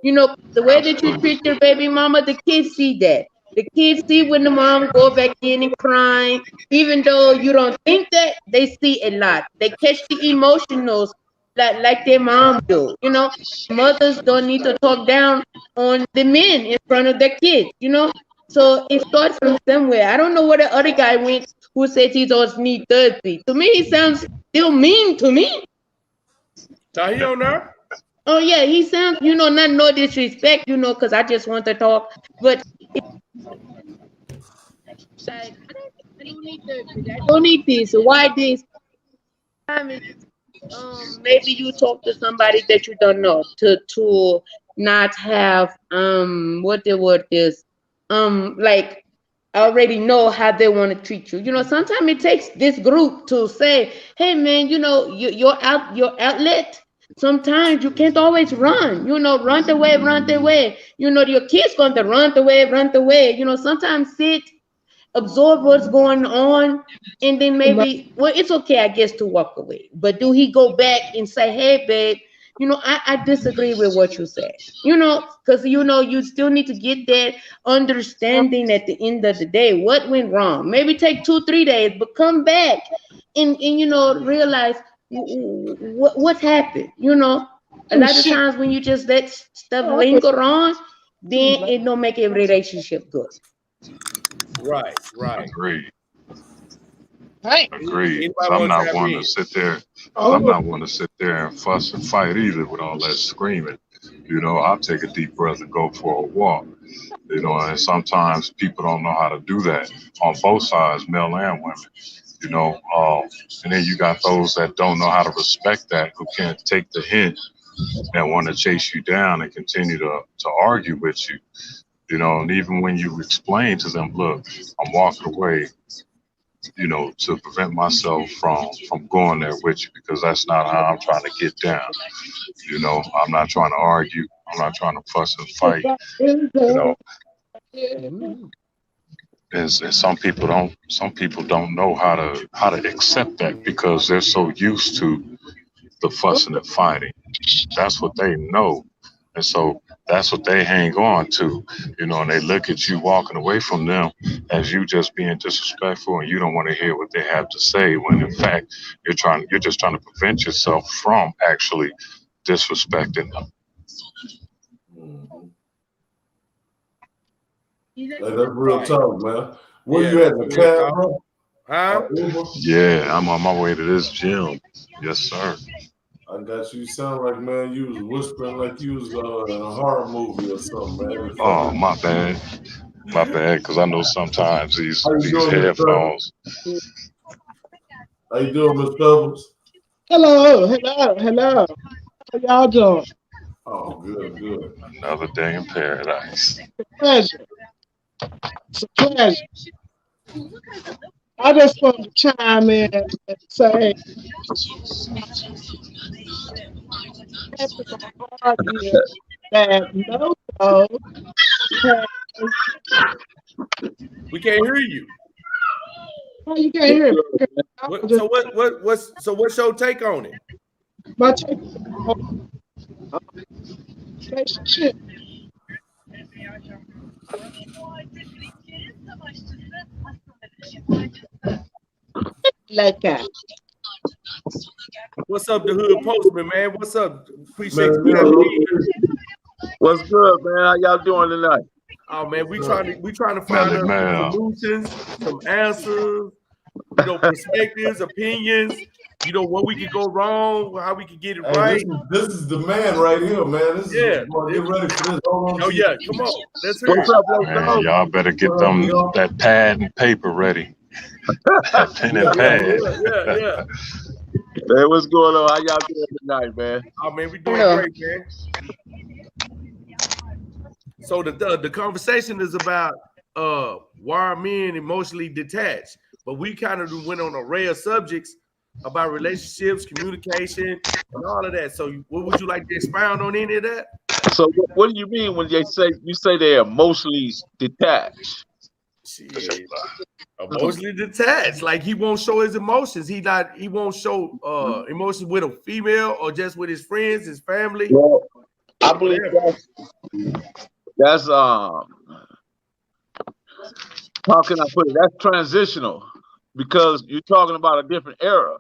The way that you Absolutely. treat your baby mama, the kids see that. The kids see when the mom go back in and crying, even though you don't think that, they see a lot. They catch the emotionals like their mom do. Mothers don't need to talk down on the men in front of their kids. So it starts from somewhere. I don't know where the other guy went who said he does need therapy. To me, he sounds still mean to me. Now he on there? Oh yeah, he sounds, not no disrespect, because I just want to talk, but like I don't need therapy. I don't need this. Why this? Time is maybe you talk to somebody that you don't know to not have what the word is like already know how they want to treat you. Sometimes it takes this group to say, hey man, your outlet. Sometimes you can't always run. Run the way, run the way. Your kids going to run the way, run the way. Sometimes sit, absorb what's going on, and then maybe, well, it's okay, I guess, to walk away. But do he go back and say, hey babe, I disagree with what you said, because you still need to get that understanding at the end of the day what went wrong. Maybe take 2 3 days, but come back and realize what happened. A lot of times when you just let stuff linger on, then it don't make a relationship good. Right, right. Agreed. Hey. Agreed. Anybody So I'm want to not tap one in? to sit there. I'm not one to sit there and fuss and fight either with all that screaming. I'll take a deep breath and go for a walk. And sometimes people don't know how to do that on both sides, male and women. And then you got those that don't know how to respect that, who can't take the hint and want to chase you down and continue to argue with you. And even when you explain to them, look, I'm walking away, to prevent myself from going there with you, because that's not how I'm trying to get down. I'm not trying to argue. I'm not trying to fuss and fight. And some people don't know how to accept that, because they're so used to the fussing and fighting. That's what they know. And so that's what they hang on to, and they look at you walking away from them as you just being disrespectful, and you don't want to hear what they have to say, when in fact you're just trying to prevent yourself from actually disrespecting them. Mhm. That's real talk, man. Where Yeah, you at, that's the real cab, talk. bro? Huh? Uber? Yeah, I'm on my way to this gym. Yes, sir. I got you. You sound like, man, you was whispering like you was in a horror movie or something, man. It's Oh, funny. my bad, because I know sometimes these How you these doing, Miss Stubbs? headphones. How you doing, Miss Stubbs? Hello. How y'all doing? Oh, good, good. Another day in paradise. Pleasure. It's a pleasure. I just want to chime in and say, after my heart is that no has, We can't hear you. oh, you can't hear me. Okay. What's your take on it? My take on relationship like that. What's up, the Hood Postman, man? What's up? Appreciate Man, you tapping in. What's good, man? How y'all doing tonight? Oh man, we trying to find Melly us some Mel. solutions, some answers, perspectives, opinions. What we could go wrong, how we could get it Hey, right. this is the man right here, man. This is Yeah. boy, get ready for this. Hold on Oh to yeah, come on. Let's hear What's it. up, let's Man, go? y'all better get What up, them y'all? that pad and paper ready. That pen and pad. Yeah. Hey, what's going on? How y'all doing tonight, man? Oh man, we doing Hello. great, man. So the conversation is about why are men emotionally detached, but we kind of went on an array of subjects about relationships, communication, and all of that. So what would you like to expound on any of that? So, what do you mean when you say they're emotionally detached? Shit. Emotionally detached. Like he won't show his emotions. He won't show emotions with a female or just with his friends, his family. Well, I believe Whatever. that's how can I put it? That's transitional, because you're talking about a different era.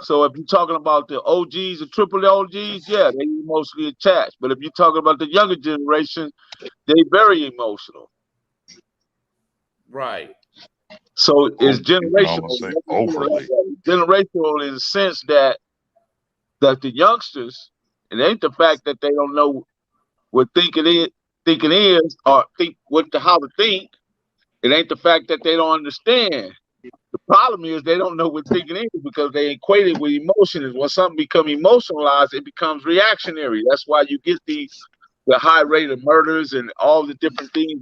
So if you're talking about the OGs, the triple OGs, yeah, they emotionally attached. But if you're talking about the younger generation, they very emotional. Right. So it's You can generational. almost say overly. Generational in the sense that the youngsters, it ain't the fact that they don't know what thinking is, or think how to think. It ain't the fact that they don't understand. The problem is they don't know what thinking is because they equate it with emotions. When something becomes emotionalized, it becomes reactionary. That's why you get the high rate of murders and all the different things.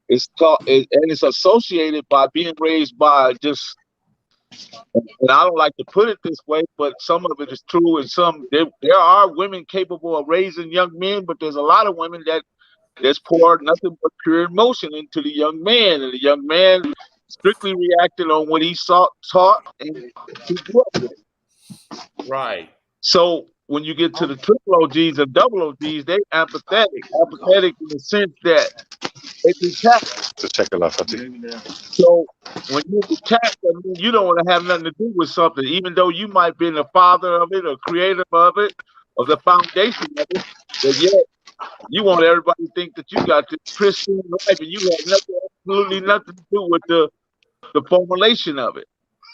It's taught, and it's associated by being raised by just. And I don't like to put it this way, but some of it is true, and there are women capable of raising young men, but there's a lot of women that's poured nothing but pure emotion into the young man, and the young man strictly reacted on what he taught, and he grew up with. Right. So when you get to the triple OGs and double OGs, they apathetic in the sense that they detach. To check it out. So when you detach, I mean, you don't want to have nothing to do with something, even though you might be the father of it or creator of it or the foundation of it. But yet you want everybody to think that you got this pristine life and you have absolutely nothing to do with the formulation of it.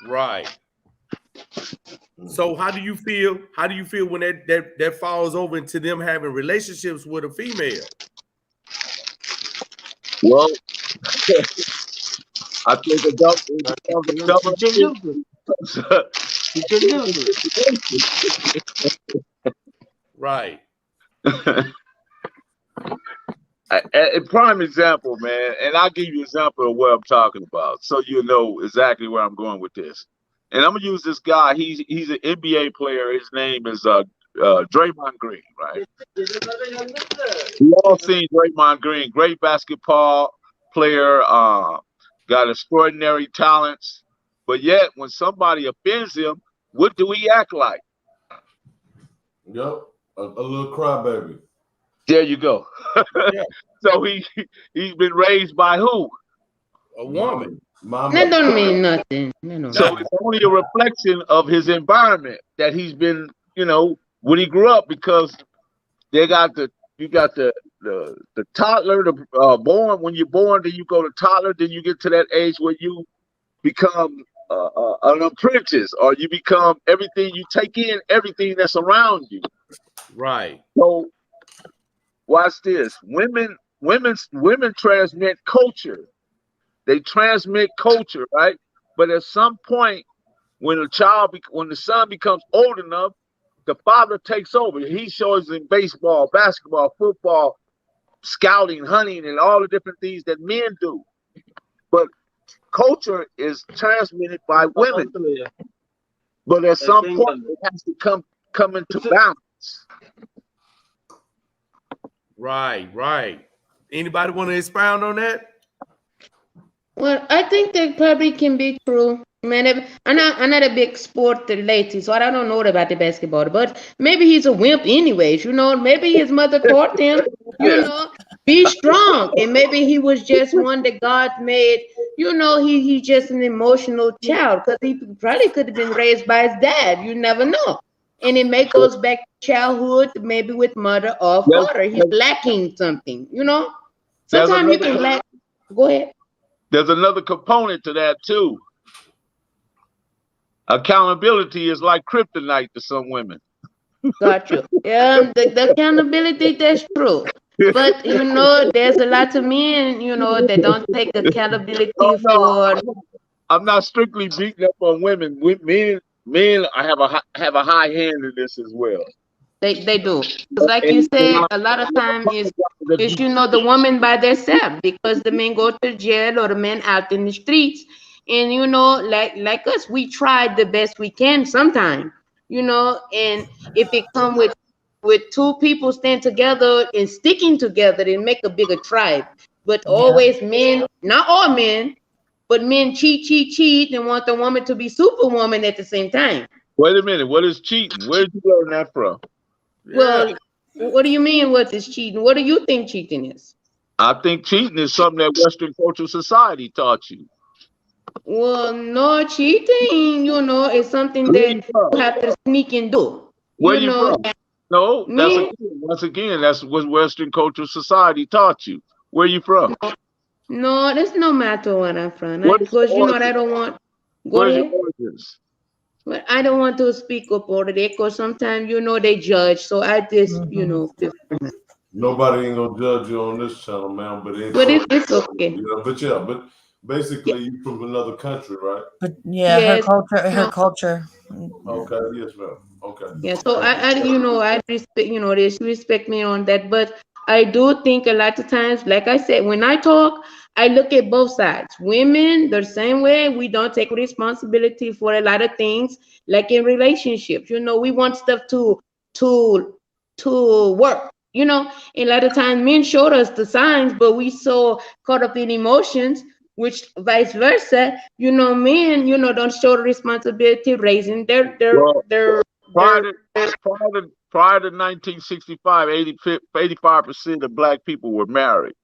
Right. So how do you feel? How do you feel when that falls over into them having relationships with a female? Well, I think a double. Right. A prime example, man, and I'll give you an example of what I'm talking about, so you know exactly where I'm going with this. And I'm gonna use this guy. He's an NBA player. His name is Draymond Green, right? We all seen Draymond Green, great basketball player, got extraordinary talents, but yet when somebody offends him, what do he act like? Yep, a little crybaby. There you go. Yeah. So he's been raised by who? A woman. Mama. That don't mean nothing. No. So it's only a reflection of his environment that he's been, when he grew up, because you got the toddler, born. When you're born, then you go to toddler, then you get to that age where you become an apprentice, or you become everything. You take in everything that's around you. Right. So watch this. Women transmit culture. They transmit culture, right? But at some point, when the son becomes old enough, the father takes over. He shows in baseball, basketball, football, scouting, hunting, and all the different things that men do. But culture is transmitted by women. But at some point, it has to come into balance. Right. Anybody want to expound on that? Well, I think that probably can be true. Man, I'm not a big sport lady, so I don't know about the basketball. But maybe he's a wimp, anyways. Maybe his mother taught him, be strong, and maybe he was just one that God made. He's just an emotional child because he probably could have been raised by his dad. You never know, and it may goes back to childhood, maybe with mother or father. He's lacking something. Sometimes you can lack. Go ahead. There's another component to that too. Accountability is like kryptonite to some women. Got you. The accountability, that's true. But there's a lot of men, that don't take accountability for. I'm not strictly beating up on women. Men, I have a high hand in this as well. They do. Because like you said, a lot of time is the woman by themselves, because the men go to jail or the men out in the streets. And like us, we try the best we can sometimes. And if it come with two people stand together and sticking together, and make a bigger tribe. But always men, not all men, but men cheat and want the woman to be superwoman at the same time. Wait a minute, what is cheating? Where did you learn that from? Well, what do you mean what is cheating? What do you think cheating is? I think cheating is something that Western cultural society taught you. Well, no cheating, is something Where you that from? you have to sneak and do. Where you from? No, that's Me, again. Once again, that's what Western cultural society taught you. Where you from? no, there's no matter where I'm from. What is your Because I origin? don't want, go Where's your ahead. origins? But I don't want to speak up over there because sometimes, they judge. So I just, Hmm. Nobody ain't gonna judge you on this channel, man. But but it's it's okay. but Yeah, basically you from another country, right? But yeah, yes, her culture. Yeah. Okay, yes, ma'am. Okay, yeah. So thank I, you. I respect, they respect me on that. But I do think a lot of times, like I said, when I talk, I look at both sides. Women, the same way, we don't take responsibility for a lot of things, like in relationships. We want stuff to work. A lot of times men showed us the signs, but we so caught up in emotions, which vice versa. Men, don't show the responsibility raising Well, prior their to prior to 1965, 85% of black people were married.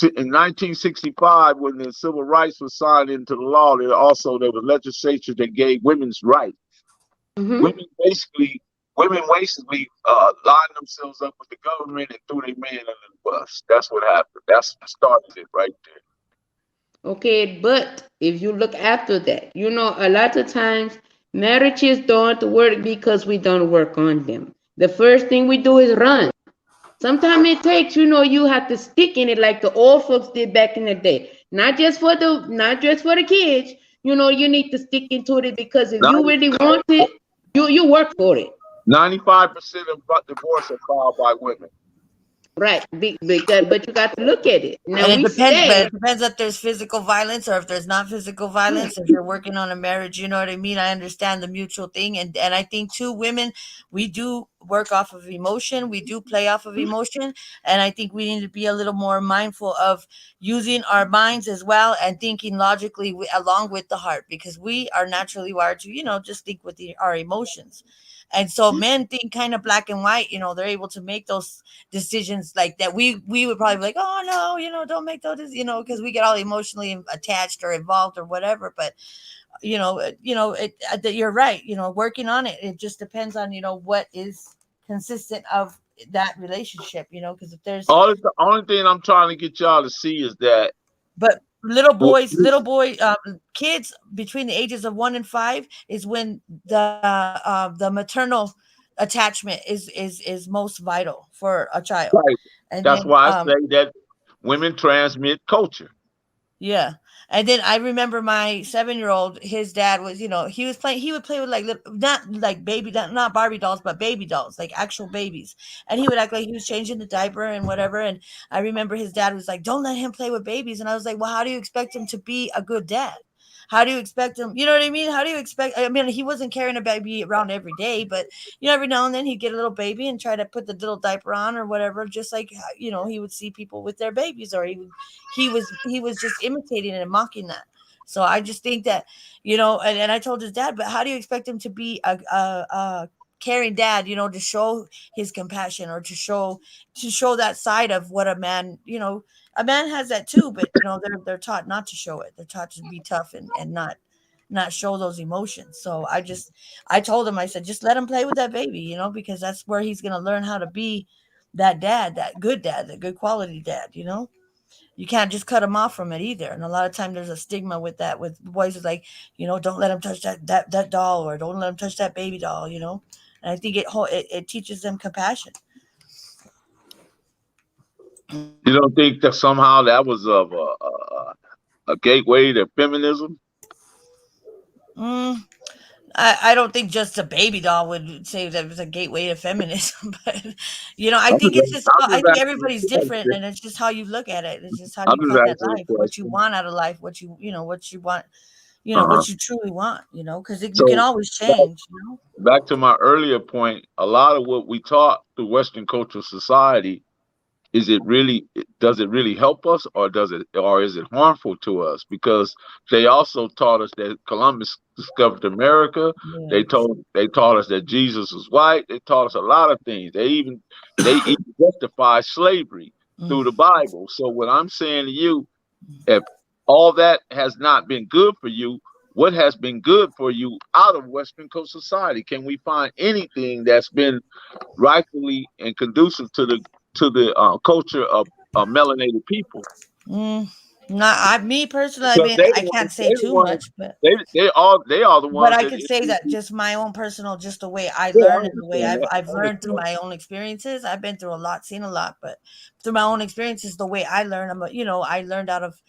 In 1965, when the civil rights was signed into the law, there was legislation that gave women's rights. Mhm. Women basically women basically lined themselves up with the government and threw their man under the bus. That's what happened. That's what started it right there. Okay, but if you look after that, a lot of times marriages don't work because we don't work on them. The first thing we do is run. Sometimes it takes, you have to stick in it like the old folks did back in the day. Not just for the kids. You need to stick into it because if you really want it, you work for it. 95% of divorce are filed by women. Right. Because, but you got to look at it. Now And it we depends, but say, it depends if there's physical violence or if there's not physical violence. If you're working on a marriage, you know what I mean. I understand the mutual thing, and I think too, women, we do work off of emotion. We do play off of emotion, and I think we need to be a little more mindful of using our minds as well and thinking logically along with the heart, because we are naturally wired to, just think with our emotions. And so men think kind of black and white. They're able to make those decisions like that. We would probably be like, oh no, don't make those, because we get all emotionally attached or involved or whatever. But that you're right. Working on it, it just depends on what is consistent of that relationship. Because if there's The only thing I'm trying to get y'all to see is that but well, little boy kids between the ages of 1 and 5 is when the maternal attachment is most vital for a child. right. And That's then why I say that women transmit culture. yeah. And then I remember my 7-year old, his dad was, he would play with like, not like baby, not Barbie dolls, but baby dolls, like actual babies. And he would act like he was changing the diaper and whatever. And I remember his dad was like, don't let him play with babies. And I was like, well, how do you expect him to be a good dad? How do you expect him? You know what I mean? How do you expect? I mean, he wasn't carrying a baby around every day, but every now and then he'd get a little baby and try to put the little diaper on or whatever, just like he would see people with their babies, or he was just imitating and mocking that. So I just think that and I told his dad, but how do you expect him to be a caring dad, to show his compassion or to show that side of what a man has that too, but they're taught not to show it. They're taught to be tough and not show those emotions. So I told him, I said, just let him play with that baby, because that's where he's gonna learn how to be that dad, that good quality dad. You can't just cut them off from it either. And a lot of time there's a stigma with that, with boys. It's like, don't let them touch that doll, or don't let them touch that baby doll. And I think it teaches them compassion. You don't think that somehow that was a gateway to feminism? Mm, I don't think just a baby doll would say that it was a gateway to feminism, but I think it's just, I'm I just think asking everybody's a different, question. and it's just how you look at it. It's just how I'm you just come at asking a life, what you question. want out of life, what you want, Uh-huh. what you truly want, because you can So always change. back to my earlier point, a lot of what we taught through Western cultural society, does it really help us, or is it harmful to us? Because they also taught us that Columbus discovered America. Yeah. They taught us that Jesus was white. They taught us a lot of things. They even justified slavery through the Bible. So what I'm saying to you, if all that has not been good for you. What has been good for you out of Western Coast society? Can we find anything that's been rightfully and conducive to the culture of melanated people? Mm, not me personally. I Because mean, they the I ones, can't say the too ones, much, but they are the but ones I that. could say that just my own personal, just the way I Yeah, I learn and the way understand that. I've I learned through understand. my own experiences. I've been through a lot, seen a lot, but through my own experiences, the way I learn, I learned out of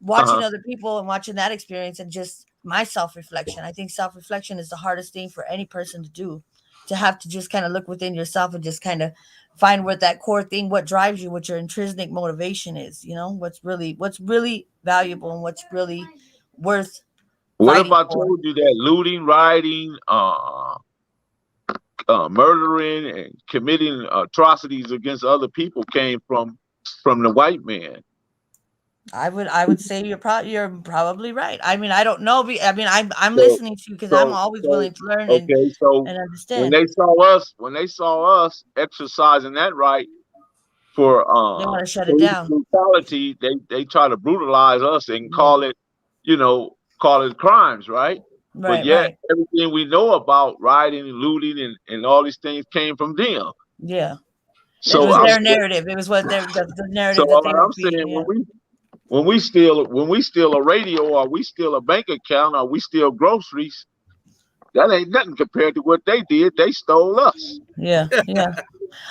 watching Uh-huh. other people and watching that experience and just my self-reflection. I think self-reflection is the hardest thing for any person to do, to have to just kind of look within yourself and just kind of find what that core thing, what drives you, what your intrinsic motivation is, what's really valuable and what's really worth What if fighting I for. told you that looting, rioting, murdering, and committing atrocities against other people came from the white man? I would say you're probably right. I mean, I don't know. I mean, I'm So, listening to you because I'm so, always so, willing to learn and okay. So and when understand. they saw us exercising that right for They want to shut it police down. brutality, they try to brutalize us and Yeah. call it crimes, right? But Right. yet Right. everything we know about rioting and looting and all these things came from them. Yeah. It So was I'm their narrative. It was what the so narrative that they were I'm saying feeding. Yeah. when we steal a radio or we steal a bank account or we steal groceries, that ain't nothing compared to what they did. They stole us. Yeah. Yeah.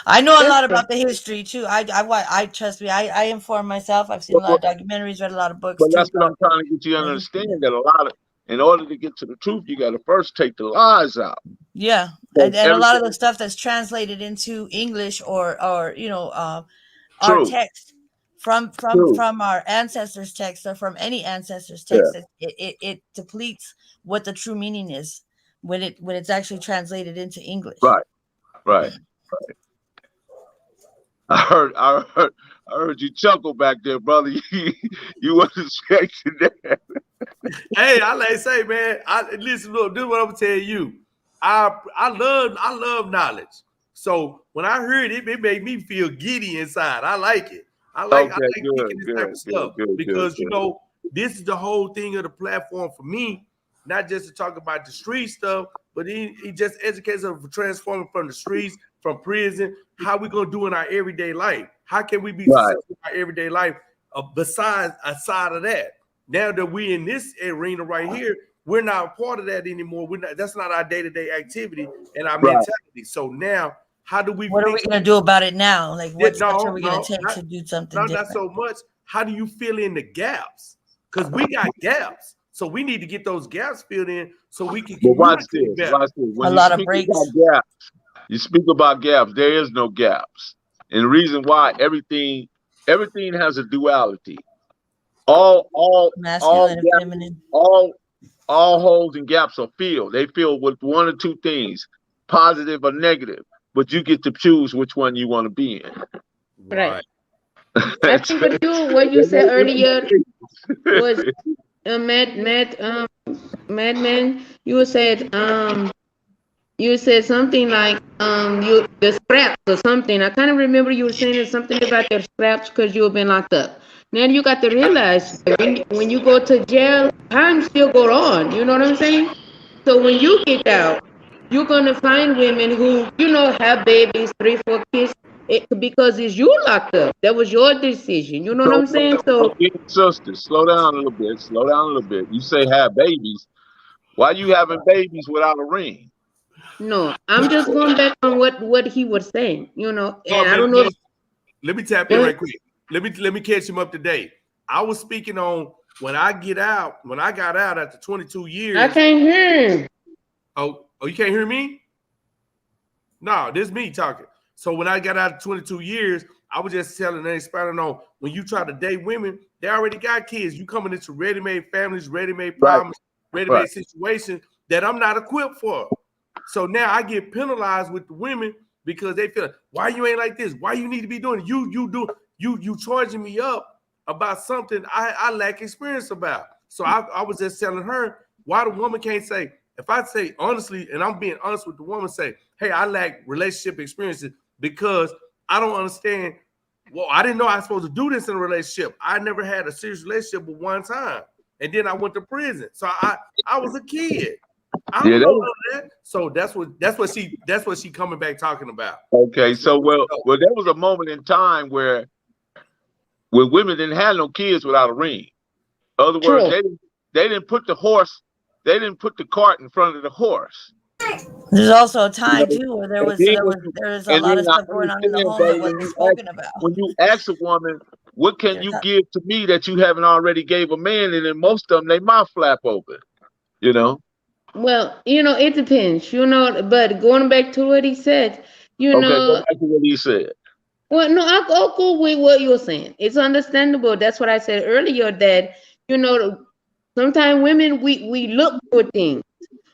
I know a That's lot true. about the history too. I trust me. I inform myself. I've seen a lot But, of documentaries, read a lot of books but too that's what about I'm trying to get you to the history. understand, that a lot of, in order to get to the truth, you got to first take the lies out. Yeah, Because and a lot of the everything stuff that's translated into English or our true, text from from true, from our ancestors' text or from any ancestors' yeah, text, it depletes what the true meaning is when it's actually translated into English. right, right. I heard you chuckle back there, brother. You wasn't expecting that. Hey, I like to say, man. Listen, look. This is what I'm gonna tell you. I love knowledge. So when I heard it, it made me feel giddy inside. I like it. I Okay, like good, picking this type good, of good, stuff good, good, because good. this is the whole thing of the platform for me. Not just to talk about the street stuff, but he just educates us for transforming from the streets, from prison. How we gonna do in our everyday life? How can we be Right, successful in our everyday life? Besides, aside of that, now that we in this arena right here, we're not a part of that anymore. We're not. That's not our day-to-day activity and our right. mentality. So now, how do we What are we fix gonna do about it now? Like, it? what steps are No, we gonna no, take to do something not different? so much. How do you fill in the gaps? Because we got gaps. So we need to get those gaps filled in so we can But watch communicate this, better. watch this. A When you lot of speak about breaks, gaps, you speak about gaps. There is no gaps, and the reason why everything has a duality. All masculine and gaps, feminine. all all holes and gaps are filled. They fill with one or two things, positive or negative. But you get to choose which one you want to be in. Right. Right. I That's- think what you said earlier was Madman. You said something like you the scraps or something. I kind of remember you were saying something about their scraps because you have been locked up. Now you got to realize that when you go to jail, time still go on. You know what I'm saying? So when you get out, you're gonna find women who have babies, 3, 4 kids, because it's you locked up. That was your decision. You know what so, I'm saying? So again, sister, slow down a little bit. Slow down a little bit. You say have babies. Why you having babies without a ring? no, I'm just going back on what he was saying. No, And I but don't know. let me tap in right quick. Let me catch him up to date. I was speaking on when I got out after 22 I years. can't hear him. Oh, you can't hear me? No, this is me talking. So when I got out of 22 years, I was just telling and expounding on when you try to date women, they already got kids. You coming into ready-made families, ready-made Right, problems, ready-made right. situations that I'm not equipped for. So now I get penalized with the women because they feel why you ain't like this, why you need to be doing it? You charging me up about something I lack experience about. So I was just telling her why the woman can't say, if I say honestly, and I'm being honest with the woman, say, hey, I lack relationship experiences because I don't understand Well, I didn't know I was supposed to do this in a relationship. I never had a serious relationship but one time, and then I went to prison. So I was a kid. I Yeah, don't that know was, none of that. So that's what she coming back talking about. okay. So well, there was a moment in time where women didn't have no kids without a ring. In other words, True. they didn't put they didn't put the cart in front of the horse. There's also a You time know, too where there and was then there when was you, there was a and lot then of I stuff going on in the understand, home that babe, wasn't spoken about. when you ask a woman, what can You're you ta- give to me that you haven't already gave a man, and then most of them they mouth flap open. You know. Well, it depends, but going back to what he said, you Okay, go know, back to what he said. well, no, I'll go with what you're saying. It's understandable. That's what I said earlier that, sometimes women, we look for things.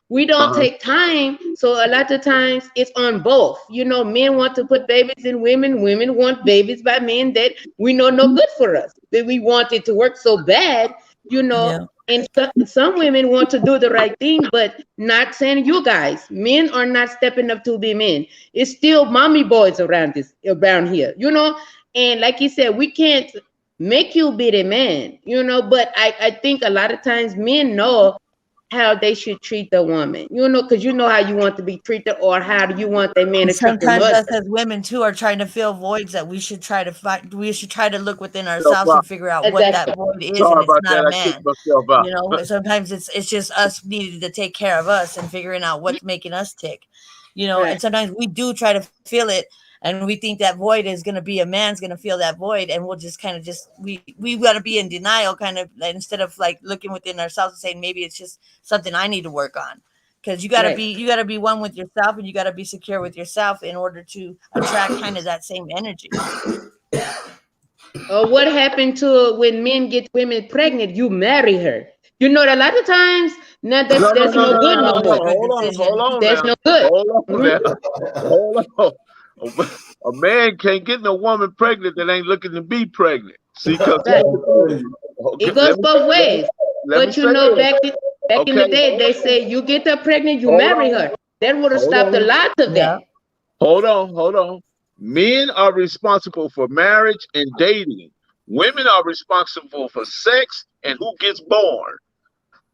We don't Uh-huh. take time. So a lot of times it's on both. Men want to put babies in women. Women want babies by men that we know no good for us. That we want it to work so bad, you know. yeah. And some women want to do the right thing, but not saying you guys. Men are not stepping up to be men. It's still mommy boys around here, And like you said, we can't make you be the man, But I think a lot of times men know how they should treat the woman, because you know how you want to be treated, or how do you want that man And to treat your sometimes mother. us as women too are trying to fill voids that we should try to find. We should try to look within Self ourselves out. and figure out what that Exactly. void is, Sorry and it's about not that. a I kicked man. myself out. Sometimes it's just us needing to take care of us and figuring out what's making us tick. Right. And sometimes we do try to feel it, and we think that void is going to be a man's going to feel that void, and we'll just kind of we got to be in denial, kind of, instead of like looking within ourselves and saying maybe it's just something I need to work on. Because Right. you gotta be one with yourself, and you gotta be secure with yourself in order to attract kind of that same energy. Or what happened to when men get women pregnant? You marry her. A lot of times, now No, no, that's no, no no, good no, no no, no. more. Hold on That's now. no good. Hold on Mhm. now. Hold on. A man can't get no woman pregnant that ain't looking to be pregnant. See, because Right. okay, It goes both ways. let me But say this. back in Okay, the day, they say you get her pregnant, you hold marry on, her. That would have hold stopped a on, lot of Yeah. that. hold on. Men are responsible for marriage and dating. Women are responsible for sex and who gets born.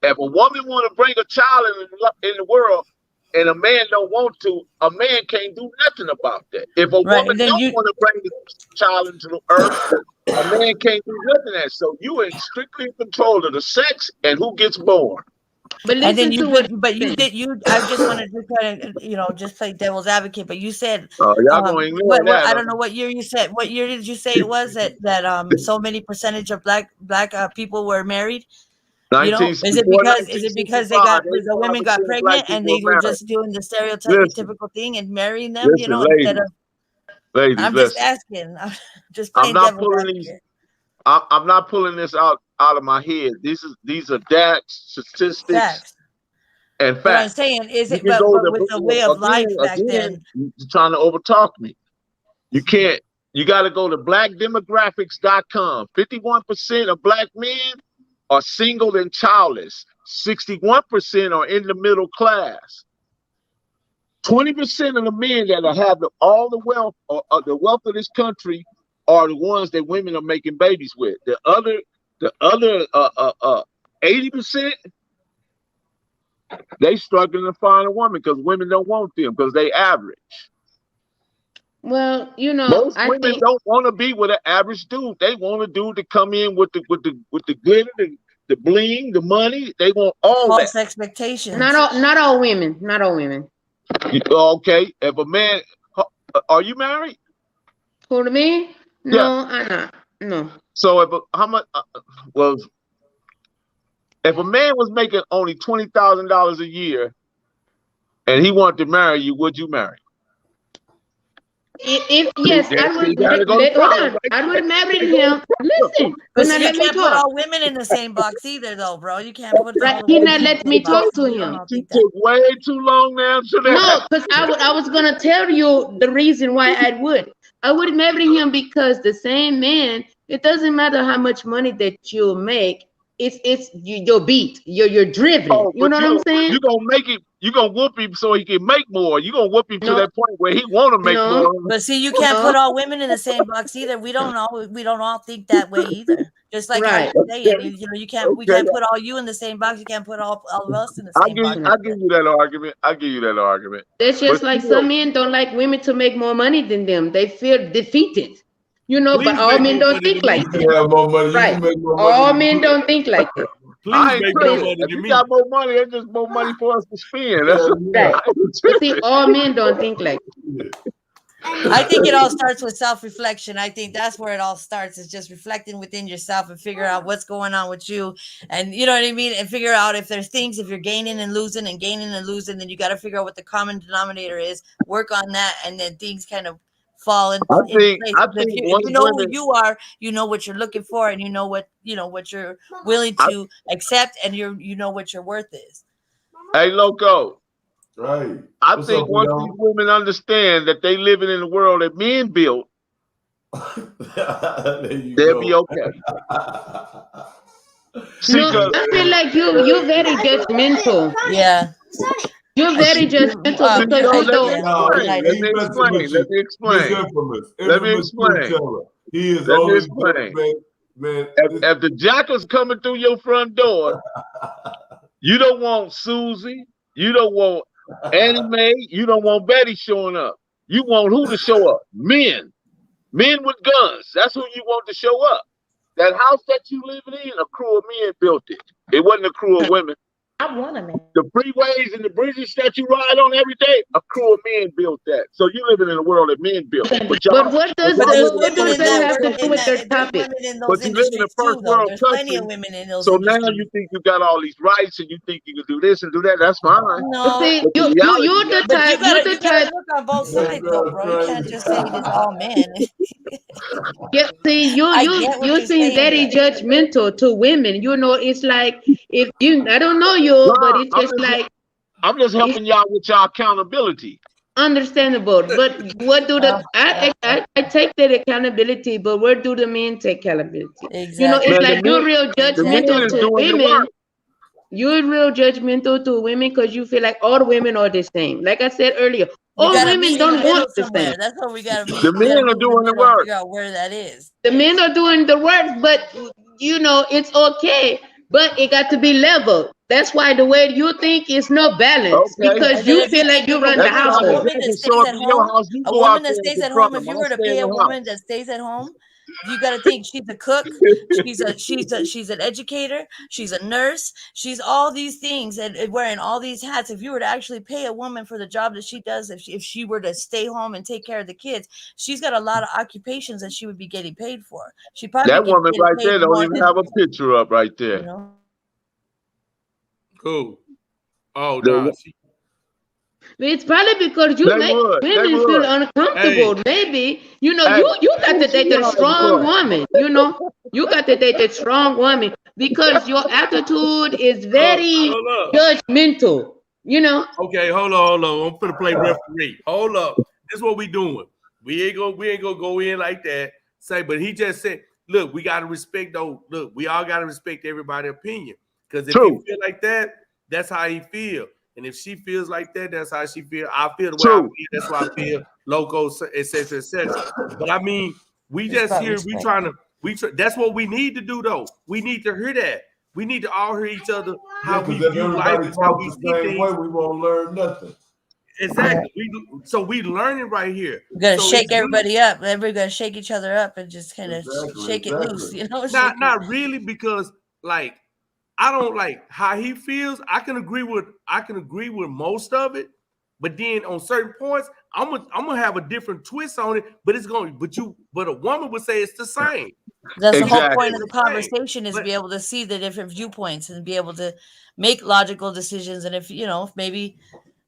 If a woman want to bring a child in the world and a man don't want to, a man can't do nothing about that. If a Right. woman And then don't you want to bring the child into the earth, a man can't do nothing at. So you are strictly in control of the sex and who gets born. But and then listen you to what did, but he's you saying. did you. I just wanted to kind of just play devil's advocate. But you said, Y'all gonna ignore what that, I huh? don't know what year you said. What year did you say it was that so many percentage of black people were married? Is it 1964, because they 1965, got the women got 85% of black pregnant and people they are were married. just doing the Listen, stereotypical thing and marrying them, listen, instead ladies, of. ladies, I'm just listen. asking. I'm just I'm playing not devil's pulling these. advocate. I'm not pulling this out of my head. These are data, statistics, Facts. and But I'm facts. saying, is You it? can But go with the way of life back again. then, You're trying to overtalk me. You can't. You got to go to blackdemographics.com. 51% of black men are single and childless. 61% are in the middle class. 20% of the men that have all the wealth or the wealth of this country are the ones that women are making babies with. The other 80%, they struggling to find a woman because women don't want them because they average. Well, Most I women think don't want to be with an average dude. They want a dude to come in with the glitter, the bling, the money. They want all that. false not expectations. all not all women, not all women. Okay, if a man, are you married? Who to me? Yeah. No, I'm not. No. So how much? Well, if a man was making only $20,000 a year and he wanted to marry you, would you marry? If See, yes, I you would gotta go to hold problem on. right I would there. have married You gotta him. go to Listen, but But now see, you let me can't put talk. all women in the same box either, though, bro. You can't put Right? all the He women not in the let same me box. talk to I him. don't You think that. took way too long to answer No, that. because I was gonna tell you the reason why I would. I would marry him because the same man, it doesn't matter how much money that you make, you're beat. You're driven. Oh, You but know what I'm saying? you gonna make it. You gonna whoop him so he can make more. You gonna whoop him to No, that point where he want to make no, more. But see, you can't no. put all women in the same box either. We don't all think that way either. Just like how Right. you're saying, Okay, we okay. can't put all you in the same box. You can't put all of us in the same box I give either. you that argument. I give you that argument. That's But just like still, some men don't like women to make more money than them. They feel defeated. But Please all make men more don't money think than like me. You that. can have more money. You Right. can make more money All than men me. don't think like that. Please I ain't make more tripping. money If than you me. got more money, it's just more money for us to spend. That's Yeah, what yeah. Right. I ain't But see, tripping. all men don't think like Yeah. I think it all starts with self-reflection. I think that's where it all starts. Is just reflecting within yourself and figure out what's going on with you, and you know what I mean. And figure out if there's things, if you're gaining and losing and gaining and losing, then you got to figure out what the common denominator is. Work on that, and then things kind of fall into place. I 'Cause think if you once know who women, you are, you know what you're looking for, and you know what you're willing I, to accept, and you know what your worth is. hey Loco, Right. I What's think up, once these yo? women understand that they living in the world that men built, There you they'll be go. okay. See, no. cause I feel like you're very judgmental. Yeah. You're very judgmental see, because no, you let me don't. No, Good explain. night. Let he me messing explain. with Let you. me Miss explain. Infamous. Let me Infamous truth explain. teller. He is Let me only explain. man. If the jackals coming through your front door, you don't want Susie, you don't want Annie Mae, you don't want Betty showing up. You want who to show up? Men. Men with guns. That's who you want to show up. That house that you living in, a crew of men built it. It wasn't a crew of women. I want a man. The freeways and the bridges that you ride on every day, a crew of men built that. So you living in a world that men built. But But y'all, But there's what women does in that that have work to do in with your that there's topic? women in those but you live in a industries too, first though. world There's plenty of country. women in those So now you industries. think you got all these rights and you think you can do this and do that. That's fine. But No, see, But the reality you're the is, but you type. You're gotta the you gotta type. look on both That sides though, girl bro. You can't crazy. just say it is all men. Yeah, see, I get what you you're seem saying, very but judgmental to women. It's like if you, I don't know you, but nah, it's just like I'm just it's helping y'all with y'all accountability. understandable. But what do uh, the I take that accountability, but where do the men take accountability? It's Man, exactly, like you're real the men judgmental is exactly. to doing the women. work. You're real judgmental to women because you feel like all women are the same. Like I said earlier, We all gotta women meet in the don't want middle the same. somewhere. That's where we gotta The meet. We gotta men are meet in the doing the middle and work. figure out where that is. The men are doing the work, but it's okay. But it got to be level. That's why the way you think is no balance Okay. because And then you if you feel like think you run the Next time the household. jackals show up in your house, you A go out woman that there and stays at confront home, if them. you I were to stay in pay a the woman house. that stays at home, you got to think she's a cook, she's an educator, she's a nurse, she's all these things and wearing all these hats. If you were to actually pay a woman for the job that she does, if she were to stay home and take care of the kids, she's got a lot of occupations that she would be getting paid for. She probably That be woman getting right paid there don't more even than have a picture up right you there. know. Cool. Oh no, The, It's probably because you they make would. They women feel would. uncomfortable. hey, Maybe Hey, you got who to she date a riding strong for? woman. You got to date a strong woman because your attitude is very hold up. judgmental. Okay, hold on. I'm finna play referee. Hold up. This is what we doing. We ain't gonna go in like that. But he just said, look, we gotta respect though. Look, we all gotta respect everybody's opinion. Because if he True. feel like that, that's how he feel. And if she feels like that, that's how she feel. I feel the way I True. feel. That's why I feel loco, etc., etc. But I mean, we It's just about here. We respect. trying to. That's what we need to do, though. We need to hear that. We need to all hear each other Yeah, how we because if view life everybody and how talks we the see same way, things. we won't learn nothing. Exactly. We learning right here. We gotta So it's shake good. everybody up. Everybody gotta shake each other up and just kind of Exactly, shake it loose, exactly. shake it. Not really because like I don't like how he feels. I can agree with most of it, but then on certain points, I'm gonna have a different twist on it. But but a woman would say it's the same. That's the She would whole say point Exactly. of it's the the same. conversation is to But be able to see the different viewpoints and be able to make logical decisions. And if maybe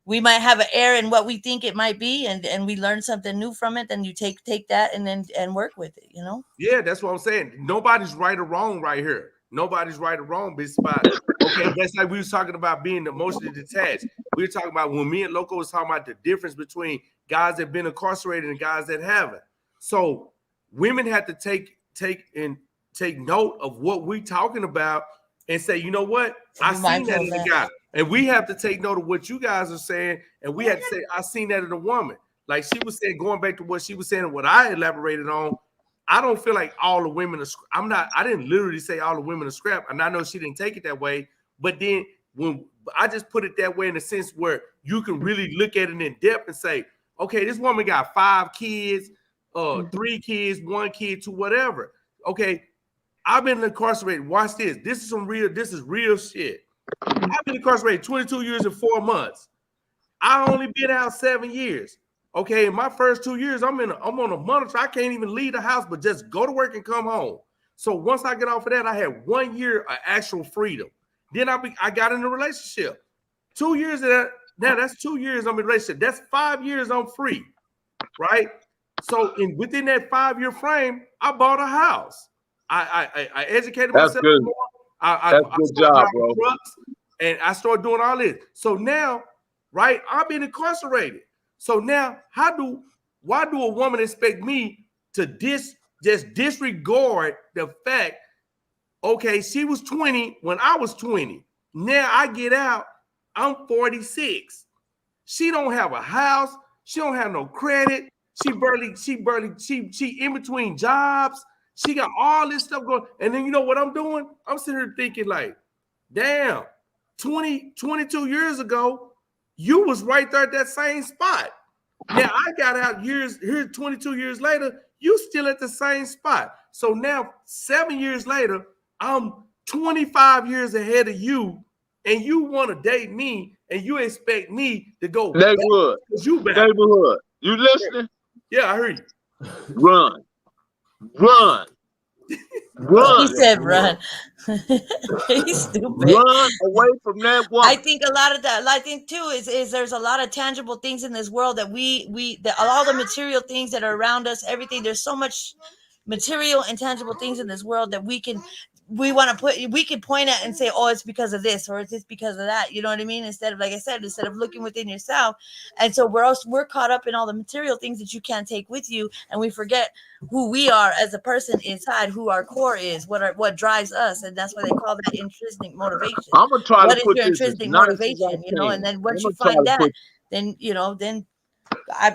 we might have an error in what we think it might be, and we learn something new from it, then you take that and work with it. yeah, that's what I'm saying. Nobody's right or wrong right here. Nobody's right or wrong, but it's about okay. That's like we was talking about being emotionally detached. We were talking about when me and Loco was talking about the difference between guys that have been incarcerated and guys that haven't. So women have to take note of what we talking about and say, you know what? I Be seen mindful that of in a that. guy. And we have to take note of what you guys are saying. And we have to say, I seen that in a woman. Like she was saying, going back to what she was saying and what I elaborated on, I don't feel like all the women are, I didn't literally say all the women are scrap. And I know she didn't take it that way. But then when I just put it that way in a sense where you can really look at it in depth and say, okay, this woman got 5 kids, 3 kids, 1 kid, 2, whatever. Okay, I've been incarcerated. Watch this. This is real shit. I've been incarcerated 22 years and 4 months. I only been out 7 years. Okay, in my first 2 years, I'm on a monitor. I can't even leave the house, but just go to work and come home. So once I get off of that, I had 1 year of actual freedom. Then I got in a relationship. 2 years of that. Now that's 2 years I'm in a relationship. That's 5 years I'm free, right? So within that 5-year frame, I bought a house. I educated That's myself good. more. I That's good started job, driving bro. trucks, and I started doing all this. So now, right, I've been incarcerated. So now, why do a woman expect me to just disregard the fact, okay, she was 20 when I was 20. Now I get out, I'm 46. She don't have a house. She don't have no credit. She in between jobs. She got all this stuff going. And then you know what I'm doing? I'm sitting here thinking like, damn, 22 years ago, you was right there at that same spot. Now I got out here 22 years later, you still at the same spot. So now 7 years later, I'm 25 years ahead of you, and you want to date me, and you expect me to go Neighborhood. you back. Neighborhood. You listening? Yeah, I heard you. Run. Run. He Run. said run. He's stupid. Run away from that woman. I think a lot of that. I think too is there's a lot of tangible things in this world that all the material things that are around us, everything. There's so much material and tangible things in this world that we can point at and say, oh, it's because of this or it's because of that. You know what I mean? Instead of, like I said, instead of looking within yourself. And so we're caught up in all the material things that you can't take with you, and we forget who we are as a person inside, who our core is, what drives us, and that's why they call that intrinsic motivation. I'm gonna try What to is put your this as intrinsic nice motivation? as I You know, and can. then once I'm you gonna try find to that, put then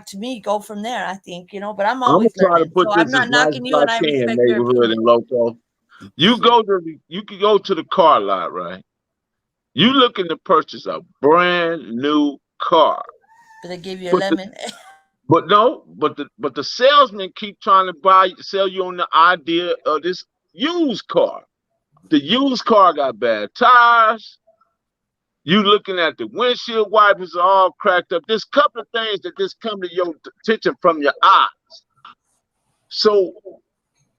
to me, go from there. I think, but I'm I'm gonna always try to learning, put so I'm this as not nice knocking as you, I and I can, respect your neighborhood opinion. and local. You can go to the car lot, right? You looking to purchase a brand new car. But they give you a But the, lemon. but the salesman keep trying to sell you on the idea of this used car. The used car got bad tires. You looking at the windshield wipers are all cracked up. There's a couple of things that just come to your attention from your eyes. So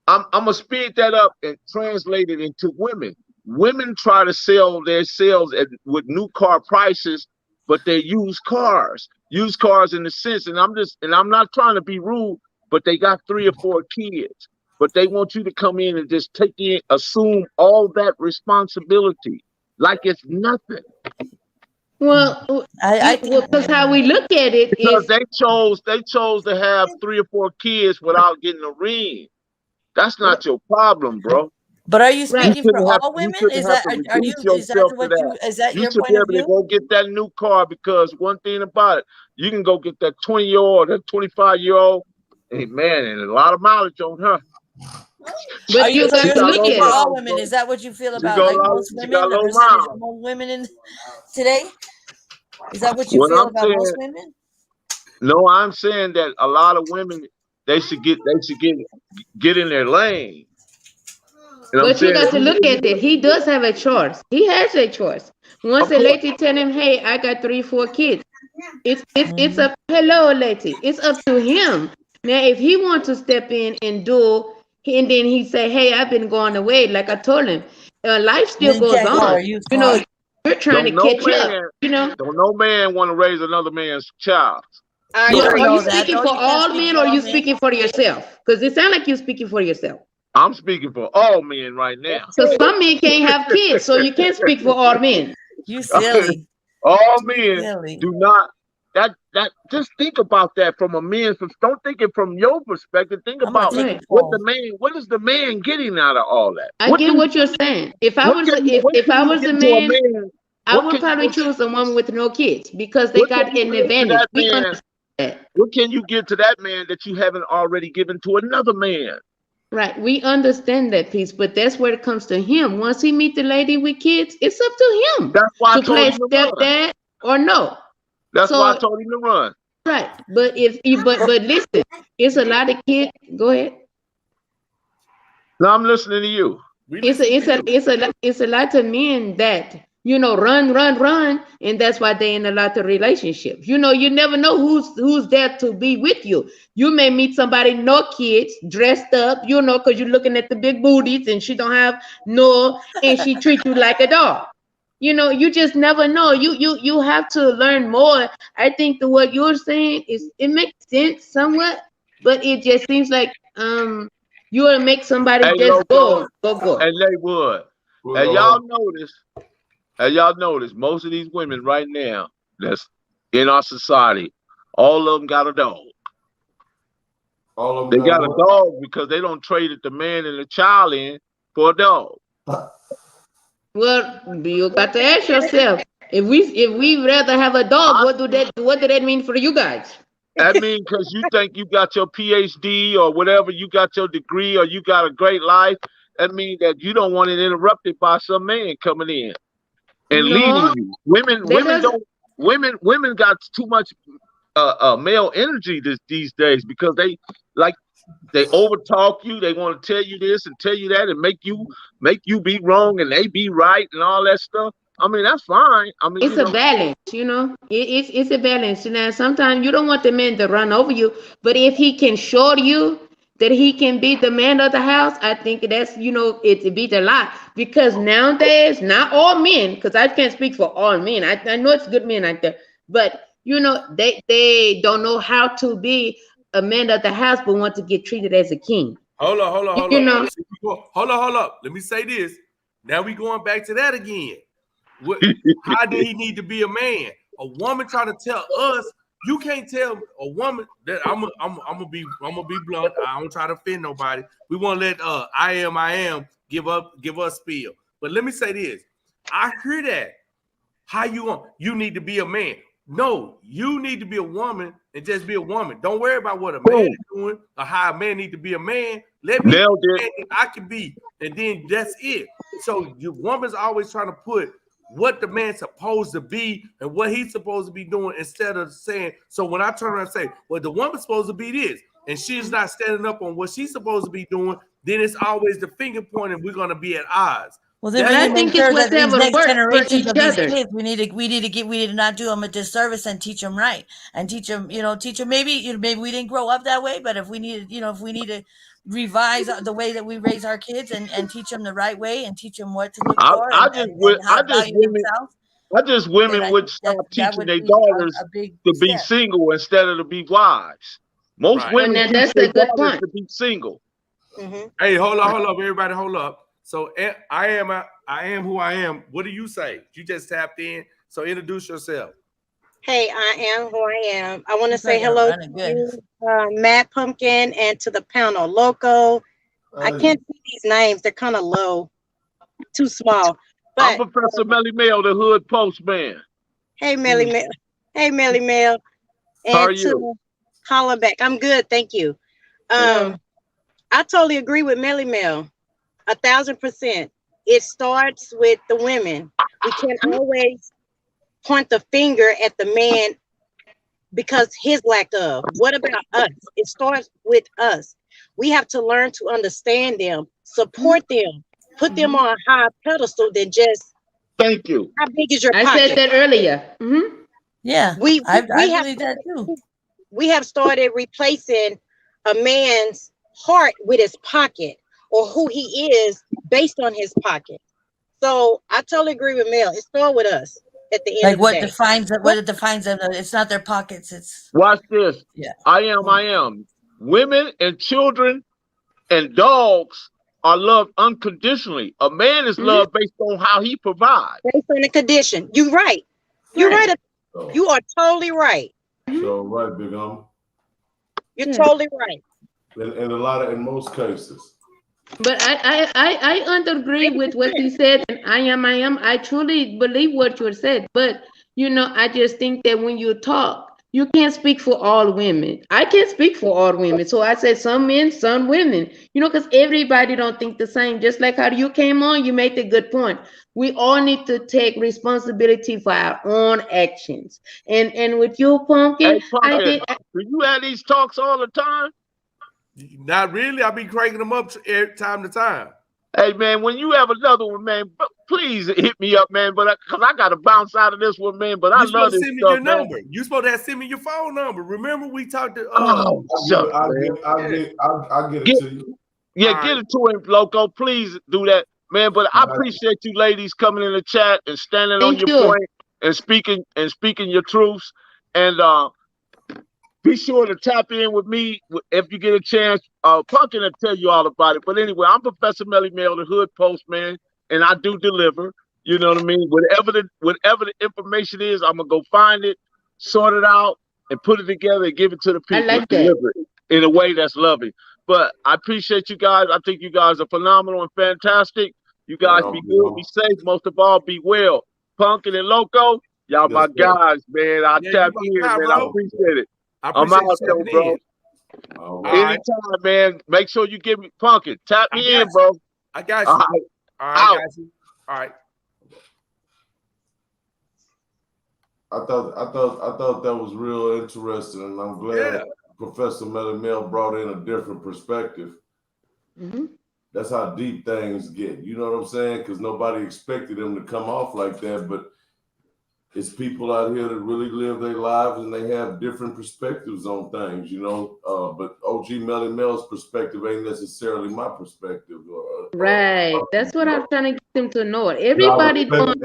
I'm gonna speed that up and translate it into women. Women try to sell their sales with new car prices, but they use cars. Use cars in the sense, and I'm not trying to be rude, but they got 3 or 4 kids. But they want you to come in and just assume all that responsibility like it's nothing. Well, I think because how we look at it Because is they chose to have 3 or 4 kids without getting a ring. That's not your problem, bro. But are you right. speaking for all You women? shouldn't have to Are you reduce yourself to that. is that You your should be point of able to view? go get that new car because one thing about it, you can go get that 20-year-old, that 25-year-old. Hey man, and a lot of mileage on her. But you So got you're to got look speaking low for at it. all miles, women? bro. Is that what you feel She about got like most got women? The low percentage of miles. most women in today? Is that what you What feel I'm about most saying, women? no, I'm saying that a lot of women they should get in their lane. And I'm But you saying, got to look at it. He does have a choice. He has a choice. Once of a course, lady tell him, "Hey, I got 3, 4 kids," it's Mhm. up. Hello, lady. It's up to him. Now, if he wants to step in and do, and then he say, "Hey, I've been going away," like I told him, life still Then you goes can't go for on. a used You know, car. you're trying to don't no catch up. man, You know, don't no man want to raise another man's child. I You don't are agree. you know that speaking though. for You can't all speak men for or are all you men. speaking for yourself? Because it sounds like you're speaking for yourself. I'm speaking for all men right now. Because some men can't have kids, so you can't speak for all men. You silly. All You men silly. do not. just think about that from a man's perspective. Don't think it from your perspective. Think I'm gonna about take Right. a poll. what is the man getting out of all that? I get what you're saying. If I was if What I can you was a give to a man, man? I What would can you probably give, choose a woman with no kids because they what can got you an give to advantage. that We man? understand that. What can you give to that man that you haven't already given to another man? Right. We understand that piece, but that's where it comes to him. Once he meet the lady with kids, it's up to him That's why I to told play him to run. stepdad or no. That's why I So told him to run. right. But if you but listen, it's a lot of kids. Go ahead. Now I'm listening to you. We It's listen a to it's a you. it's a it's a lot of men that run, and that's why they in a lot of relationships. You never know who's there to be with you. You may meet somebody no kids, dressed up, because you're looking at the big booties, and she don't have no, and she treats you like a dog. You just never know. You have to learn more. I think what you're saying it makes sense somewhat, but it just seems like you want to make somebody Hey, just Loco go. and Leywood. Well, And y'all notice most of these women right now that's in our society, all of them got a dog. all of them They got a got dog because they don't trade the man and the child in for a dog. what? Well, you got to ask yourself, if we rather have a dog, I, what do that mean for you guys? I mean, because you think you got your PhD or whatever, you got your degree or you got a great life, that means that you don't want it interrupted by some man coming in and leading No, you. Women, that women doesn't. don't. Women got too much male energy these days because they overtalk you. They want to tell you this and tell you that and make you be wrong and they be right and all that stuff. I mean, that's fine. I mean, It's a balance. It's a balance. Now, sometimes you don't want the man to run over you, but if he can show you that he can be the man of the house, I think it beats a lot. Because nowadays, not all men, because I can't speak for all men. I know it's good men out there, but they don't know how to be a man of the house, but want to get treated as a king. Hold up, hold up, hold You up. know, Hold up, hold up. Let me say this. Now we going back to that again. How did he need to be a man? A woman trying to tell us, you can't tell a woman that I'm gonna be blunt. I don't try to offend nobody. We want to let I am give us spill. But let me say this. I hear that. How you need to be a man. No, you need to be a woman and just be a woman. Don't worry about what a man is doing or how a man need to be a man. Let me be nailed the it. man that I can be, and then that's it. So your woman's always trying to put what the man's supposed to be and what he's supposed to be doing instead of saying. So when I turn around and say, well, the woman's supposed to be this, and she's not standing up on what she's supposed to be doing, then it's always the finger pointing. We're gonna be at odds. Well, then but we I need to make think it's sure that these whatever next works for generations each of these other. kids, we need to not do them a disservice and teach them right and teach them. Maybe we didn't grow up that way, but if we need to revise the way that we raise our kids and teach them the right way and teach them what to look I, for I and, just and, would. and how to value themselves, I just then women I would think stop that teaching would their be daughters a big to be step. single instead of to be wives. Most Right. Well, women now teach that's their a good daughters point. to be single. Mm-hmm. Hey, hold up, everybody, hold up. So I am who I am. What do you say? You just tapped in. So introduce yourself. Hey, I am who I am. I want to Looks like say you're hello to running good. you, Matt Pumpkin, and to the panel, Loco. I can't see these names; they're kind of low, too small. I'm But Professor Melly Mail, the Hood Postman. hey, Melly Mel, hey, Melly Mel, How are and you? to Hollenbeck. I'm good, thank you. Yeah. I totally agree with Melly Mel, 1,000%. It starts with the women. We can't always point the finger at the man because his lack of. What about us? It starts with us. We have to learn to understand them, support them, put them on a high pedestal than just Thank you. how big is your I said pocket? that earlier. Yeah, We I we have believe that too. we have started replacing a man's heart with his pocket or who he is based on his pocket. So I totally agree with Mel. It starts with us at the end Like of the day. what it defines them. It's not their pockets. It's Watch this. yeah. I am. Women and children and dogs are loved unconditionally. A man is loved based on how he provides. Based on the condition. You're right. You're right. You are totally right. So right, Big You're Yeah. totally right. in in most cases. But I agree with what you said, and I am. I truly believe what you said. But I just think that when you talk, you can't speak for all women. I can't speak for all women. So I said some men, some women. Because everybody don't think the same. Just like how you came on, you made a good point. We all need to take responsibility for our own actions. And with you, Hey, Pumpkin, I Pumpkin, did. do you have these talks all the time? Not really. I be cranking them up time to time. Hey, man, when you have another one, man, please hit me up, man. But because I got to bounce out of this one, man. But I You love supposed to this send me stuff, your man. number. You supposed to have send me your phone number. Remember we talked to Oh, shucks, man. I'll get it Get, to you. yeah, all right. get it to him, Loco. Please do that, man. But I appreciate you ladies coming in the chat and standing on Thank your you. point and speaking your truths. And be sure to tap in with me if you get a chance. Pumpkin will tell you all about it. But anyway, I'm Professor Melly Mail, the Hood Postman, and I do deliver. You know what I mean? Whatever the information is, I'm gonna go find it, sort it out, and put it together and give it to the I people and like that. deliver it in a way that's loving. But I appreciate you guys. I think you guys are phenomenal and fantastic. You guys be good, be safe. Most of all, be well. Pumpkin and Loco, y'all my guys, man. I Yeah, you tap my in, guy, man. I bro. appreciate it. I I'm appreciate out you though, tapping bro. in. All right. Anytime, man. Make sure you give me Pumpkin. Tap I me got in, you. bro. I got All you. right. All right, Out. got you. All right. I thought that was real interesting, and I'm glad Yeah. Professor Melly Mel brought in a different perspective. Mm-hmm. That's how deep things get. You know what I'm saying? Because nobody expected them to come off like that, but it's people out here that really live their lives and they have different perspectives on things, But OG Melly Mel's perspective ain't necessarily my perspective. Right. That's what I'm trying to get them to know. And I Everybody respect don't.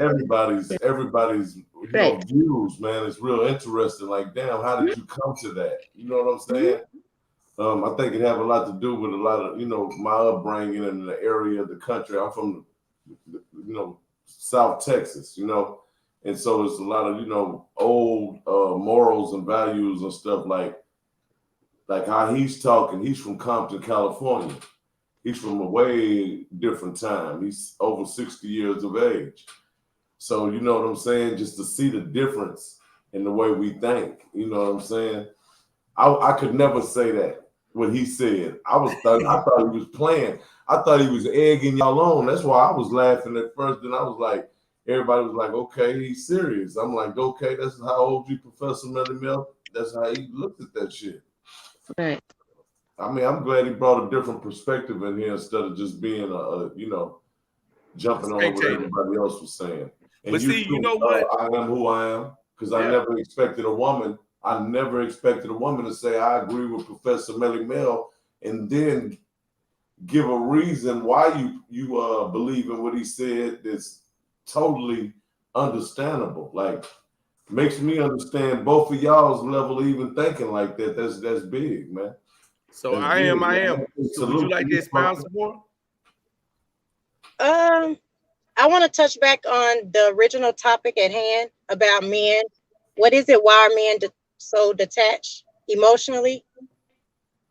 everybody's Right. views, man. It's real interesting. Like, damn, how did you come to that? You know what I'm saying? I think it have a lot to do with a lot of my upbringing in the area of the country. I'm from South Texas, and so it's a lot of old morals and values and stuff like how he's talking. He's from Compton, California. He's from a way different time. He's over 60 years of age. So you know what I'm saying? Just to see the difference in the way we think. You know what I'm saying? I could never say that. What he said. I thought he was playing. I thought he was egging y'all on. That's why I was laughing at first. Then I was like, everybody was like, okay, he's serious. I'm like, okay, that's how OG Professor Melly Mel, that's how he looked at that shit. Right. I mean, I'm glad he brought a different perspective in here instead of just being jumping on what everybody else was saying. And But see, you know what? I am who I am, because I Yeah. never expected a woman to say I agree with Professor Melly Mel and then give a reason why you believe in what he said that's totally understandable. Like, makes me understand both of y'all's level of even thinking like that. That's big, man. So That's I big, am. man. So would you like to expound some more? I want to touch back on the original topic at hand about men. What is it? Why are men so detached emotionally?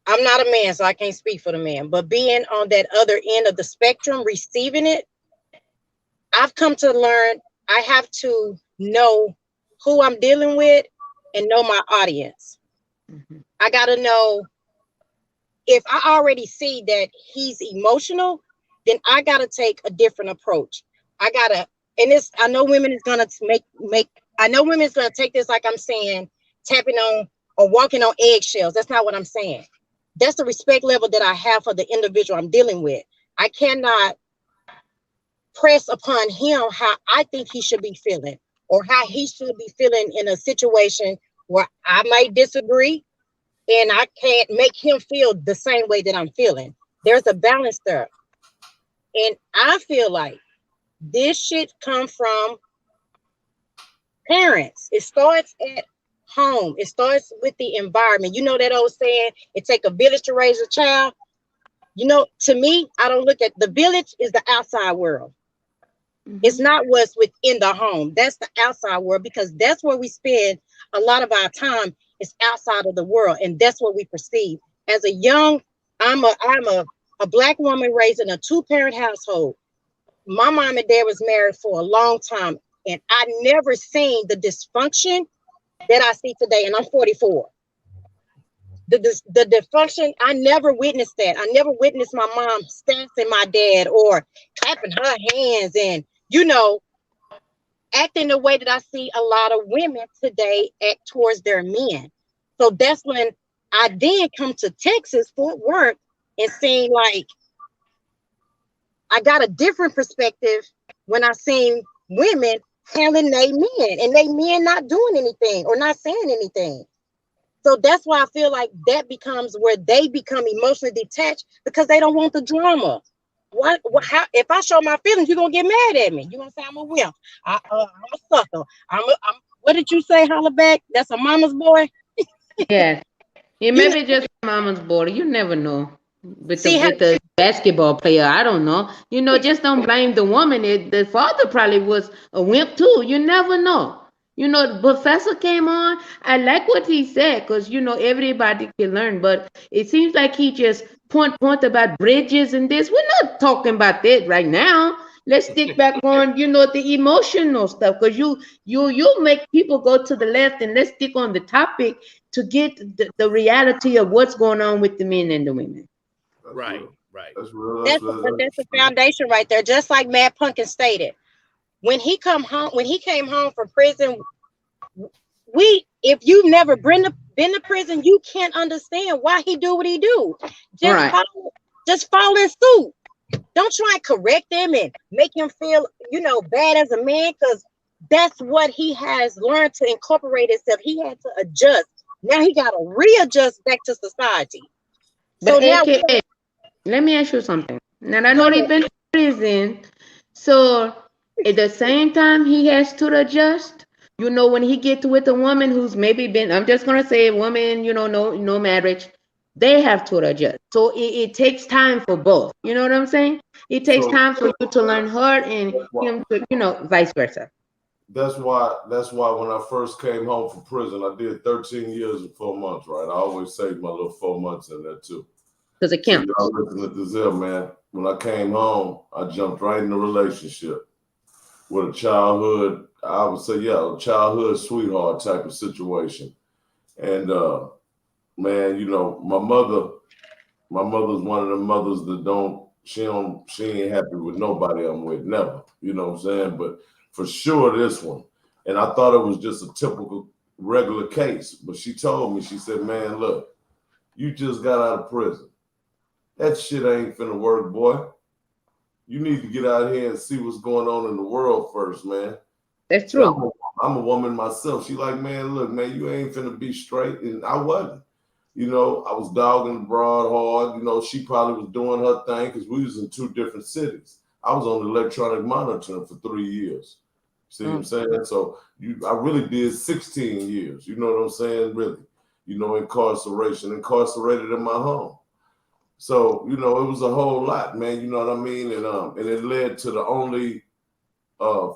I'm not a man, so I can't speak for the man. But being on that other end of the spectrum, receiving it, I've come to learn I have to know who I'm dealing with and know my audience. I got to know if I already see that he's emotional, then I got to take a different approach. I got to, and this, I know women is going to I know women is going to take this like I'm saying, tapping on or walking on eggshells. That's not what I'm saying. That's the respect level that I have for the individual I'm dealing with. I cannot press upon him how I think he should be feeling or how he should be feeling in a situation where I might disagree and I can't make him feel the same way that I'm feeling. There's a balance there. And I feel like this should come from parents. It starts at home. It starts with the environment. You know that old saying, it takes a village to raise a child. You know, to me, I don't look at the village is the outside world. It's not what's within the home. That's the outside world because that's where we spend a lot of our time is outside of the world, and that's what we perceive. As a young, I'm a black woman raised in a two-parent household. My mom and dad was married for a long time, and I never seen the dysfunction that I see today, and I'm 44. The dysfunction, I never witnessed that. I never witnessed my mom stancing my dad or clapping her hands and, acting the way that I see a lot of women today act towards their men. So that's when I then come to Texas, Fort Worth, and seeing like I got a different perspective when I seen women handling they men and they men not doing anything or not saying anything. So that's why I feel like that becomes where they become emotionally detached because they don't want the drama. How, if I show my feelings, you're gonna get mad at me. You're gonna say I'm a wimp. I'm a sucker. What did you say, Hollaback? That's a mama's boy. Yeah. It You may know, be just mama's boy. You never know. With the see how with the basketball player, I don't know. Just don't blame the woman. The father probably was a wimp too. You never know. The professor came on. I like what he said because everybody can learn, but it seems like he just point about bridges and this. We're not talking about that right now. Let's stick back on the emotional stuff because you make people go to the left, and let's stick on the topic to get the reality of what's going on with the men and the women. Right, right. That's real. that's the foundation right there. Just like Matt Pumpkin stated, when he came home from prison, if you've never been to prison, you can't understand why he do what he do. Just Right. follow in suit. Don't try and correct him and make him feel, bad as a man, because that's what he has learned to incorporate himself. He had to adjust. Now he got to readjust back to society. But So now, AKA, let me ask you something. Now I go know they've ahead. been to prison, so at the same time he has to adjust. When he gets with a woman who's maybe been, I'm just gonna say, a woman, no marriage, they have to adjust. So it takes time for both. You know what I'm saying? It takes So time for you to learn her and that's why, him to, vice versa. that's why when I first came home from prison, I did 13 years and 4 months, right? I always saved my little 4 months in there too. Because it So counts. y'all listen to this here, man. When I came home, I jumped right in a relationship with a childhood, I would say, yeah, a childhood sweetheart type of situation. And man, my mother's one of the mothers that she ain't happy with nobody I'm with, never. You know what I'm saying? But for sure this one. And I thought it was just a typical regular case. But she told me, she said, man, look, you just got out of prison. That shit ain't finna work, boy. You need to get out here and see what's going on in the world first, man. That's So true. I'm a woman myself. She like, man, look, man, you ain't finna be straight. And I wasn't. I was dogging the broad hard. She probably was doing her thing because we was in two different cities. I was on electronic monitoring for 3 years. See what I'm saying? So I really did 16 years. You know what I'm saying? Really. Incarcerated in my home. So, it was a whole lot, man. You know what I mean? And it led to the only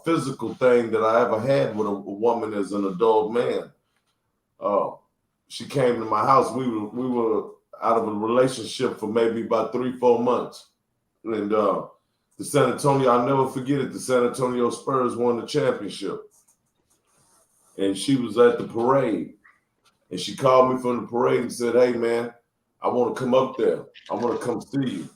physical thing that I ever had with a woman as an adult man. She came to my house. We were out of a relationship for maybe about 3-4 months. And the San Antonio, I'll never forget it. The San Antonio Spurs won the championship. And she was at the parade. And she called me from the parade and said, hey, man, I want to come up there. I want to come see you.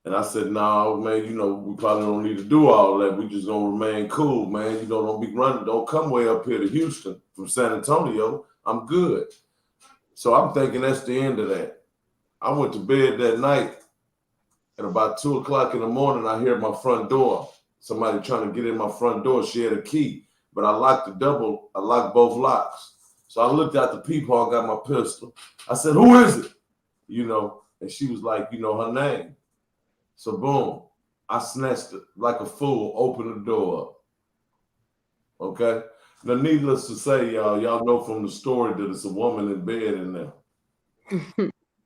And I said, no, man, we probably don't need to do all that. We just gonna remain cool, man. Don't be running. Don't come way up here to Houston from San Antonio. I'm good. So I'm thinking that's the end of that. I went to bed that night. At about 2 o'clock in the morning, I hear my front door. Somebody trying to get in my front door. She had a key, but I locked both locks. So I looked out the peephole, got my pistol. I said, who is it? And she was like, her name. So boom, I snatched it like a fool, opened the door up. Okay? Now, needless to say, y'all know from the story that it's a woman in bed in there.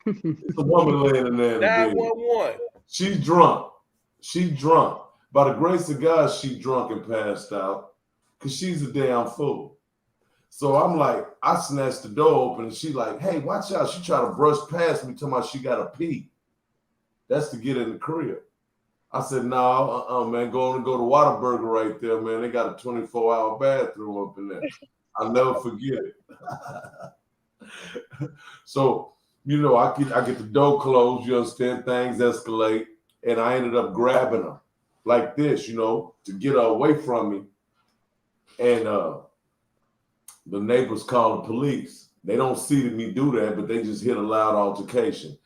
It's a woman laying in there in the bed. 911. She's drunk. She's drunk. By the grace of God, she's drunk and passed out because she's a damn fool. So I'm like, I snatched the door open and she like, hey, watch out. She tried to brush past me, talking about she got to pee. That's to get in the crib. I said, no, man, go to Whataburger right there, man. They got a 24-hour bathroom up in there. I'll never forget it. So, I get the door closed, you understand, things escalate, and I ended up grabbing her like this, to get her away from me. And the neighbors call the police. They don't see me do that, but they just hear a loud altercation.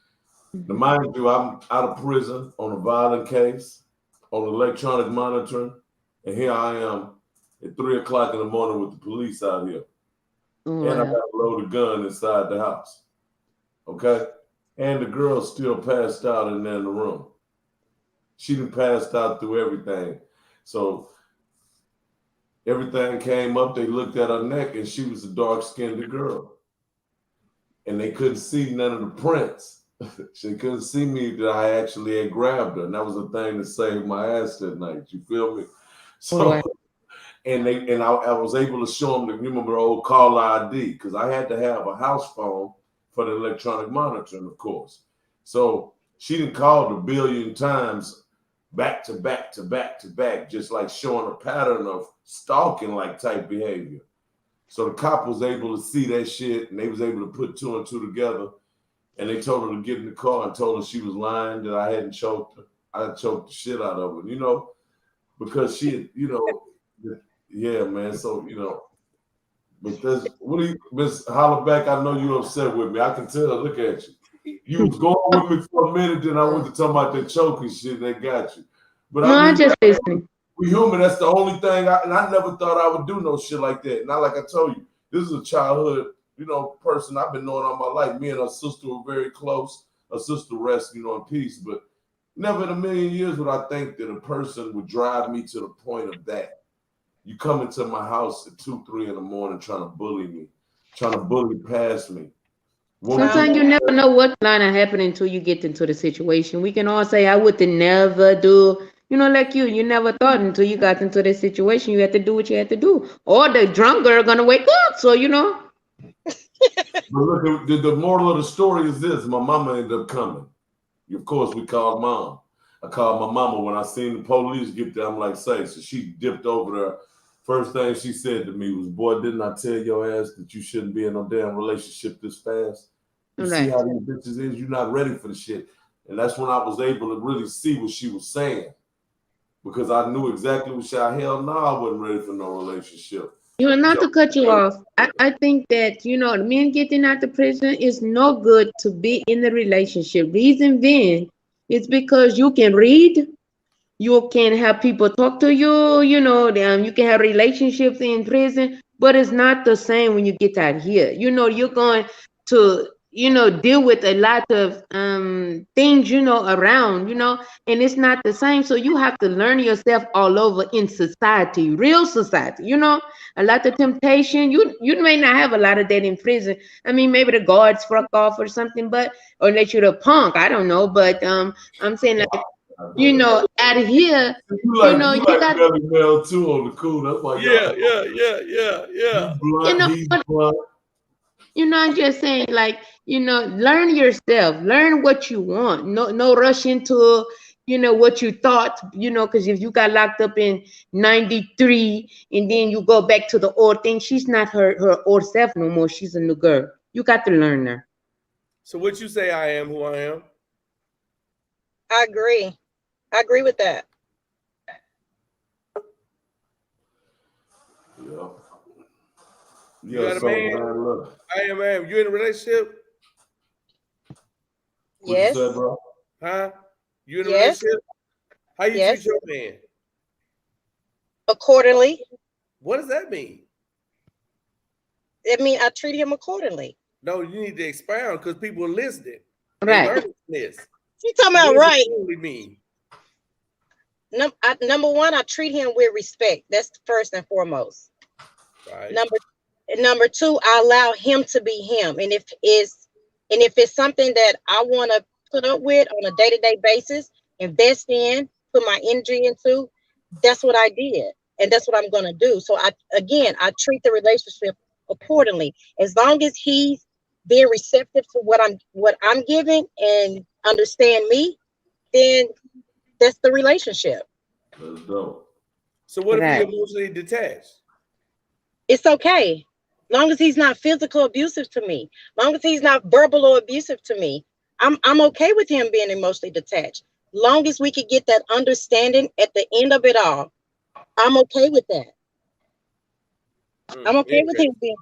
Now, mind you, I'm out of prison on a violent case, on electronic monitoring, and here I am at 3 o'clock in the morning with the police out here. Oh, And I wow. got a loaded gun inside the house. Okay? And the girl's still passed out in there in the room. She done passed out through everything. So everything came up, they looked at her neck, and she was a dark-skinned girl. And they couldn't see none of the prints. She couldn't see me that I actually had grabbed her. And that was the thing that saved my ass that night. You feel me? Oh, wow. So I was able to show them you remember the old call ID, because I had to have a house phone for the electronic monitoring, of course. So she didn't call a billion times back to back to back to back, just like showing a pattern of stalking like type behavior. So the cop was able to see that shit, and they was able to put two and two together. And they told her to get in the car and told her she was lying, that I hadn't choked her. I had choked the shit out of her, because she had, yeah, man. So, but that's what do you, Miss Hollaback, I know you're upset with me. I can tell. Look at you. You was going with me for a minute, then I went to talk about that choking shit, and they got you. But No, I I mean, just listening. we human. That's the only thing. And I never thought I would do no shit like that. Not like I told you. This is a childhood, person I've been knowing all my life. Me and her sister were very close. Her sister rests, in peace. But never in a million years would I think that a person would drive me to the point of that. You come into my house at 2, 3 in the morning trying to bully me, trying to bully past me. Sometimes you never know what's going to happen until you get into the situation. We can all say, I would never do, like you never thought until you got into the situation. You had to do what you had to do. Or the drunk girl going to wake up. So, But look, the moral of the story is this. My mama ended up coming. Of course, we called mom. I called my mama when I seen the police get there. I'm like, say, so she dipped over there. First thing she said to me was, boy, didn't I tell your ass that you shouldn't be in no damn relationship this fast? You see how these bitches is? You're not ready for the shit. And that's when I was able to really see what she was saying. Because I knew exactly what she said. Hell no, I wasn't ready for no relationship. not to cut you off. I think that, the men getting out of prison is no good to be in the relationship. Reason being, it's because you can read, you can have people talk to you, you can have relationships in prison, but it's not the same when you get out here. You're going to, deal with a lot of things, around, and it's not the same. So you have to learn yourself all over in society, real society, a lot of temptation. You may not have a lot of that in prison. I mean, maybe the guards fuck off or something, but or let you the punk. I don't know, but I'm saying like, out here, you like you got, Melly Mel too on the cool. That's why y'all. Yeah. you know, He's blunt. I'm just saying, like, learn yourself, learn what you want. No rush into, what you thought, because if you got locked up in 93 and then you go back to the old thing, she's not her old self no more. She's a new girl. You got to learn her. So what you say? I am who I am. I agree. I agree with that. Yeah. You got a man. Look. I am. You in a relationship? What Yes. you said, bro? Huh? You in a Yes. relationship? How you Yes. treat your man? Accordingly. What does that mean? I mean, I treat him accordingly. No, you need to expound because people are listening. Right. Learning this. You talking about What does right? it really mean? Number one, I treat him with respect. That's first and foremost. Right. Number two, I allow him to be him. And if it's something that I want to put up with on a day-to-day basis, invest in, put my energy into, that's what I did. And that's what I'm gonna do. So I treat the relationship accordingly. As long as he's being receptive to what I'm giving and understand me, then that's the relationship. That's dope. So what if he Right. emotionally detached? It's okay. Long as he's not physical abusive to me, long as he's not verbal or abusive to me, I'm okay with him being emotionally detached. Long as we could get that understanding at the end of it all, I'm okay with that. I'm okay with him Interesting. being.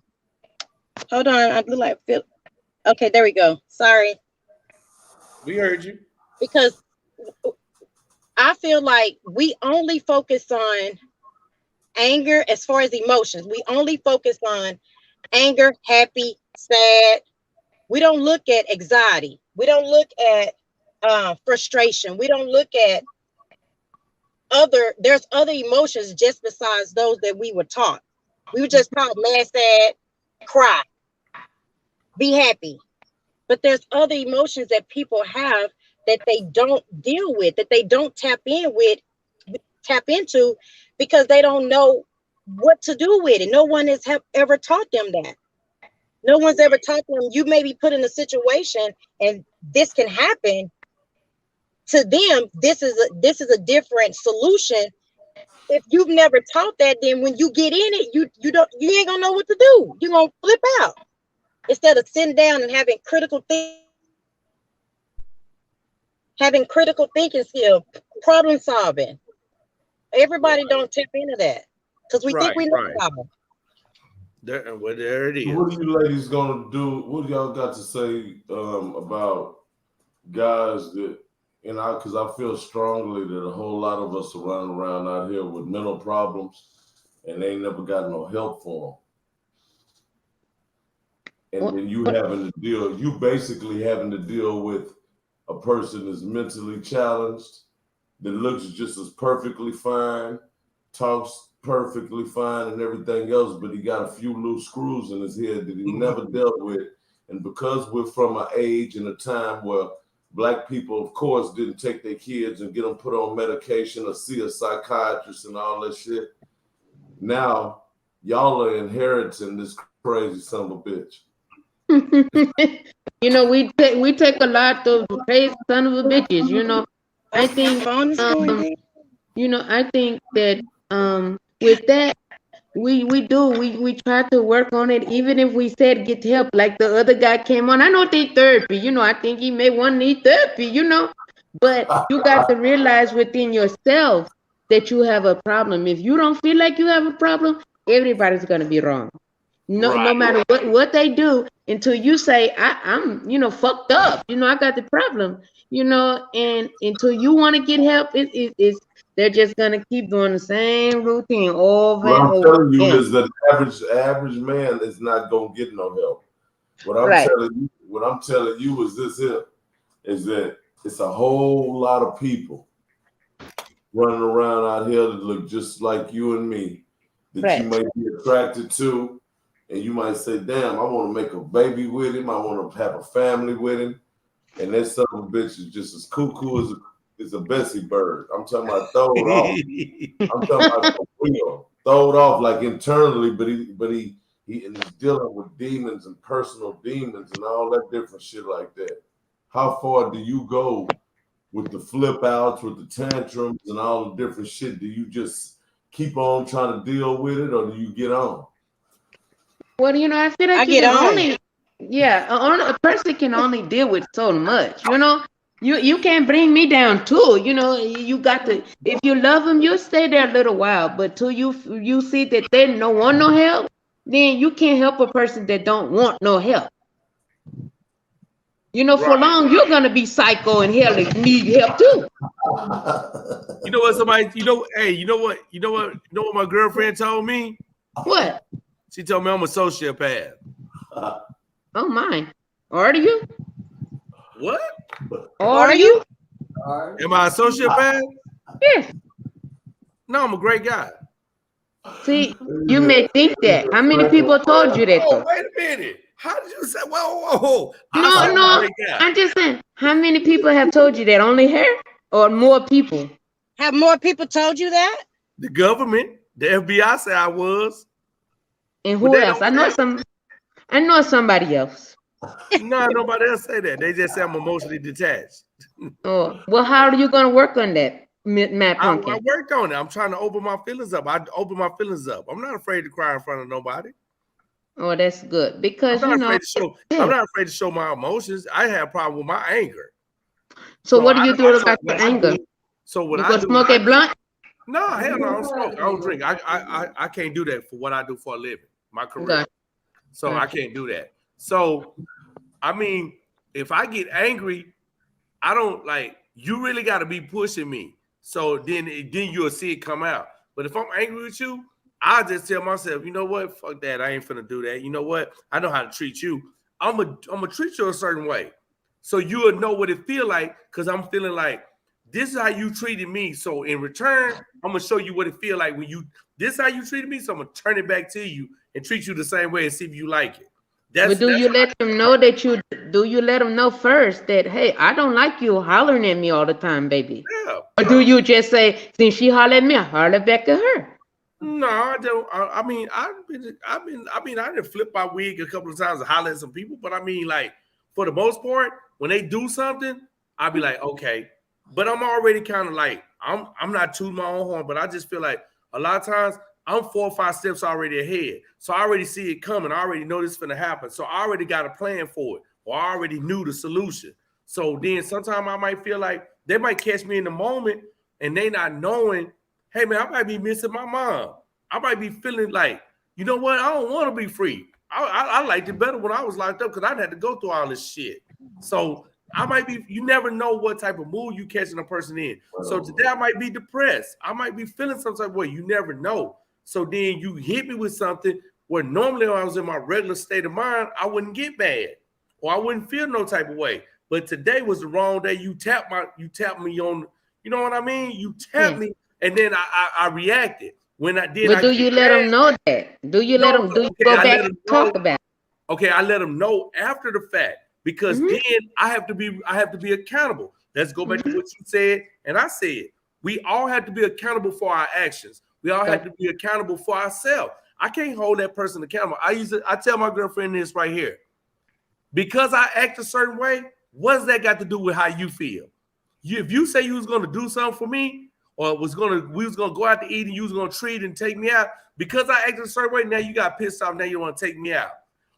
Hold on, I look like Phil. Okay, there we go. Sorry, We heard you. because I feel like we only focus on anger as far as emotions. We only focus on anger, happy, sad. We don't look at anxiety. We don't look at frustration. We don't look at there's other emotions just besides those that we were taught. We were just taught mad, sad, cry, be happy. But there's other emotions that people have that they don't deal with, that they don't tap into, because they don't know what to do with it. No one has ever taught them that. No one's ever taught them you may be put in a situation and this can happen. To them, this is a different solution. If you've never taught that, then when you get in it, you ain't gonna know what to do. You're gonna flip out. Instead of sitting down and having critical thinking skill, problem solving. Everybody don't tap into that because we think Right, we know right. it all. There it So what is. are you ladies gonna do? What do y'all got to say about guys that, because I feel strongly that a whole lot of us are running around out here with mental problems and they ain't never got no help for them. And then you basically having to deal with a person that's mentally challenged, that looks just as perfectly fine, talks perfectly fine and everything else, but he got a few loose screws in his head that he never dealt with. And because we're from an age and a time where Black people, of course, didn't take their kids and get them put on medication or see a psychiatrist and all that shit, now y'all are inheriting this crazy son of a bitch. We take a lot of crazy son of a bitches. I My think phone is going dead. I think that with that we try to work on it, even if we said get help, like the other guy came on. I know they therapy, I think he may want to need therapy, but you got to realize within yourself that you have a problem. If you don't feel like you have a problem, everybody's going to be wrong. No Right. matter what they do, until you say I'm fucked up, I got the problem, and until you want to get help, it's they're just gonna keep doing the same routine over What and I'm over telling you again. is that average man is not gonna get no help. Right. What I'm telling you is this here, is that it's a whole lot of people running around out here that look just like you and me, that you Right. may be attracted to, and you might say, damn, I want to make a baby with him, I want to have a family with him, and that son of a bitch is just as cuckoo as a Bessie bird. I'm talking about throw it off. I'm talking about for real. Throw it off like internally, but he and he's dealing with demons and personal demons and all that different shit like that. How far do you go with the flip outs, with the tantrums and all the different shit? Do you just keep on trying to deal with it, or do you get on? Well, I feel I like you get can on. only, yeah, a person can only deal with so much. You can't bring me down too. You got to. If you love them, you'll stay there a little while. But till you see that they don't want no help, then you can't help a person that don't want no help. For Right. long you're gonna be psycho and hell and need help too. You know what somebody, hey, you know what my girlfriend told me? What? She told me I'm a sociopath. Oh my. Are you? What? Are Are you? you? Am I a sociopath? Yes. No, I'm a great guy. See, you may think that. How many people told you that Oh, though? wait a minute. How did you say? Whoa. I No, said I'm a no. great guy. I'm just saying. How many people have told you that? Only her, or more people? Have more people told you that? The government, the FBI said I was. And But who they else? don't say I know somebody else. no, nobody else say that. They just say I'm emotionally detached. Oh, well, how are you gonna work on that, Matt I Pumpkin? worked on it. I'm trying to open my feelings up. I open my feelings up. I'm not afraid to cry in front of nobody. Oh, that's good I'm because not afraid to show. I'm not afraid to show my emotions. I have a problem with my anger. So So what do you do so about what your I anger? do. So what You I go do. smoke a blunt? No, hell no. I don't smoke. I don't drink. I can't do that for what I do for a living. My career. Gotcha. So I can't do that. So I mean, if I get angry, I don't like you really got to be pushing me. So then you'll see it come out. But if I'm angry with you, I just tell myself, you know what? Fuck that. I ain't finna do that. You know what? I know how to treat you. I'm gonna treat you a certain way. So you'll know what it feel like because I'm feeling like this is how you treated me. So in return, I'm gonna show you what it feel like when you this is how you treated me. So I'm gonna turn it back to you and treat you the same way and see if you like it. But do you let them know that you do you let them know first that hey, I don't like you hollering at me all the time, baby? Yeah. Or do you just say, since she holler at me, I holler back at her? No, I don't. I mean, I didn't flip my wig a couple of times and holler at some people, but I mean, like for the most part, when they do something, I'll be like, okay. But I'm already kind of like, I'm not tooting my own horn, but I just feel like a lot of times I'm 4 or 5 steps already ahead, so I already see it coming. I already know this is gonna happen, so I already got a plan for it, or I already knew the solution. So then sometimes I might feel like they might catch me in the moment and they not knowing. Hey man, I might be missing my mom. I might be feeling like, you know what? I don't want to be free. I liked it better when I was locked up because I had to go through all this shit. So I might be, you never know what type of mood you catching a person in. So today I might be depressed. I might be feeling some type of way. You never know. So then you hit me with something where normally when I was in my regular state of mind, I wouldn't get mad or I wouldn't feel no type of way. But today was the wrong day. You tapped me on, you know what I mean? You tapped me and then I reacted. When I did, But do you let them know that? Do you let them? Do you okay, go I back let and them talk know. about it? Okay, I let them know after the fact because then I have to be accountable. Let's go back to what you said and I said. We all have to be accountable for our actions. We all have to be accountable for ourselves. I can't hold that person accountable. I tell my girlfriend this right here. Because I act a certain way, what's that got to do with how you feel? If you say you was gonna do something for me, or we was gonna go out to eat and you was gonna treat and take me out, because I acted a certain way, now you got pissed off, now you want to take me out.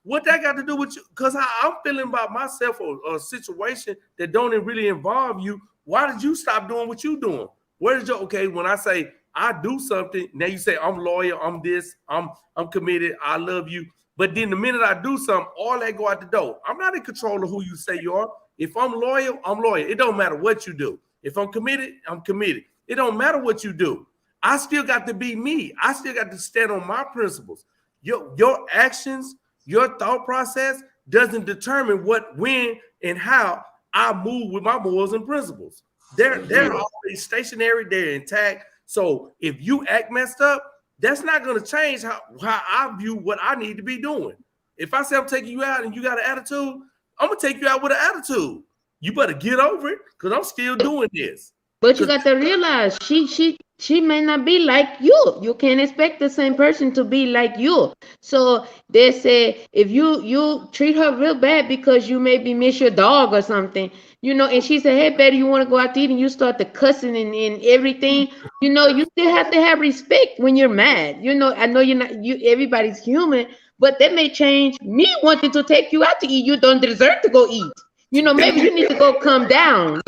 What that got to do with you? Because I'm feeling about myself or a situation that don't really involve you. Why did you stop doing what you doing? Where did you okay? When I say I do something, now you say I'm loyal, I'm this, I'm committed, I love you. But then the minute I do something, all that go out the door. I'm not in control of who you say you are. If I'm loyal, I'm loyal. It don't matter what you do. If I'm committed, I'm committed. It don't matter what you do. I still got to be me. I still got to stand on my principles. Your actions, your thought process doesn't determine what, when, and how I move with my morals and principles. They're always stationary, they're intact. So if you act messed up, that's not going to change how I view what I need to be doing. If I say I'm taking you out and you got an attitude, I'm gonna take you out with an attitude. You better get over it because I'm still doing this. But you got to realize she may not be like you. You can't expect the same person to be like you. So they say if you treat her real bad because you maybe miss your dog or something, and she said, hey, Betty, you want to go out to eat, and you start to cussing and everything, you still have to have respect when you're mad. I know you're not, everybody's human, but that may change me wanting to take you out to eat. You don't deserve to go eat. Maybe you need to go calm down.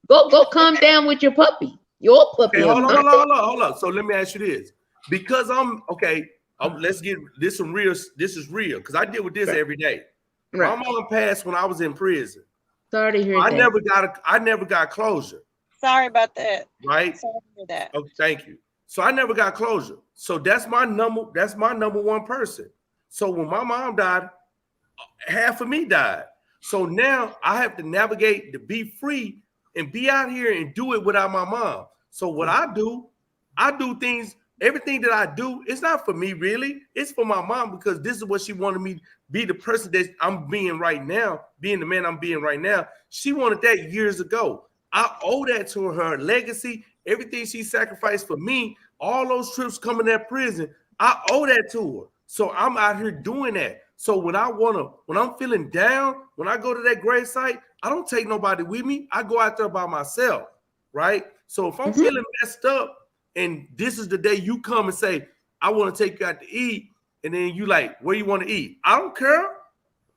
Go calm down with your puppy. Your puppy. Okay, hold on. So let me ask you this. Because I'm okay, let's get this some real. This is real because I deal with this every day. Right. My mom passed when I was in prison. Sorry to hear I that. never got closure. Sorry about that. Right? Sorry to hear that. Okay, thank you. So I never got closure. So that's my number one person. So when my mom died, half of me died. So now I have to navigate to be free and be out here and do it without my mom. So what I do things, everything that I do, it's not for me really. It's for my mom because this is what she wanted me to be, the person that I'm being right now, being the man I'm being right now. She wanted that years ago. I owe that to her legacy, everything she sacrificed for me, all those trips coming to that prison. I owe that to her. So I'm out here doing that. So when I'm feeling down, when I go to that grave site, I don't take nobody with me. I go out there by myself, right? So if I'm feeling messed up, and this is the day you come and say, I want to take you out to eat, and then you like, where you want to eat? I don't care.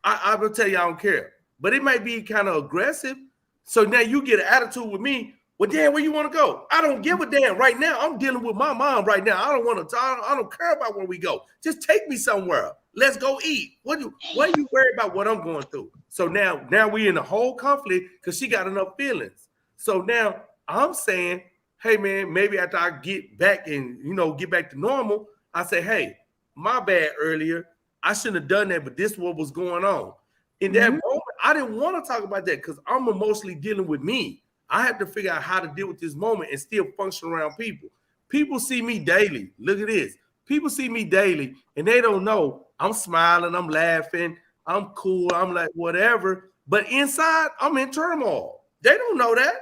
I will tell you I don't care. But it might be kind of aggressive. So now you get an attitude with me. Well, Dan, where you want to go? I don't give a damn right now. I'm dealing with my mom right now. I don't want to. I don't care about where we go. Just take me somewhere. Let's go eat. Why are you worried about what I'm going through? So now we in a whole conflict because she got enough feelings. So now I'm saying, hey man, maybe after I get back and get back to normal, I say, hey, my bad earlier. I shouldn't have done that, but this is what was going on. In that moment, I didn't want to talk about that because I'm emotionally dealing with me. I have to figure out how to deal with this moment and still function around people. People see me daily. Look at this. People see me daily and they don't know. I'm smiling, I'm laughing, I'm cool, I'm like whatever. But inside, I'm in turmoil. They don't know that.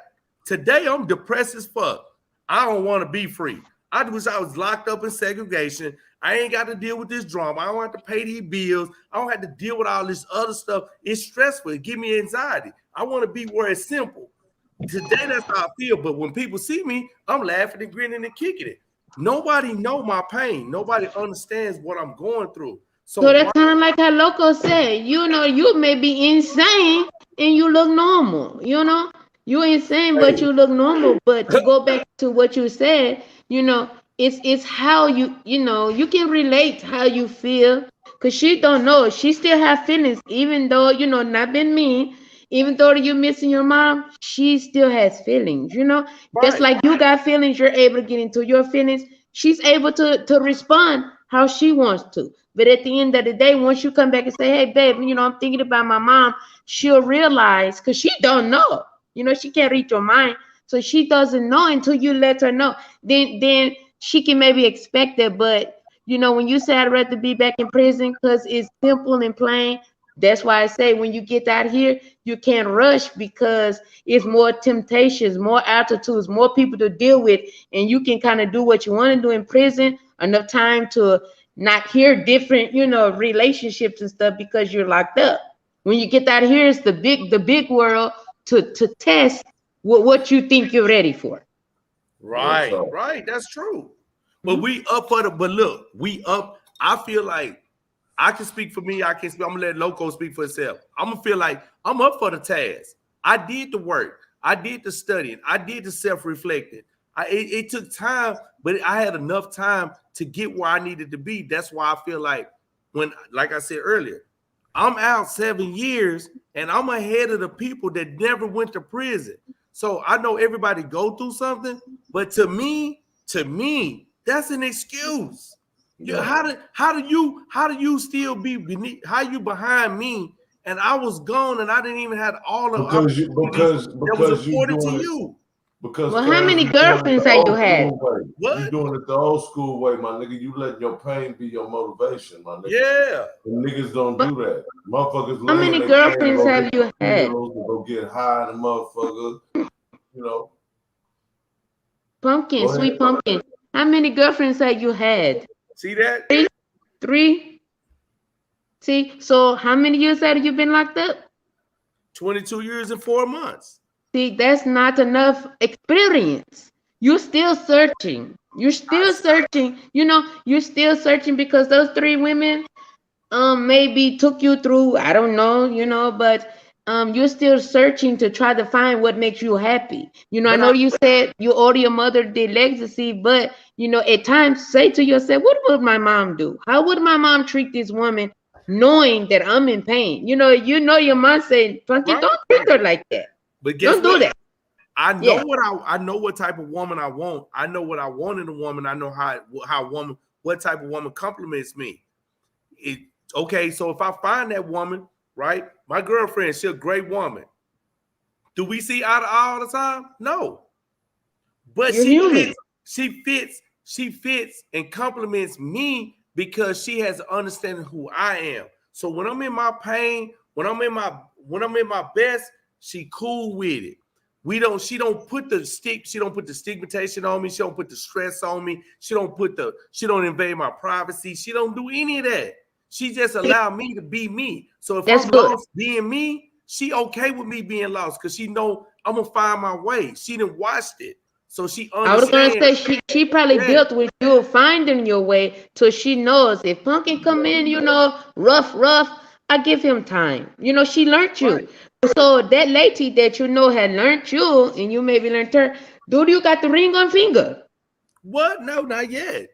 Today, I'm depressed as fuck. I don't want to be free. I wish I was locked up in segregation. I ain't got to deal with this drama. I don't have to pay these bills. I don't have to deal with all this other stuff. It's stressful. It gives me anxiety. I want to be where it's simple. Today, that's how I feel. But when people see me, I'm laughing and grinning and kicking it. Nobody know my pain. Nobody understands what I'm going through. So that's kind of like how Loco said, you may be insane and you look normal, You're insane, but you look normal. But to go back to what you said, it's how you can relate how you feel. Cause she don't know. She still have feelings, even though, not been mean. Even though you're missing your mom, she still has feelings, Just like you got feelings, you're able to get into your feelings. She's able to respond how she wants to. But at the end of the day, once you come back and say, hey, babe, I'm thinking about my mom, she'll realize, because she don't know. She can't read your mind. So she doesn't know until you let her know. Then she can maybe expect it. But, when you say I'd rather be back in prison because it's simple and plain, that's why I say when you get out here, you can't rush because it's more temptations, more altitudes, more people to deal with, and you can kind of do what you want to do in prison, enough time to not hear different, relationships and stuff because you're locked up. When you get out here, it's the big world to test what you think you're ready for. Right. That's true. But we up for but look, we up. I feel like I can speak for me. I can speak. I'm gonna let Loco speak for himself. I'm gonna feel like I'm up for the task. I did the work. I did the studying. I did the self-reflecting. It took time, but I had enough time to get where I needed to be. That's why I feel like like I said earlier, I'm out 7 years and I'm ahead of the people that never went to prison. So I know everybody go through something, but to me, that's an excuse. Yeah. How do you still be beneath? How you behind me? And I was gone, and I didn't even have all the because that was you afforded to doing it. you. Because well, how many girlfriends have you had? You doing it the old school way, my nigga. You letting your pain be your motivation, my nigga. Yeah. The niggas don't do that. Motherfuckers. How many girlfriends have you had? Go get high, the motherfucker. Pumpkin, sweet pumpkin. How many girlfriends have you had? See that? Three. See, so how many years have you been locked up? 22 years and 4 months. See, that's not enough experience. You're still searching. You're still searching. You're still searching because those 3 women maybe took you through, I don't know, but you're still searching to try to find what makes you happy. I know you said you order your mother did legacy, but at times say to yourself, what would my mom do? How would my mom treat this woman knowing that I'm in pain? Your mom said, Funky, don't treat her like that. But guess don't do that. I know I know what type of woman I want. I know what I want in a woman. I know what type of woman compliments me. Okay, so if I find that woman, right, my girlfriend, she's a great woman. Do we see eye to eye all the time? No. But she fits and compliments me because she has an understanding who I am. So when I'm in my pain, when I'm in my best, she cool with it. She don't put the stigmatization on me. She don't put the stress on me. She don't invade my privacy. She don't do any of that. She just allowed me to be me. So if That's I'm good. lost being me, she okay with me being lost because she know I'm gonna find my way. She didn't watched it. So she I was gonna understands. say she probably Yeah, built with you finding your way, so she knows if Pumpkin come in, rough, I give him time. She learned right. you. So that lady that had learned you, and you maybe learned her. Dude, you got the ring on finger. What? No, not yet.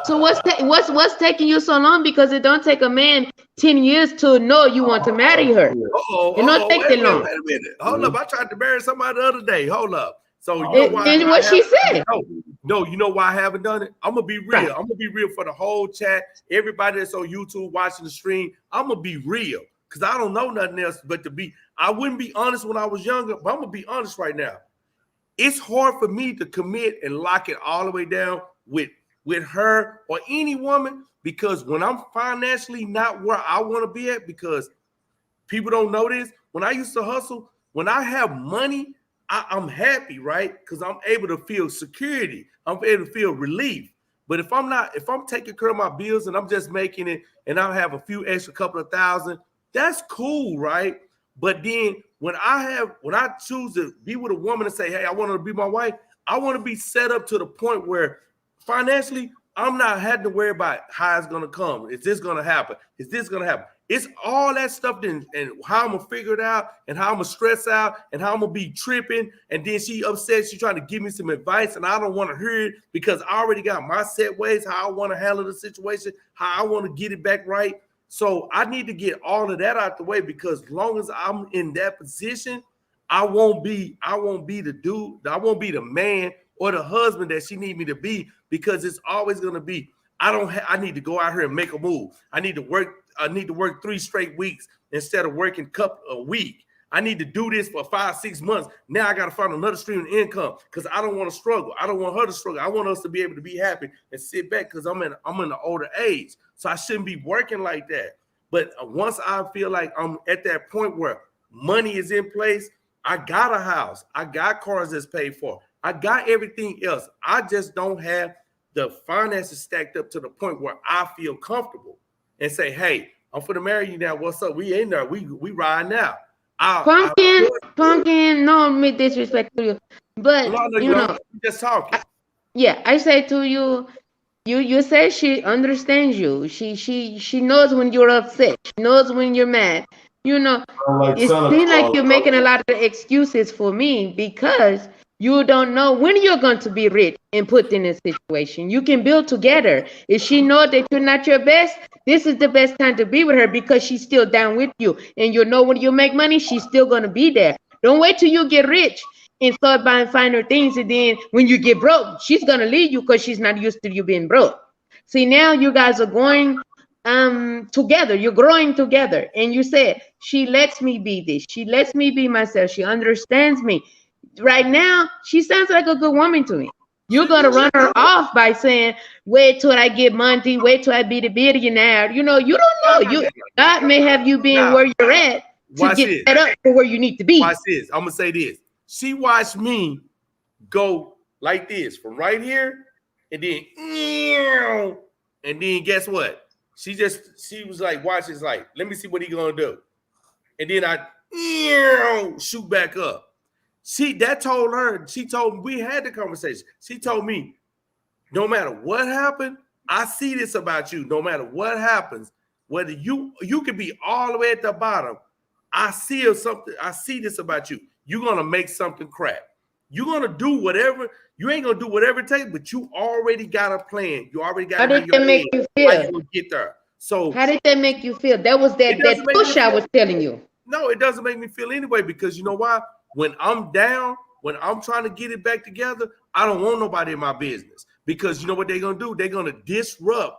So what's taking you so long? Because it don't take a man 10 years to know you want to marry her. It don't take Wait that a minute, long. wait a minute. Hold up. I tried to marry somebody the other day. Hold up. So you know And, why and I what she haven't done said, it? No, you know why I haven't done it? I'm gonna be real. right? I'm gonna be real for the whole chat. Everybody that's on YouTube watching the stream, I'm gonna be real. Because I don't know nothing else but to be. I wouldn't be honest when I was younger, but I'm gonna be honest right now. It's hard for me to commit and lock it all the way down with her or any woman because when I'm financially not where I want to be at, because people don't know this. When I used to hustle, when I have money, I'm happy, right? Because I'm able to feel security. I'm able to feel relief. But if I'm taking care of my bills and I'm just making it and I have a few extra couple of thousand, that's cool, right? But then when I choose to be with a woman and say, hey, I want her to be my wife, I want to be set up to the point where financially, I'm not having to worry about how it's gonna come. Is this gonna happen? Is this gonna happen? It's all that stuff and how I'm gonna figure it out and how I'm gonna stress out and how I'm gonna be tripping. And then she upset, she trying to give me some advice, and I don't want to hear it because I already got my set ways, how I want to handle the situation, how I want to get it back right. So I need to get all of that out the way because as long as I'm in that position, I won't be the dude, I won't be the man or the husband that she need me to be because it's always going to be I need to go out here and make a move. I need to work 3 straight weeks instead of working a week. I need to do this for 5-6 months. Now I got to find another stream of income because I don't want to struggle. I don't want her to struggle. I want us to be able to be happy and sit back because I'm in the older age. So I shouldn't be working like that. But once I feel like I'm at that point where money is in place, I got a house. I got cars that's paid for. I got everything else. I just don't have the finances stacked up to the point where I feel comfortable and say, hey, I'm for to marry you now. What's up? We in there. We ride now. Pumpkin, no disrespect to you, but no, you don't. Just talking. Yeah, I say to you, you say she understands you. She knows when you're upset. She knows when you're mad. Like It Santa seems like Claus. you're making a lot of excuses for me because you don't know when you're going to be rich and put in a situation. You can build together. If she know that you're not your best, this is the best time to be with her because she's still down with you. And when you make money, she's still going to be there. Don't wait till you get rich and start buying finer things. And then when you get broke, she's going to leave you because she's not used to you being broke. See, now you guys are going together. You're growing together. And you said, she lets me be this. She lets me be myself. She understands me. Right now, she sounds like a good woman to me. You're going to run her off by saying, wait till I get money. Wait till I be the billionaire. You don't know. God may have you being where you're at to get set up for where you need to be. Watch this. I'm going to say this. She watched me go like this from right here and then guess what? She was like, watch this, like, let me see what he gonna do. And then I shoot back up. She told me, we had the conversation. She told me, no matter what happened, I see this about you. No matter what happens, whether you could be all the way at the bottom, I see this about you. You're gonna make something crack. You're gonna do whatever. You ain't gonna do whatever it takes, but you already got a plan. You already got. How did that make you feel? How you gonna get there? So how did that make you feel? That was that push I was telling you. No, it doesn't make me feel anyway because you know why? When I'm down, when I'm trying to get it back together, I don't want nobody in my business because you know what they're gonna do? They're gonna disrupt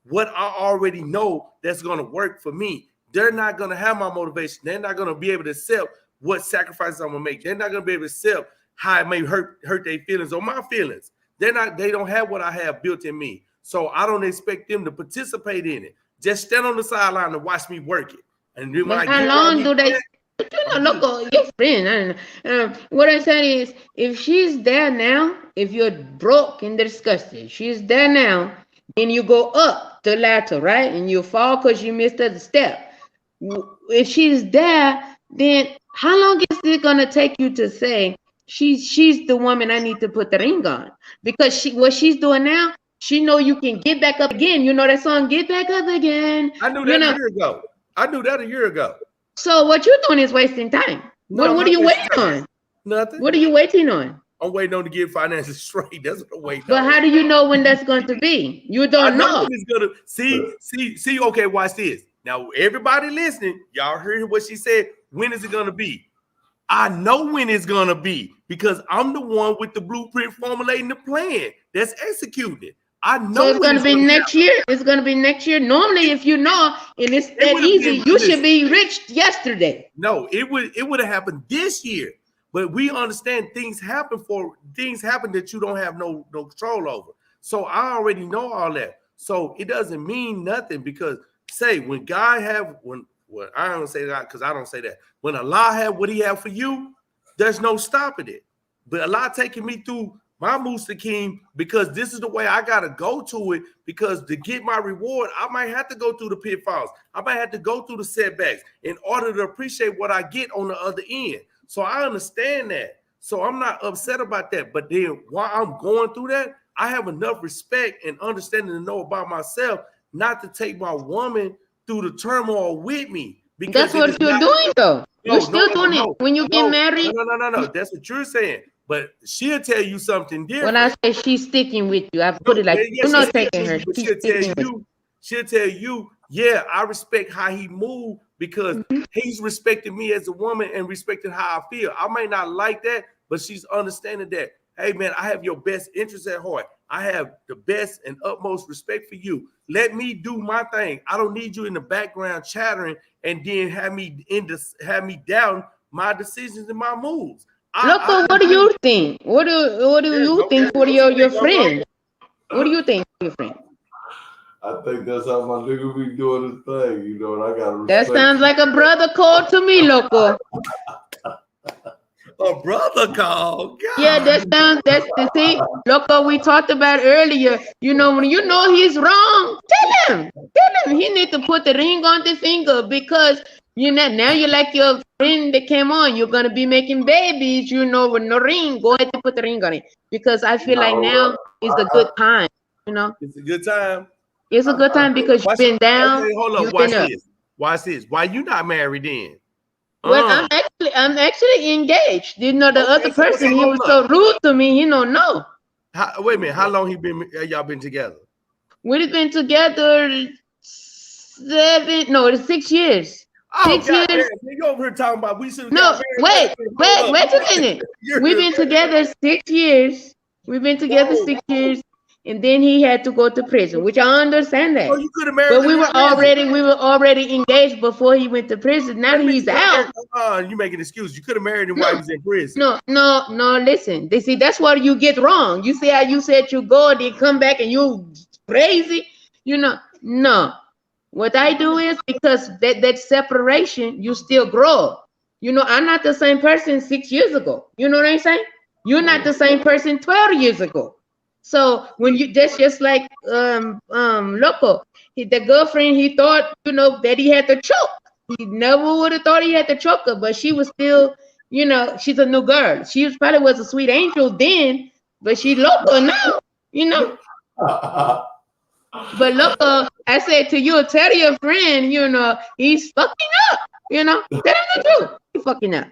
what I already know that's gonna work for me. They're not gonna have my motivation. They're not gonna be able to accept what sacrifices I'm gonna make. They're not gonna be able to accept how it may hurt their feelings or my feelings. They don't have what I have built in me. So I don't expect them to participate in it. Just stand on the sideline and watch me work it. And then when how long do they look, your friend. I don't know. What I'm saying is, if she's there now, if you're broke and disgusted, she's there now, then you go up the ladder, right? And you fall because you missed the step. If she's there, then how long is it gonna take you to say she's the woman I need to put the ring on? Because what she's doing now, she know you can get back up again. You know that song, "Get Back Up Again." I knew You that a know. year ago. I knew that a year ago. So what you're doing is wasting time. No, I'm What are not you wasting waiting time. on? Nothing. What are you waiting on? I'm waiting on to get finances straight. That's what I'm waiting But on. how do you know when that's going to be? You I don't know know. when it's gonna see. Okay, watch this. Now, everybody listening, y'all heard what she said. When is it gonna be? I know when it's gonna be because I'm the one with the blueprint formulating the plan that's executing it. I know So it's when going to it's be gonna next happen. year. It's going to be next year. Normally, if you know and it's It that would have easy, been. you should Listen, be rich yesterday. no, it would have happened this year. But we understand things happen that you don't have no control over. So I already know all that. So it doesn't mean nothing because say when God have when well, I don't say that because I don't say that. When Allah have what he have for you, there's no stopping it. But Allah taking me through my Mustaqim because this is the way I gotta go to it because to get my reward, I might have to go through the pitfalls. I might have to go through the setbacks in order to appreciate what I get on the other end. So I understand that. So I'm not upset about that. But then while I'm going through that, I have enough respect and understanding to know about myself not to take my woman through the turmoil with me because That's it is what you're not. doing, though. You're No, no, still no, doing it. no, When you get no, married, no, no, no, no. That's what you're saying. But she'll tell you something when I different. say she's sticking with you, I put No, it like, yeah, you're she's not sticking taking with her. you, but She's sticking with she'll tell you, yeah, I respect how he moved because you. he's respecting me as a woman and respecting how I feel. I may not like that, but she's understanding that, hey man, I have your best interest at heart. I have the best and utmost respect for you. Let me do my thing. I don't need you in the background chattering and then have me down my decisions and my moves. Loco, what do you think? What do Yeah, you go, think yeah, for what you your think, Loco? friend? What do you think for your friend? I think that's how my nigga be doing his thing, you know, and I gotta That respect. sounds like a brother call to me, Loco. A brother call. Yeah, God. that's the see, Loco, we talked about earlier. You know, when you know he's wrong, tell him. Tell him he need to put the ring on the finger because you know now you're like your friend that came on. You're gonna be making babies, you know, with no ring. Go ahead and put the ring on it. Because I feel like now is a good time, you know. It's a good time. It's a good time because you've Watch, been down, okay, hold up. you've been Watch up. this. Watch this. Why you not married then? Well, I'm actually engaged. You know, the Okay, other so person, he hold was up. so rude to me, you know, no. Wait a minute. How long y'all been together? We've been together it's 6 years. Oh Six god damn, years. you over here talking about we should have got No, married. wait, Hold wait, up. wait a minute. We've been together 6 years. We've been together Whoa. 6 years, and then he had to go to prison, which I understand So that. you could have married But him we in were prison. already engaged before he went to prison. Now Wait that a minute, he's you could have out. married, you making an excuse. You could have married him No, while he was in prison. no. Listen, they see that's what you get wrong. You say how you said you go, and then come back and you crazy. You know, no. What I do is because that separation, you still grow. You know, I'm not the same person 6 years ago. You know what I'm saying? You're not the same person 12 years ago. So when you that's just like Loco. The girlfriend he thought, you know, that he had to choke. He never would have thought he had to choke her, but she was still, you know, she's a new girl. She was probably was a sweet angel then, but she Loco now, you know. But look, I said to you, tell your friend, you know, he's fucking up. You know, tell him the truth. He's fucking up.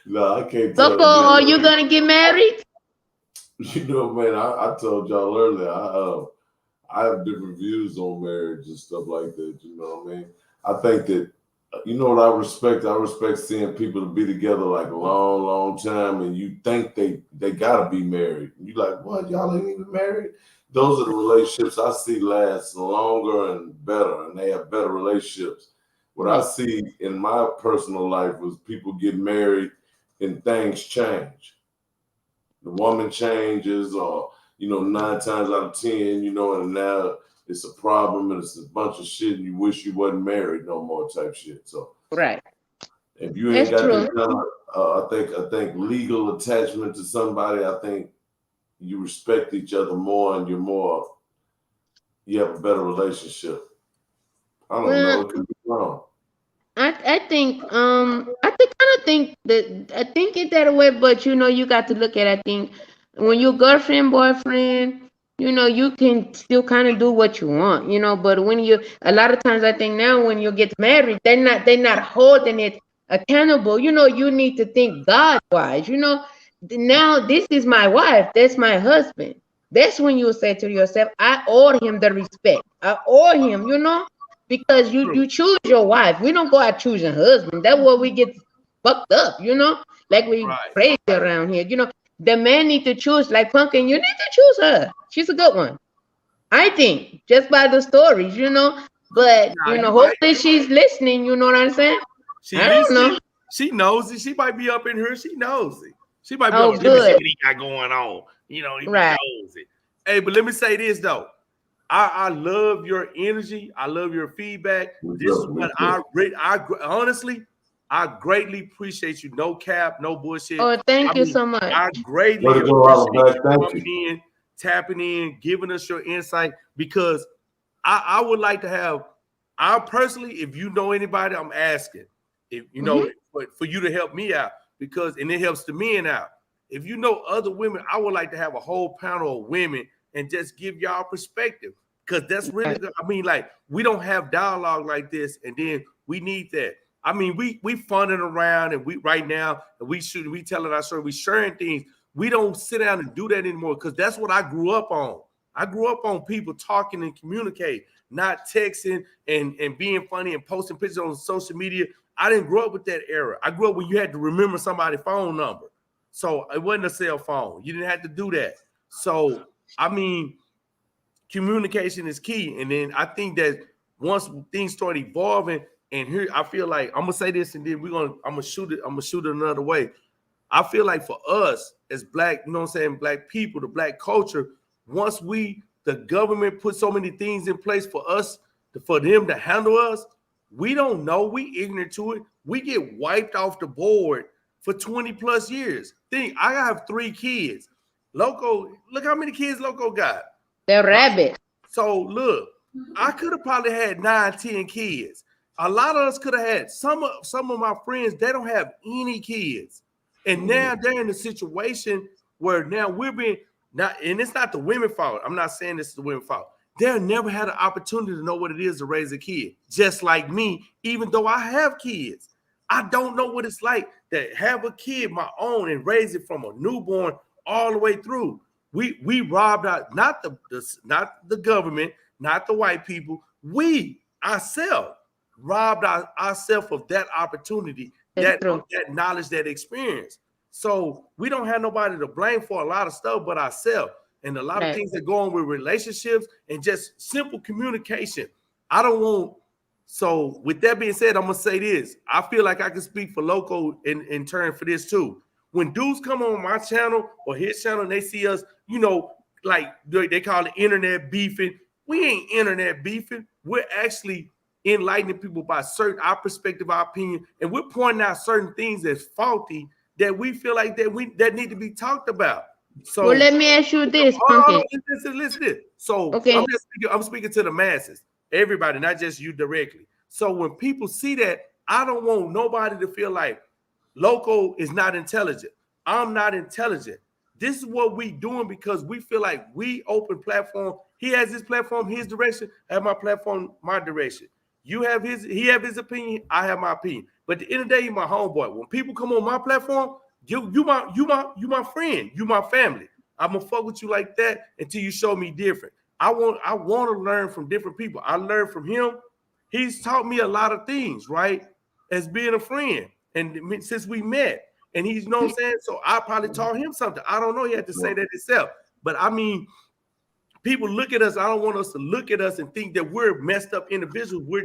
No, I can't tell Loco, him are that. you gonna get married? You know, man, I told y'all earlier, I have different views on marriage and stuff like that. You know what I mean? I think that you know what I respect. I respect seeing people to be together like a long, long time, and you think they gotta be married. You like, what? Y'all ain't even married? Those are the relationships I see last longer and better, and they have better relationships. What I see in my personal life was people get married and things change. The woman changes, or you know, 9 times out of 10, you know, and now it's a problem and it's a bunch of shit, and you wish you wasn't married no more type shit. So Right. If you ain't That's got true. that kind of, I think legal attachment to somebody, I think you respect each other more, and you have a better relationship. I don't know. Well, It could be wrong. I kind of think that I think it that way, but you got to look at, I think, when you're girlfriend boyfriend, you can still kind of do what you want, but when you a lot of times I think now when you get married, they're not holding it accountable. You need to think God wise. Now this is my wife, that's my husband. That's when you say to yourself, I owe him the respect. I owe him, because you True. choose your wife. We don't go out choosing husband. That's where we get fucked up, like we Right. crazy around here. The man need to choose. Like Pumpkin, you need to choose her. She's a good one, I think, just by the stories. But Nah, you right. hopefully she's listening. You know what I'm saying? She I don't listening. know. She knows it. She might be up in here. She knows it. She might be Oh, on. Let me see good. what he got going on. He Right. knows it. Hey, but let me say this though. I love your energy. I love your feedback. Me This is too, me what too. honestly, I greatly appreciate you. No cap, no bullshit. Oh, I thank you mean, so much. I Way greatly to go, appreciate Oliver. you Thank coming you. in, tapping in, giving us your insight because I would like to have. I personally, if you know anybody, I'm asking if Hmm. for you to help me out because and it helps the men out. If you know other women, I would like to have a whole panel of women and just give y'all perspective because that's really Right. good. I mean, like we don't have dialogue like this, and then we need that. I mean, we funning around and we right now and we telling our story, we sharing things. We don't sit down and do that anymore because that's what I grew up on. I grew up on people talking and communicate, not texting and being funny and posting pictures on social media. I didn't grow up with that era. I grew up when you had to remember somebody's phone number. So it wasn't a cell phone. You didn't have to do that. So I mean, communication is key. And then I think that once things start evolving, and here I feel like I'm gonna say this, and then I'm gonna shoot it. I'm gonna shoot it another way. I feel like for us as black, you know what I'm saying, black people, the black culture, once the government put so many things in place for us, for them to handle us, we don't know, we ignorant to it. We get wiped off the board for 20 plus years. Think, I have 3 kids. Loco, look how many kids Loco got. The Right? rabbit. So look, I could have probably had 9, 10 kids. A lot of us could have had some of my friends, they don't have any kids. And now they're in a situation where now we're being not, and it's not the women's fault. I'm not saying this is the women's fault. They'll never had an opportunity to know what it is to raise a kid, just like me, even though I have kids. I don't know what it's like to have a kid my own and raise it from a newborn all the way through. We robbed out not the government, not the white people. We ourselves robbed ourselves of that opportunity, That's that true. that knowledge, that experience. So we don't have nobody to blame for a lot of stuff but ourselves. And a lot of Right. things that go on with relationships and just simple communication. I don't want. So with that being said, I'm gonna say this. I feel like I can speak for Loco in turn for this too. When dudes come on my channel or his channel and they see us, like they call it internet beefing. We ain't internet beefing. We're actually enlightening people by certain our perspective, our opinion, and we're pointing out certain things that's faulty that we feel like that need to be talked about. Well, So let me ask you this, hold Pumpkin. on, listen to this. So Okay. I'm speaking to the masses, everybody, not just you directly. So when people see that, I don't want nobody to feel like Loco is not intelligent. I'm not intelligent. This is what we doing because we feel like we open platform. He has his platform, his direction. I have my platform, my direction. He have his opinion. I have my opinion. But at the end of the day, you my homeboy. When people come on my platform, you my friend, you my family. I'm gonna fuck with you like that until you show me different. I want to learn from different people. I learned from him. He's taught me a lot of things, right? As being a friend, and since we met, and he's, you know what I'm saying. So I probably taught him something. I don't know. He had to say that himself, but I mean, people look at us. I don't want us to look at us and think that we're messed up individuals. We're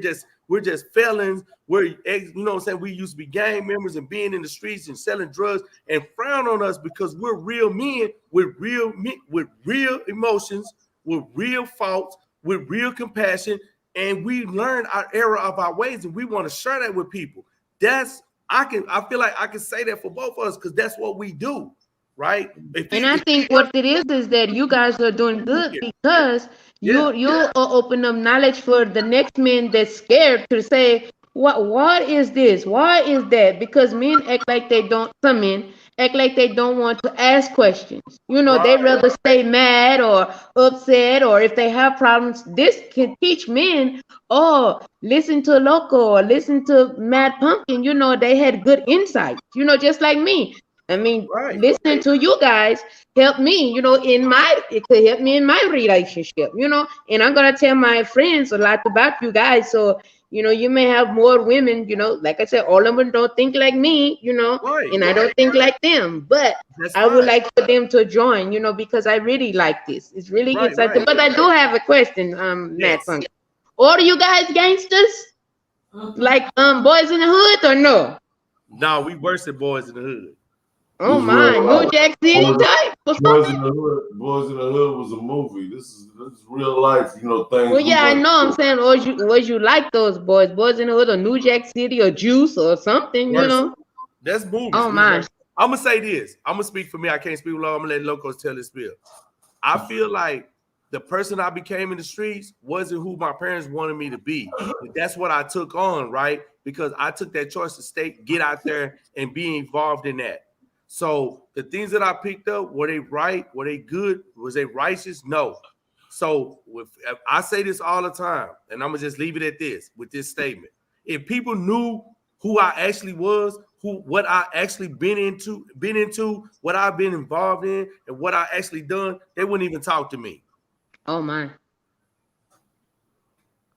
just felons. You know what I'm saying? We used to be gang members and being in the streets and selling drugs and frown on us because we're real men with real emotions, with real faults, with real compassion, and we learn our error of our ways and we want to share that with people. That's I feel like I can say that for both of us because that's what we do, right? And I think what it is that you guys are doing good because you open up knowledge for the next man that's scared to say what is this? Why is that? Because men act like they don't come in, act like they don't want to ask questions. You know, they right, rather stay mad or upset, or if they have problems, this can teach men, oh, listen to Loco or listen to Mad Pumpkin. You know, they had good insights, you know, just like me. I mean, right, listening to you guys help me, you know, it could help me in my relationship, you know, and I'm gonna tell my friends a lot about you guys. So, you know, you may have more women, you know, like I said, all of them don't think like me, you know, right. and I don't think like them, but That's I would fine. like for them to join, you know, because I really like this. It's really Right, exciting. right. But I do have a question, Matt Yes. Funk. Are you guys gangsters? Like boys in the hood or no? Nah, we worse than boys in the hood. Oh This my, real New life. Jack City type or Boys something? in the Hood. Boys in the Hood was a movie. This is real life. You know, things Well, we yeah, I went know. I'm through. saying, was you like those boys in the hood, or New Jack City, or Juice, or something? You Worse. know? That's movies. Oh We my. worse. I'm gonna say this. I'm gonna speak for me. I can't speak for long. I'm gonna let Locos tell his spiel. I feel like the person I became in the streets wasn't who my parents wanted me to be. And that's what I took on, right? Because I took that choice to get out there and be involved in that. So the things that I picked up, were they right? Were they good? Was they righteous? No. So if I say this all the time, and I'm gonna just leave it at this with this statement. If people knew who I actually was, what I actually been into, what I've been involved in, and what I actually done, they wouldn't even talk to me. Oh my.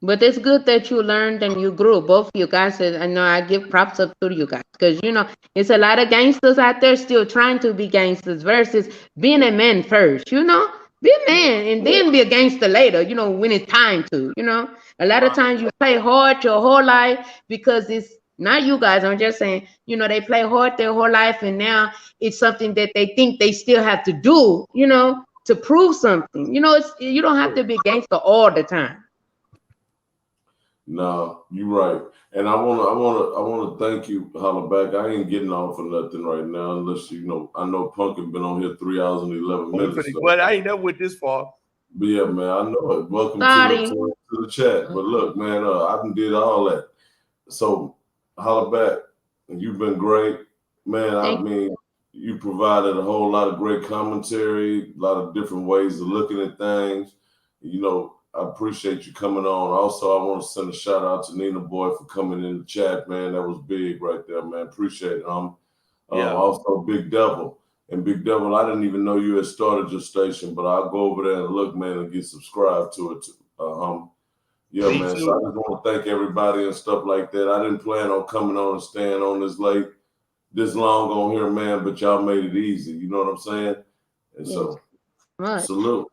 But it's good that you learned and you grew. Both of you guys, I know I give props up to you guys because you know it's a lot of gangsters out there still trying to be gangsters versus being a man first. You know, be a man and then be a gangster later. You know, when it's time to. You know, a lot of Right. times you play hard your whole life because it's not you guys. I'm just saying. You know, they play hard their whole life and now it's something that they think they still have to do. You know, to prove something. You know, you don't have to be a gangster all the time. No, you're right. And I wanna thank you, Hollaback. I ain't getting on for nothing right now, unless you know. I know Punkin been on here 3 hours and 11 minutes. But I ain't never went this far. But yeah, man, I know it. Welcome to Sorry. the chat. But look, man, I done did all that. So holla back. You've been great, man. I Thank mean, you provided a whole lot of great commentary, a lot of different ways of looking at things. You know, I appreciate you coming on. Also, I want to send a shout out to Nina Boy for coming in the chat, man. That was big right there, man. Appreciate it. Yeah. Also Big Devil. And Big Devil, I didn't even know you had started your station, but I'll go over there and look, man, and get subscribed to it. Yeah, Me man. too. So I just want to thank everybody and stuff like that. I didn't plan on coming on and staying on this long on here, man, but y'all made it easy. You know what I'm saying? And so much. salute.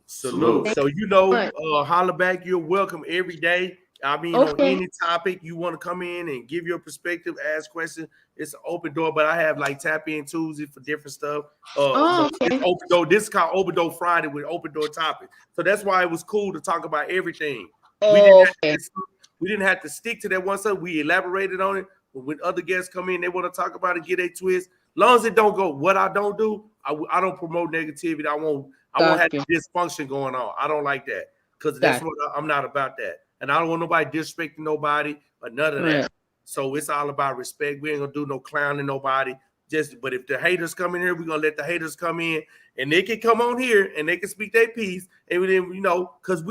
Salute. So you know, Much. holler back. You're welcome every day. I mean, on Okay. any topic you want to come in and give your perspective, ask questions. It's an open door, but I have like tap in Tuesday for different stuff. Oh, It's okay. open door. This is called Open Door Friday with open door topics. So that's why it was cool to talk about everything. We didn't Oh, have okay. to, we didn't have to stick to that one subject. We elaborated on it. But when other guests come in, they want to talk about it, get a twist. Long as it don't go, what I don't do, I don't promote negativity. I won't Got have you. dysfunction going on. I don't like that because that's Got what I'm not about that. And I don't want nobody disrespecting nobody or none of that. Right. So it's all about respect. We ain't gonna do no clowning nobody. But if the haters come in here, we're gonna let the haters come in and they can come on here and they can speak their piece. And then because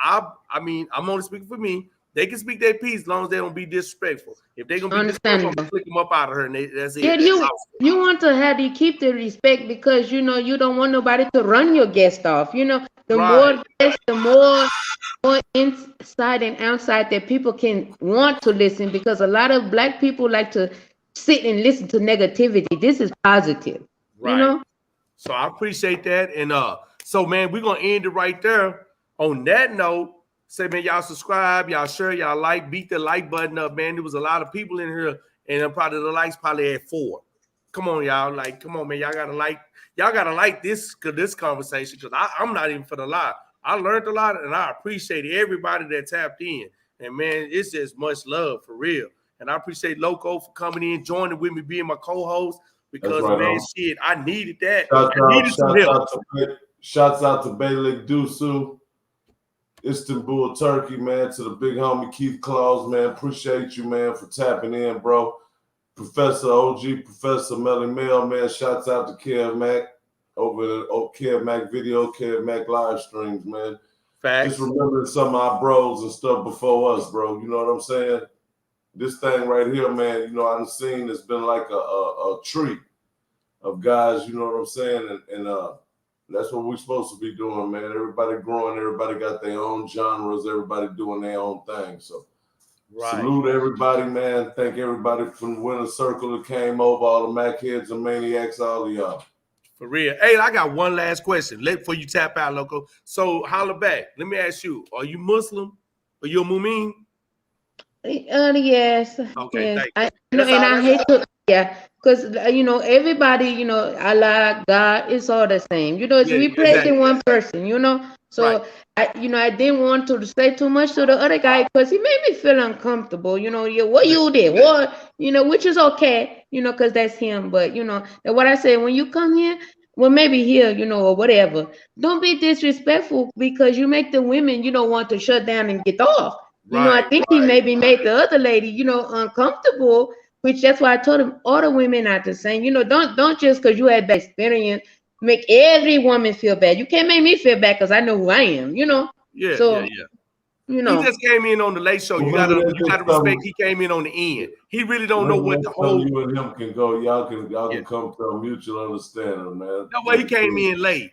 I mean, I'm only speaking for me. They can speak their piece as long as they don't be disrespectful. If they're gonna be disrespectful, I'm gonna Understandable. click them up out of her, and that's it. Yeah, you want to have you keep the respect because you know you don't want nobody to run your guest off. You know, the Right. more guests, the more inside and outside that people can want to listen because a lot of black people like to sit and listen to negativity. This is positive. You Right. know? So I appreciate that. And so man, we're gonna end it right there. On that note, say man, y'all subscribe, y'all share, y'all like, beat the like button up, man. There was a lot of people in here, and probably the likes probably at 4. Come on, y'all. Like, come on, man. Y'all gotta like this conversation because I'm not even for the lie. I learned a lot and I appreciate everybody that tapped in. And man, it's just much love for real. And I appreciate Loco for coming in, joining with me, being my co-host. Because right, man, shit, I needed that. Shouts I needed some help. Shouts out to Beylik Dusu, Istanbul, Turkey, man, to the big homie Keith Claus, man. Appreciate you, man, for tapping in, bro. Professor OG, Professor Melly Mel, man. Shouts out to Kev Mac over at Kev Mac Video, Kev Mac live streams, man. Facts. Just remembering some of our bros and stuff before us, bro. You know what I'm saying? This thing right here, man, you know, I've seen it's been like a tree of guys, you know what I'm saying? And that's what we're supposed to be doing, man. Everybody growing, everybody got their own genres, everybody doing their own thing. So salute everybody, man. Thank everybody from the Winner Circle that came over, all the Mac heads and maniacs, all of y'all. For real. Hey, I got one last question. Before you tap out, Loco. So holler back. Let me ask you, are you Muslim? Are you a Mu'min? Yes. Okay, Yes. thank I you. I hate to, because everybody, Allah, God, it's all the same. It's replacing one person. So right. I didn't want to say too much to the other guy because he made me feel uncomfortable. What you did, what which is okay, because that's him. But and what I say, when you come here, well, maybe here, or whatever, don't be disrespectful because you make the women, want to shut down and get off. I think he maybe made the other lady, uncomfortable, which that's why I told him all the women are the same. Don't just because you had bad experience make every woman feel bad. You can't make me feel bad because I know who I am, Yeah, So, He just came in on the late show. You gotta respect. He came in on the end. He really don't know what the whole. You and him can go. Y'all can come to a mutual understanding, man. No way. He came in late.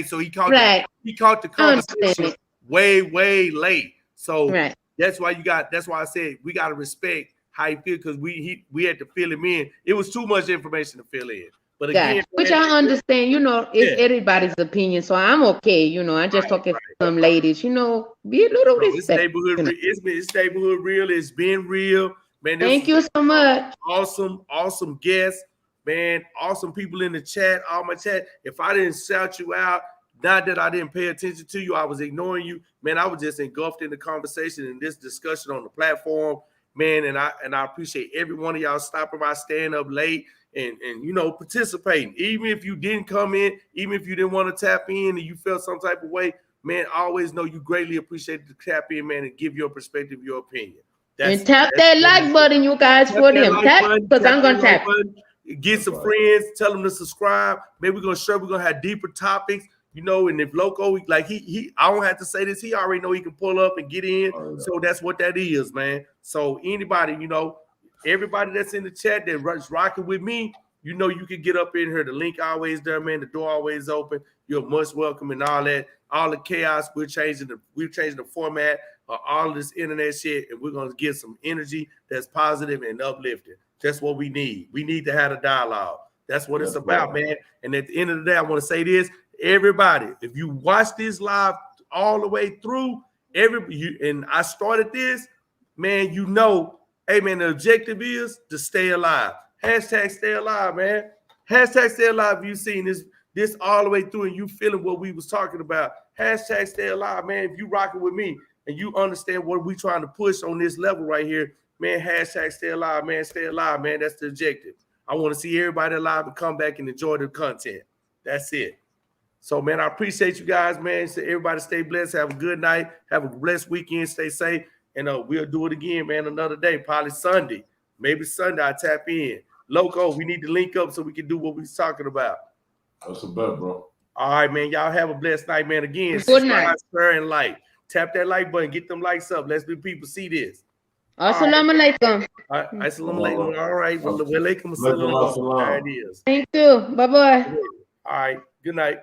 So he caught the conversation way late. So that's why That's why I said we gotta respect how he feel because we had to fill him in. It was too much information to fill in. But again, which I understand, it's everybody's opinion, so I'm okay. I'm just talking to some ladies, be a little respectful. It's neighborhood real. It's been real, man. Thank you so much. Awesome guests, man. Awesome people in the chat, all my chat. If I didn't shout you out, not that I didn't pay attention to you, I was ignoring you, man. I was just engulfed in the conversation and this discussion on the platform, man. And I appreciate every one of y'all stopping by, staying up late. And participating. Even if you didn't come in, even if you didn't want to tap in and you felt some type of way, man, I always know you greatly appreciate the tap in, man, and give your perspective, your opinion. And tap that like button, you guys, for them. Tap, because I'm going to tap. Get some friends, tell them to subscribe. Maybe we're going to have deeper topics, and if Loco, like he I don't have to say this, he already know he can pull up and get in. So that's what that is, man. So anybody, everybody that's in the chat that's rocking with me, you can get up in here. The link always there, man. The door always open. You're most welcome and all that. All the chaos, we're changing the format of all of this internet shit, and we're gonna get some energy that's positive and uplifting. That's what we need. We need to have a dialogue. That's what it's about, man. And at the end of the day, I want to say this: everybody, if you watch this live all the way through, and I started this, man, hey, man, the objective is to stay alive. Hashtag stay alive, man. Hashtag stay alive. If you've seen this all the way through and you feeling what we was talking about. Hashtag stay alive, man. If you rocking with me and you understand what we trying to push on this level right here, man, hashtag stay alive, man. Stay alive, man. That's the objective. I want to see everybody alive and come back and enjoy the content. That's it. So, man, I appreciate you guys, man. So everybody stay blessed. Have a good night. Have a blessed weekend. Stay safe. And we'll do it again, man, another day, probably Sunday. Maybe Sunday I tap in. Loco, we need to link up so we can do what we was talking about. That's a bet, bro. All right, man. Y'all have a blessed night, man. Again, subscribe, share, and like. Tap that like button. Get them likes up. Let's the people see this. Assalamu alaikum. Assalamu alaikum. All right. Well, alaikum assalam. There it is. Thank you. Bye-bye. All right. Good night.